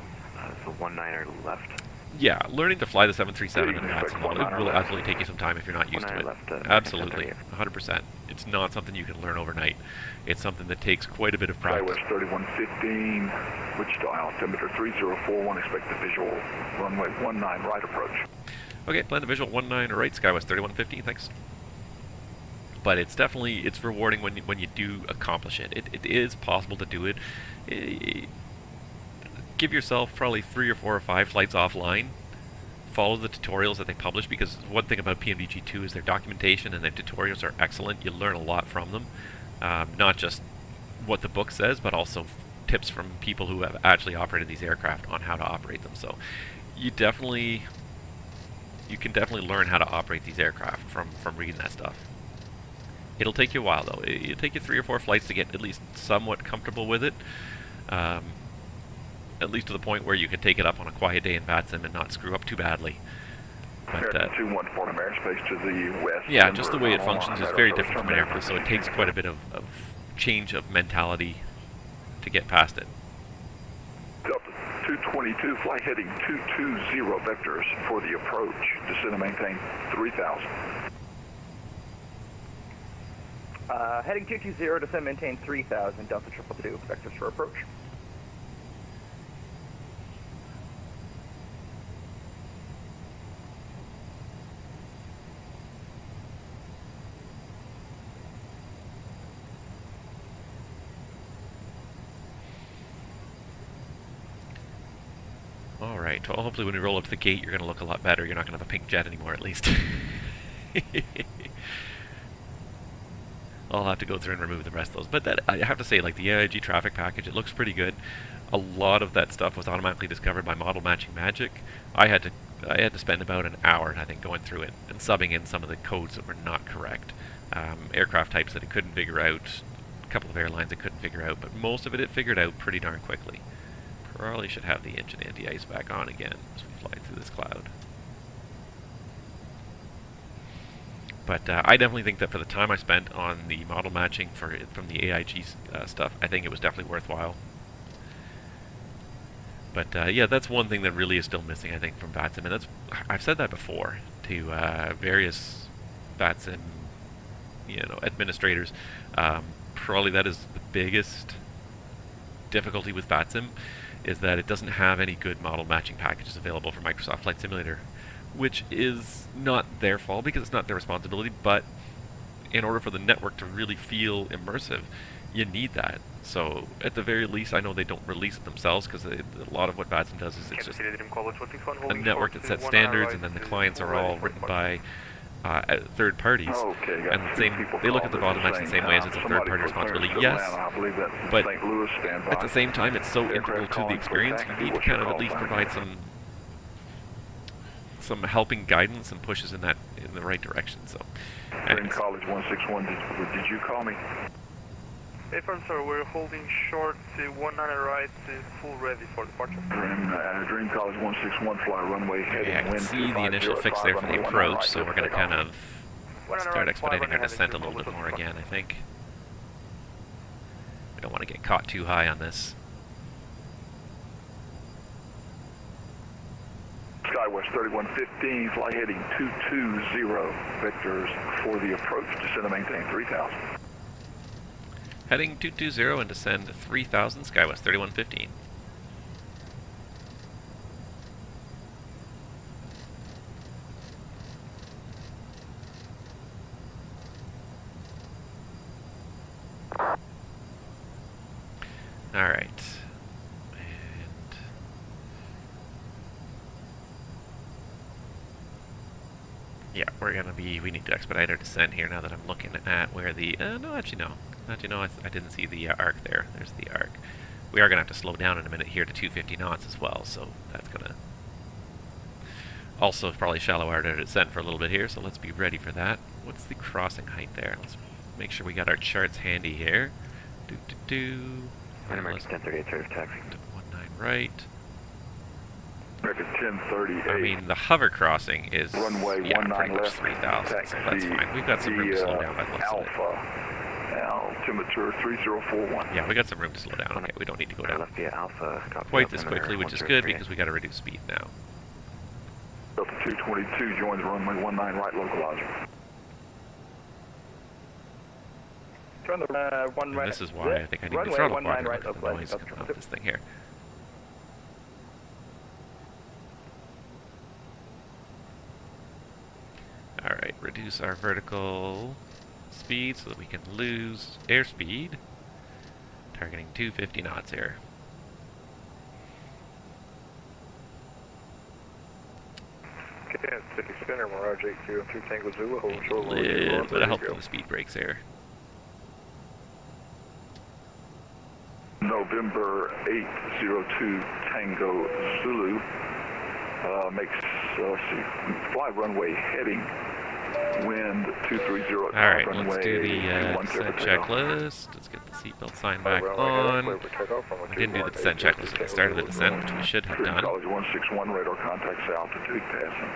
19er left. Yeah, learning to fly the 737 and VATSIM, it will absolutely take you some time if you're not used to it. Absolutely, 100%. It's not something you can learn overnight. It's something that takes quite a bit of practice. Skywest 3115, Wichita, altimeter 3041, expect the visual runway 19 right approach. Okay, plan the visual 19 right, Skywest 3115, thanks. But it's definitely, it's rewarding when you do accomplish it. It is possible to do it. Give yourself probably 3 or 4 or 5 flights offline. Follow the tutorials that they publish, because one thing about PMDG2 is their documentation and their tutorials are excellent. You learn a lot from them. Not just what the book says, but also tips from people who have actually operated these aircraft on how to operate them. So you can definitely learn how to operate these aircraft from reading that stuff. It'll take you a while though. It'll take you 3 or 4 flights to get at least somewhat comfortable with it. At least to the point where you can take it up on a quiet day in VATSIM and not screw up too badly. But, 214 airspace to the west. Yeah, just the way it functions is very different from an airplane, so it takes quite a bit of change of mentality to get past it. Delta 222, fly heading 220 vectors for the approach. Descend and maintain 3000. Heading 220, descend, maintain 3000, Delta 222, vectors for approach. Alright, well hopefully when we roll up to the gate you're going to look a lot better. You're not going to have a pink jet anymore at least. I'll have to go through and remove the rest of those. But that, I have to say, like the AIG traffic package, it looks pretty good. A lot of that stuff was automatically discovered by model matching magic. I had to spend about an hour, I think, going through it and subbing in some of the codes that were not correct. Aircraft types that it couldn't figure out, a couple of airlines it couldn't figure out, but most of it figured out pretty darn quickly. Probably should have the engine anti-ice back on again as we fly through this cloud. But I definitely think that for the time I spent on the model matching from the AIG stuff, I think it was definitely worthwhile. But yeah, that's one thing that really is still missing, I think, from VATSIM, and I've said that before to various VATSIM, administrators. Probably that is the biggest difficulty with VATSIM, is that it doesn't have any good model matching packages available for Microsoft Flight Simulator. which is not their fault because it's not their responsibility, but in order for the network to really feel immersive, you need that. So at the very least, I know they don't release it themselves because a lot of what VATSIM does is it's just a network that sets standards, and then the clients are all written by third parties. Okay, And the same, they look at the bottlenecks the same way as it's a third-party responsibility. Yes, but at the same time, it's so integral to the experience. You need to kind of at least provide some helping guidance and pushes in the right direction. So, anyways. College 161, did you call me? Hey, firm, sir, we're holding short to 19 right, full ready for departure. Dream College 161, fly runway heading Okay, I can wind see the initial fix there for the approach, so we're going to kind of start expediting our descent a little bit more again, I think. We don't want to get caught too high on this. SkyWest 3115, fly heading 220, vectors for the approach, descend and maintain 3000. Heading 220 and descend 3000, SkyWest 3115. Alright. And yeah, we need to expedite our descent here now that I'm looking at where the, no, actually no. Actually, no, I didn't see the arc there. There's the arc. We are going to have to slow down in a minute here to 250 knots as well, so that's going to also probably shallow our descent for a little bit here, so let's be ready for that. What's the crossing height there? Let's make sure we got our charts handy here. American 1038, sort of taxi. 19 right. American 1038. I mean, the hover crossing is runway pretty 19 much left, 3,000, so that's fine. We've got some room to slow down by the looks of it. Alpha. Altimeter 3041. Yeah, we got some room to slow down. Okay, we don't need to go down Left via Alpha. quite this quickly, which is good because we got to reduce speed now. Delta 222, join the runway 19 right localizer. Join the one And right. this is why I think I need to Runway throttle 19 farther right because of the noise localizer. coming off this thing here. Alright, reduce our vertical speed so that we can lose airspeed. Targeting 250 knots here. Okay, City Center, Mirage 803 Tango Zulu, hold A short. little bit of help from the speed brakes here. November 802 Tango Zulu. Makes, let's see, fly runway heading, wind 230. Alright, runway let's do the 21 descent takeoff. checklist. Let's get the seatbelt sign back on. I didn't do the descent checklist at the start of the descent, which we should have Dream done. College 161, radar contacts altitude passing.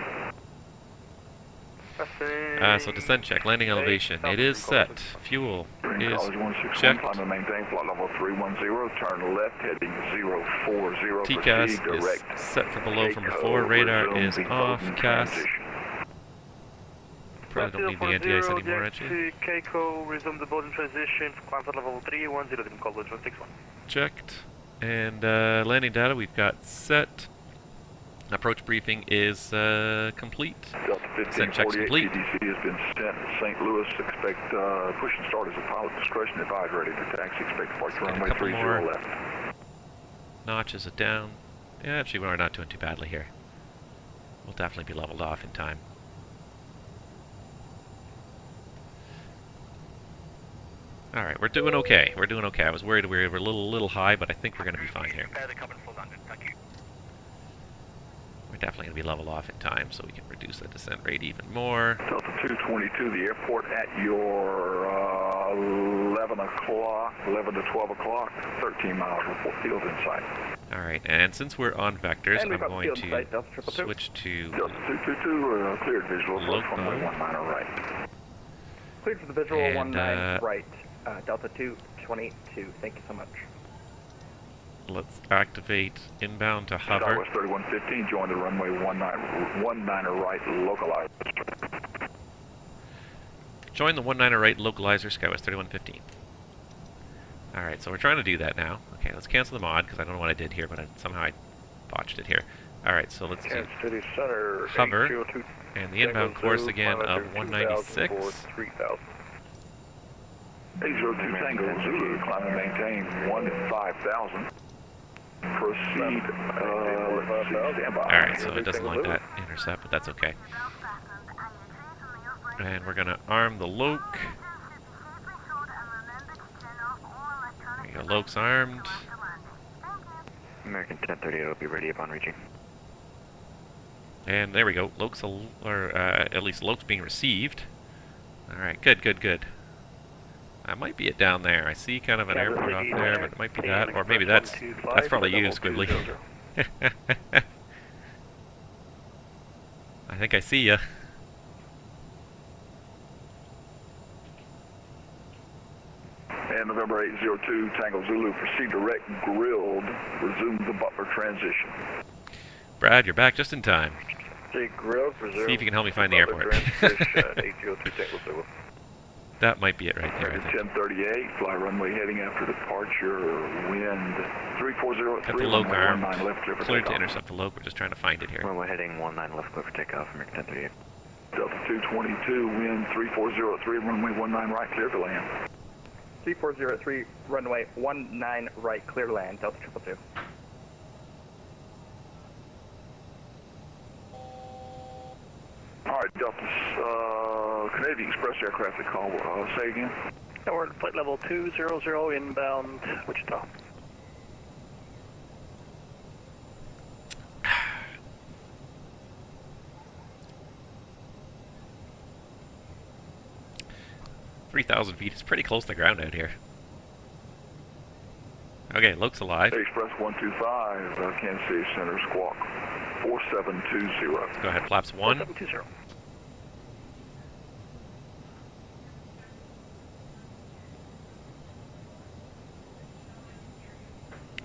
So descent check, landing elevation. It is set. Fuel Dream is College 161, checked. climb and maintain flight level 310, turn left heading 040, TCAS proceed direct. is set for below from Take before. over, Radar resume is decode off. and CAS. transition. Probably don't need the NTIs anymore, actually. Keiko, resume the boarding transition, climb for level 310, Dream College 161. Checked. And landing data we've got set. Approach briefing is complete. Delta Descent check's 1548 complete. TDC has been sent to St. Louis. Expect push and start as a pilot discretion. Advise ready for taxi. Expect departure Get a runway couple 30 more. left. Notches it down. Yeah, actually we're not doing too badly here. We'll definitely be leveled off in time. Alright, we're doing okay. We're doing okay. I was worried we were a little high, but I think we're going to be fine here. Prepare the cabin full landing. Thank you. We're definitely going to be leveled off in time, so we can reduce the descent rate even more. Delta 222, the airport at your 11 to 12 o'clock, 13 miles report field in sight. Alright, and since we're on vectors, And we've I'm got going field in sight, Delta to 222. switch to Delta 222, cleared visual, approach Local. runway 19 right. Cleared for the visual And, 19 right. Delta 222. Thank you so much. let's activate inbound to hover. Southwest 3115, join the runway 19 right, localizer. Join the 19er right localizer, SkyWest 3115. Alright, so we're trying to do that now. Okay, let's cancel the mod, because I don't know what I did here, but somehow I botched it here. Alright, so let's do Kansas City Center, hover, 802 and the inbound course again of 196. 3000. 802 Tango Zulu, climb and maintain 15,000. Proceed, let's see, standby. Alright, so it doesn't like that intercept, but that's okay. And we're going to arm the Loke. There you go, Loke's armed. American 1038 will be ready upon reaching. And there we go, Loke's, at least Loke's being received. Alright, good, good, good. That might be it down there. I see kind of an airport off there, but it might be that, or maybe that's probably you, Squibbly. I think I see ya. And November 802 Tango Zulu, proceed direct grilled, resume the Butler transition. Brad, you're back just in time. Take grilled, reserve. See if you can help me find the airport. 802 Tango Zulu. That might be it right there, I think. 1038, fly runway heading after departure, wind 340 at Got 3, the Loke armed. 19 left, clear for Cleared to takeoff. intercept the Loke. We're just trying to find it here. Runway heading 19 left, clear for takeoff, American 1038. Delta 222, wind 340 at 3, runway 19 right, clear to land. 3403 at 3, runway 19 right, clear to land, Delta 222. All right, Delta, Canadian Express aircraft, they call, say again? We're at flight level 200 inbound Wichita. $3,000 is pretty close to the ground out here. Okay, Loke's alive. Express 125, Kansas City Center, squawk 4720. Go ahead, flaps 1. 4720.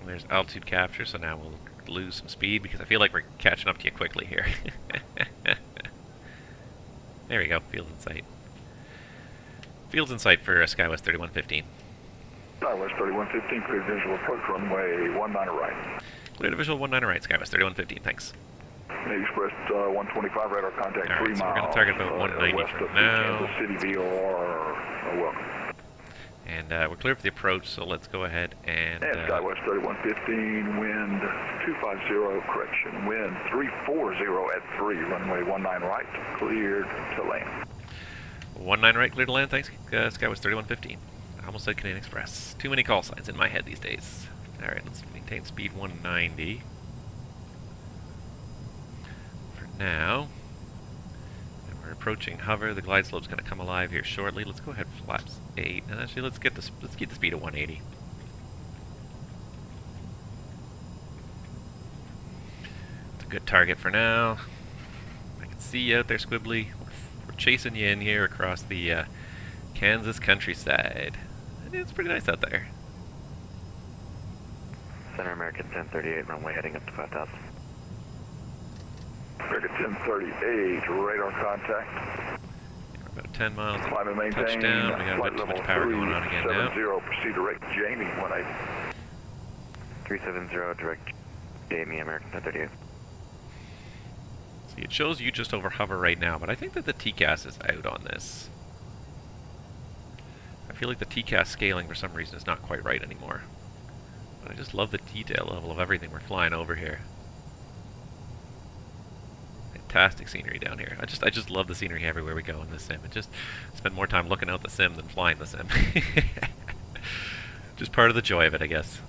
There's altitude capture, so now we'll lose some speed because I feel like we're catching up to you quickly here. There we go, field in sight. Field's in sight for SkyWest 3115. SkyWest 3115, clear visual approach runway 19 right. Clear to visual 19 right, SkyWest 3115, thanks. Navy Express 125, radar contact All 3 right, so miles. we're gonna target about 190 west from of now. Kansas City VOR, welcome. And we're clear for the approach, so let's go ahead and... And SkyWest 3115, wind 250, correction, wind 340 at 3, runway 19 right, cleared to land. 19 right, clear to land, thanks, SkyWest 3115. I almost said Canadian Express. Too many call signs in my head these days. Alright, let's maintain speed 190. For now. And we're approaching hover. The glide slope's going to come alive here shortly. Let's go ahead flaps 8. And actually, let's keep the speed at 180. It's a good target for now. I can see you out there, Squibbly. We're chasing you in here across the Kansas countryside. It's pretty nice out there. Center American 1038, runway heading up to 5000. American 1038, radar contact. We're about 10 miles to Climb and maintain. touchdown. We got a bit too much power going on again now. 370, proceed direct Jamie 18. 370, direct Jamie, American 1038. See, it shows you just over hover right now, but I think that the TCAS is out on this. I feel like the TCAS scaling for some reason is not quite right anymore. But I just love the detail level of everything we're flying over here. Fantastic scenery down here. I just love the scenery everywhere we go in this sim. I just spend more time looking out the sim than flying the sim. Just part of the joy of it, I guess.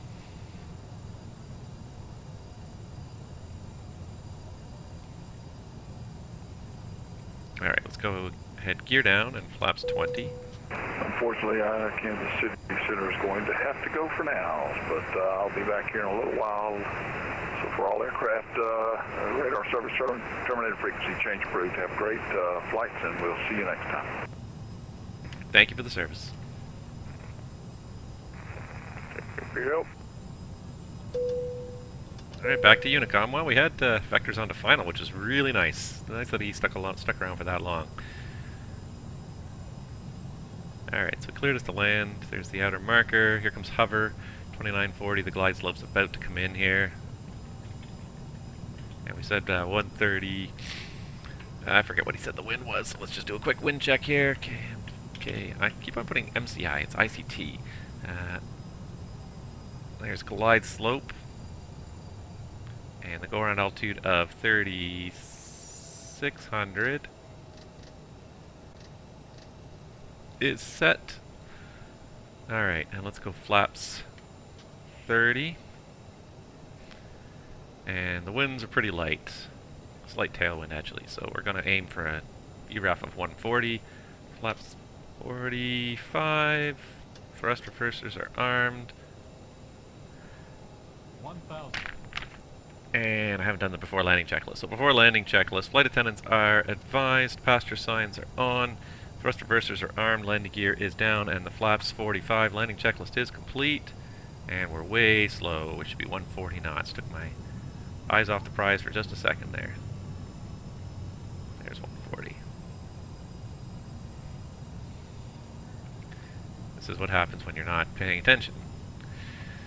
Alright, let's go ahead, gear down, and flaps 20. Unfortunately, Kansas City Center is going to have to go for now, but I'll be back here in a little while. So for all aircraft, radar service terminated, frequency change approved. Have great flights, and we'll see you next time. Thank you for the service. Thank you for your help. Alright, back to Unicom. Well, we had Vectors on to final, which is really nice. Nice that he stuck around for that long. Alright, so cleared us to land. There's the outer marker. Here comes hover. 2940. The glide slope's about to come in here. And we said 130. I forget what he said the wind was, so let's just do a quick wind check here. Okay, I keep on putting MCI, it's ICT. There's glide slope. And the go-around altitude of 3,600 is set. Alright, and let's go flaps 30. And the winds are pretty light. Slight tailwind actually, so we're going to aim for a ERAF of 140. Flaps 45. Thrust reversers are armed. 1,000. And I haven't done the before landing checklist. So before landing checklist, flight attendants are advised, passenger signs are on, thrust reversers are armed, landing gear is down, and the flaps 45. Landing checklist is complete, and we're way slow, which should be 140 knots. Took my eyes off the prize for just a second there. There's 140. This is what happens when you're not paying attention.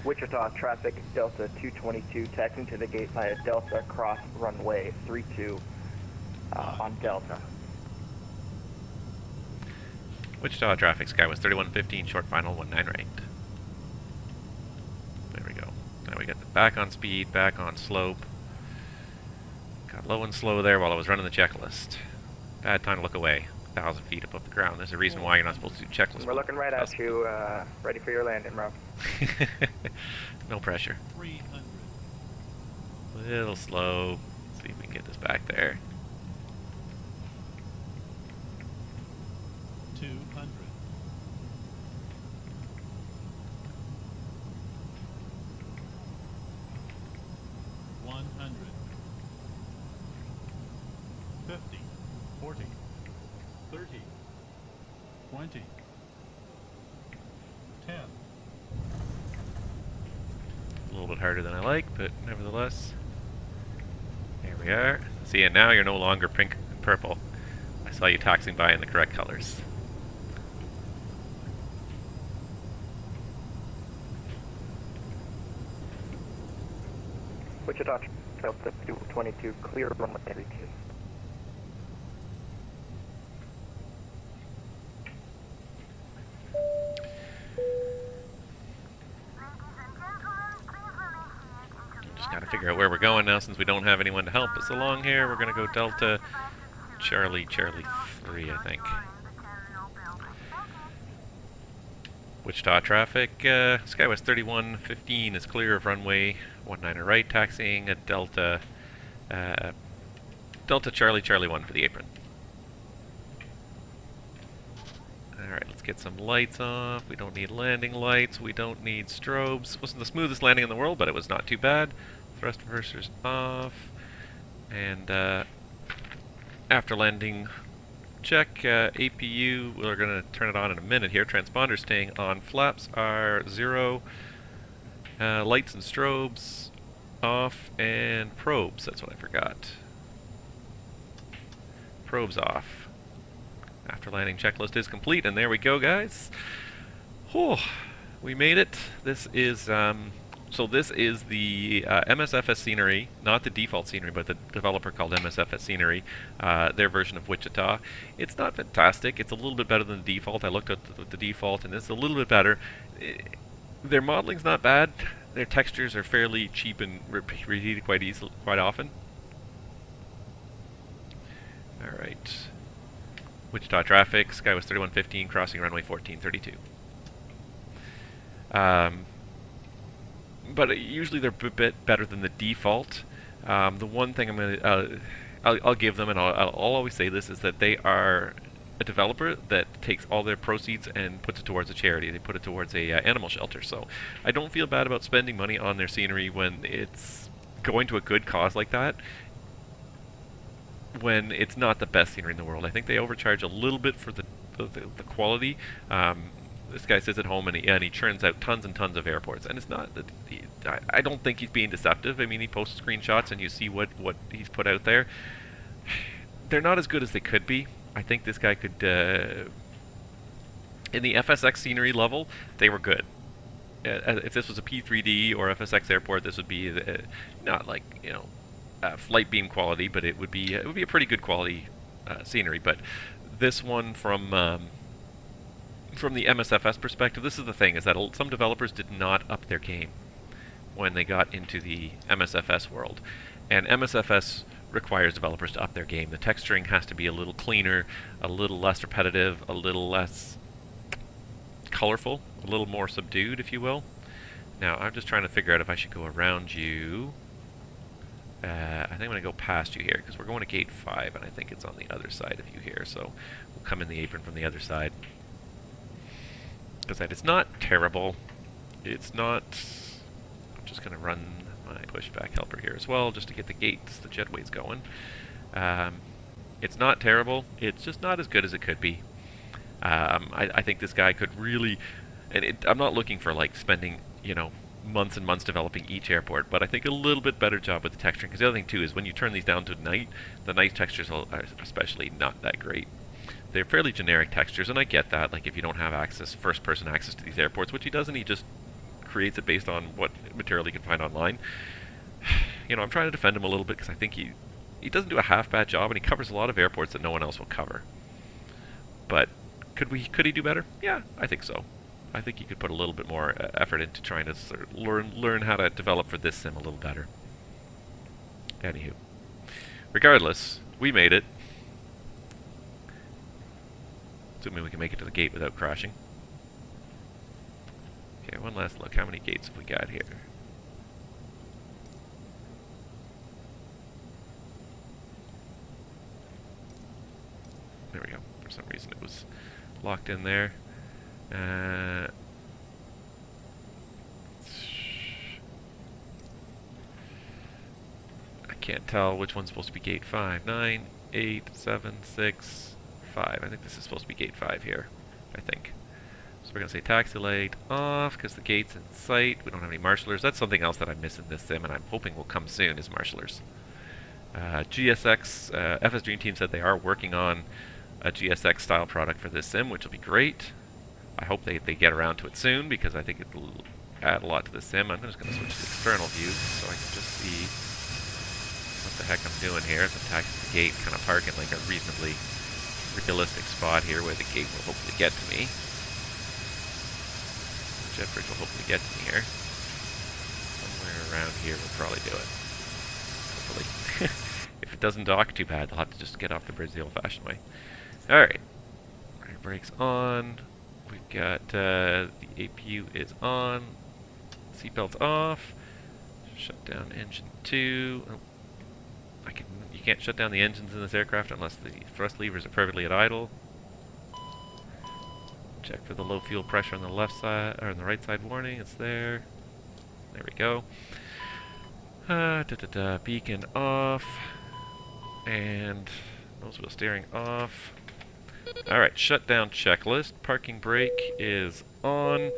Wichita traffic, Delta 222, taxiing to the gate via Delta cross runway 32 on Delta. Wichita traffic, Skywest 3115, short final 19 right. There we go. Now we got the back on speed, back on slope. Got low and slow there while I was running the checklist. Bad time to look away. 1,000 feet above the ground. There's a reason why you're not supposed to do checklists. We're looking right at you, ready for your landing, bro. No pressure. 300. A little slow. See if we can get this back there. 200. 100. 50. 40. 30. 20. 10. A little bit harder than I like, but nevertheless. There we are. See, and now you're no longer pink and purple. I saw you taxiing by in the correct colors. Wichita Delta 222, clear runway 32. Just gotta figure out where we're going now since we don't have anyone to help us along here. We're gonna go Delta Charlie 3, I think. Wichita traffic, Skywest 3115 is clear of runway 19 right, taxiing at Delta Charlie 1 for the apron. Alright, let's get some lights off. We don't need landing lights, we don't need strobes. Wasn't the smoothest landing in the world, but it was not too bad. Thrust reversers off. And after landing check, APU, we're going to turn it on in a minute here. Transponder staying on. Flaps are 0. Lights and strobes off. And probes, that's what I forgot. Probes off. After landing checklist is complete, and there we go, guys. Whew, we made it. This is so this is the MSFS scenery, not the default scenery, but the developer called MSFS Scenery, their version of Wichita. It's not fantastic. It's a little bit better than the default. I looked at the default, and it's a little bit better. Their modeling's not bad. Their textures are fairly cheap and repeated quite often. All right. Wichita traffic, Skywest 3115, crossing runway 1432. But usually they're a bit better than the default. The one thing I'm gonna, I'll give them, and I'll always say this, is that they are a developer that takes all their proceeds and puts it towards a charity. They put it towards a animal shelter. So I don't feel bad about spending money on their scenery when it's going to a good cause like that, when it's not the best scenery in the world. I think they overcharge a little bit for the quality. This guy sits at home and he churns out tons and tons of airports, and it's not. I don't think he's being deceptive. I mean, he posts screenshots and you see what he's put out there. They're not as good as they could be. I think this guy could. In the FSX scenery level, they were good. If this was a P3D or FSX airport, this would be not like, you know, flight beam quality, but it would be a pretty good quality scenery. But this one from the MSFS perspective, this is the thing, is that some developers did not up their game when they got into the MSFS world. And MSFS requires developers to up their game. The texturing has to be a little cleaner, a little less repetitive, a little less colorful, a little more subdued, if you will. Now, I'm just trying to figure out if I should go around you. I think I'm going to go past you here, because we're going to gate 5, and I think it's on the other side of you here, so we'll come in the apron from the other side. Because it's not terrible. It's not... I'm just going to run my pushback helper here as well, just to get the gates, the jetways going. It's not terrible. It's just not as good as it could be. I think this guy could really... And I'm not looking for, like, spending, you know, months and months developing each airport, but I think a little bit better job with the texturing. Because the other thing, too, is when you turn these down to night, the night textures are especially not that great. They're fairly generic textures, and I get that. Like, if you don't have access, first-person access to these airports, which he doesn't, he just creates it based on what material he can find online. You know, I'm trying to defend him a little bit because I think he doesn't do a half-bad job, and he covers a lot of airports that no one else will cover. But could he do better? Yeah, I think so. I think he could put a little bit more effort into trying to sort of learn how to develop for this sim a little better. Anywho, regardless, we made it. Assuming we can make it to the gate without crashing. Okay, one last look. How many gates have we got here? There we go. For some reason it was locked in there. I can't tell which one's supposed to be gate 5. 9, 8, 7, 6, 5. I think this is supposed to be gate 5 here. I think. So we're going to say taxi light off because the gate's in sight. We don't have any marshalers. That's something else that I miss in this sim, and I'm hoping will come soon, is marshalers. GSX, FS Dream Team said they are working on a GSX style product for this sim, which will be great. I hope they get around to it soon, because I think it'll add a lot to the sim. I'm just going to switch to the external view so I can just see what the heck I'm doing here. It's attacking the gate, kind of parking like a reasonably realistic spot here where the gate will hopefully get to me. The jet bridge will hopefully get to me here. Somewhere around here will probably do it. Hopefully. If it doesn't dock, too bad. They'll have to just get off the bridge the old-fashioned way. Alright. Rear brakes on. We've got the APU is on. Seatbelts off. Shut down engine 2. Oh. You can't shut down the engines in this aircraft unless the thrust levers are perfectly at idle. Check for the low fuel pressure on the left side, or on the right side warning. It's there. There we go. Beacon off. And nose wheel steering off. Alright, shutdown checklist. Parking brake is on.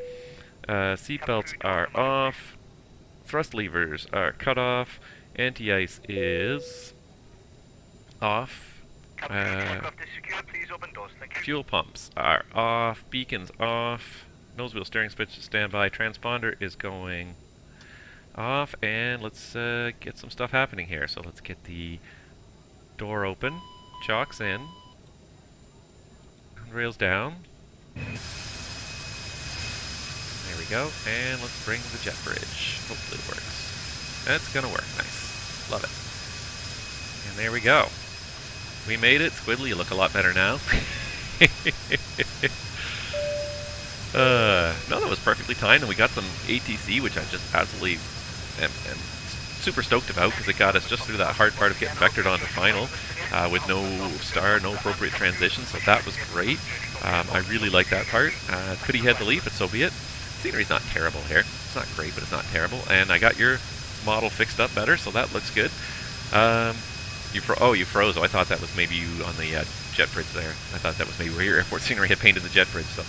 Seatbelts are off. Thrust levers are cut off. Anti-ice is off. Fuel pumps are off. Beacons off. Nose wheel steering switch to standby. Transponder is going off. And let's get some stuff happening here. So let's get the door open. Chocks in. Rails down. There we go. And let's bring the jet bridge. Hopefully it works. That's gonna work. Nice. Love it. And there we go. We made it. Squiddly, you look a lot better now. No, that was perfectly timed, and we got some ATC, which I just absolutely am super stoked about, because it got us just through that hard part of getting vectored onto final with no star, no appropriate transition, so that was great. I really like that part. Could he head the leap, but so be it. Scenery's not terrible here. It's not great, but it's not terrible. And I got your model fixed up better, so that looks good. You froze. Oh, I thought that was maybe you on the jet bridge there. I thought that was maybe where your airport scenery had painted the jet bridge. So,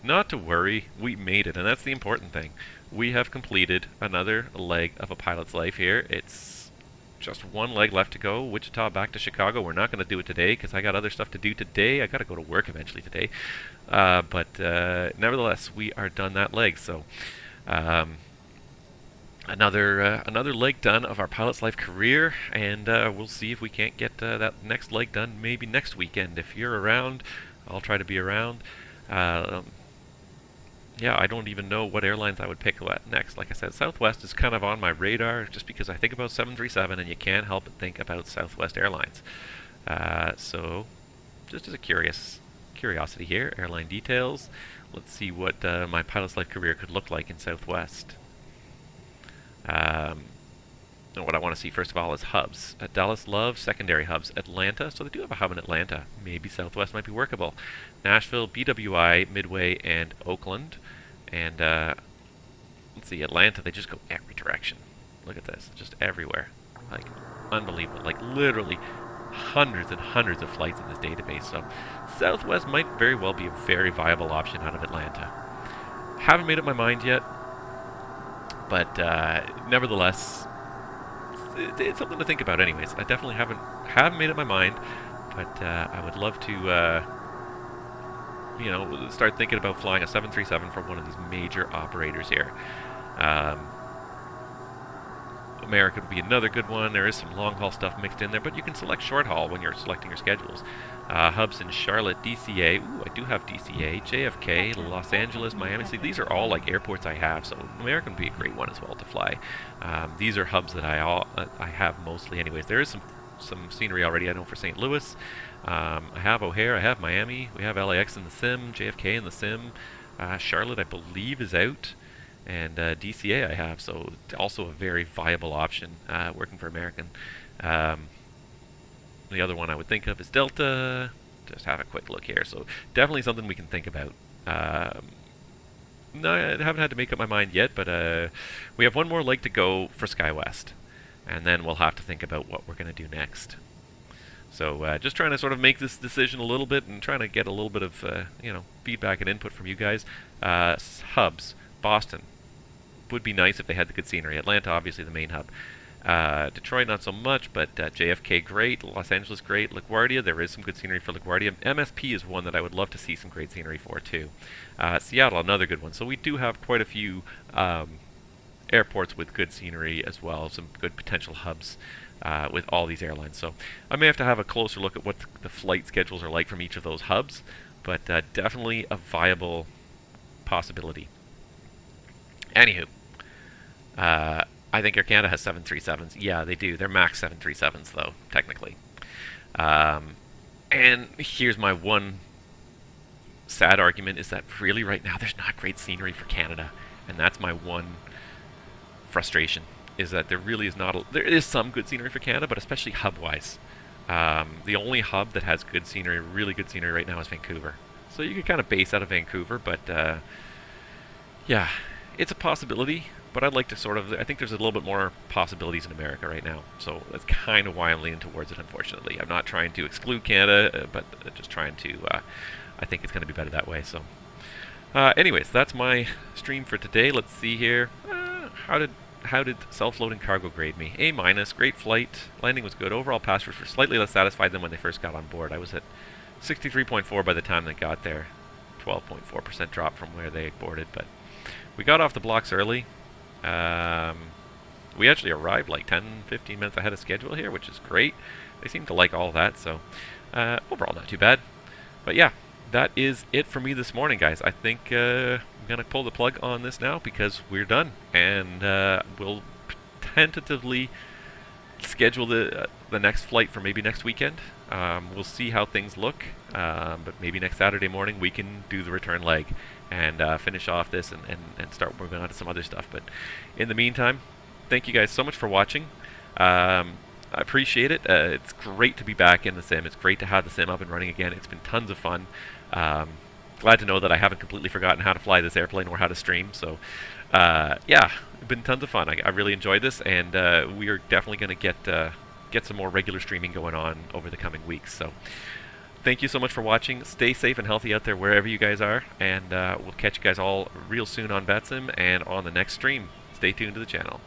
not to worry, we made it, and that's the important thing. We have completed another leg of a pilot's life here. It's just one leg left to go. Wichita back to Chicago. We're not going to do it today because I got other stuff to do today. I got to go to work eventually today. But nevertheless, we are done that leg. So I another leg done of our pilot's life career, and we'll see if we can't get that next leg done maybe next weekend. If you're around, I'll try to be around. Yeah, I don't even know what airlines I would pick next. Like I said, Southwest is kind of on my radar just because I think about 737, and you can't help but think about Southwest Airlines. So, just as a curiosity here, airline details. Let's see what my pilot's life career could look like in Southwest. And what I want to see first of all is hubs. Dallas loves secondary hubs. Atlanta, so they do have a hub in Atlanta. Maybe Southwest might be workable. Nashville, BWI, Midway, and Oakland. And let's see, Atlanta, they just go every direction. Look at this, just everywhere. Like, unbelievable. Like, literally hundreds and hundreds of flights in this database. So Southwest might very well be a very viable option out of Atlanta. Haven't made up my mind yet, but nevertheless, it's something to think about anyways. I definitely haven't made up my mind, but I would love to you know, start thinking about flying a 737 for one of these major operators here. American would be another good one. There is some long-haul stuff mixed in there, but you can select short-haul when you're selecting your schedules. Hubs in Charlotte, DCA. Ooh, I do have DCA. JFK, Los Angeles, Miami. See, these are all like airports I have, so American would be a great one as well to fly. These are hubs that I have mostly anyways. There is some scenery already, I know, for St. Louis. I have O'Hare, I have Miami, we have LAX in the sim, JFK in the sim. Charlotte, I believe, is out. And DCA I have, so also a very viable option working for American. The other one I would think of is Delta. Just have a quick look here. So definitely something we can think about. No, I haven't had to make up my mind yet, but we have one more leg to go for SkyWest. And then we'll have to think about what we're going to do next. So just trying to sort of make this decision a little bit and trying to get a little bit of you know, feedback and input from you guys. Hubs, Boston. Would be nice if they had the good scenery. Atlanta, obviously the main hub. Detroit, not so much, but JFK, great. Los Angeles, great. LaGuardia, there is some good scenery for LaGuardia. MSP is one that I would love to see some great scenery for, too. Seattle, another good one. So we do have quite a few airports with good scenery as well, some good potential hubs with all these airlines. So I may have to have a closer look at what the flight schedules are like from each of those hubs, but definitely a viable possibility. Anywho, I think Air Canada has 737s. Yeah, they do. They're max 737s, though, technically. And here's my one sad argument, is that really right now there's not great scenery for Canada. And that's my one frustration, is that there really is not... there is some good scenery for Canada, but especially hub-wise. The only hub that has good scenery, really good scenery right now, is Vancouver. So you can kind of base out of Vancouver, but yeah, it's a possibility. But I'd like to sort of, I think there's a little bit more possibilities in America right now. So that's kind of why I'm leaning towards it, unfortunately. I'm not trying to exclude Canada, but just trying to, I think it's going to be better that way. So anyways, that's my stream for today. Let's see here. How did self-loading cargo grade me? A-, great flight. Landing was good. Overall passengers were slightly less satisfied than when they first got on board. I was at 63.4 by the time they got there. 12.4% drop from where they boarded, but we got off the blocks early. We actually arrived like 10-15 minutes ahead of schedule here, which is great. They seem to like all that, so overall not too bad. But yeah, that is it for me this morning, guys. I think I'm going to pull the plug on this now because we're done, and we'll tentatively schedule the next flight for maybe next weekend. We'll see how things look, but maybe next Saturday morning we can do the return leg and finish off this and start moving on to some other stuff. But in the meantime, thank you guys so much for watching. I appreciate it. It's great to be back in the sim. It's great to have the sim up and running again. It's been tons of fun. Glad to know that I haven't completely forgotten how to fly this airplane or how to stream. So yeah, it's been tons of fun. I really enjoyed this, and we are definitely going to get some more regular streaming going on over the coming weeks. So thank you so much for watching. Stay safe and healthy out there wherever you guys are, and we'll catch you guys all real soon on VATSIM and on the next stream. Stay tuned to the channel.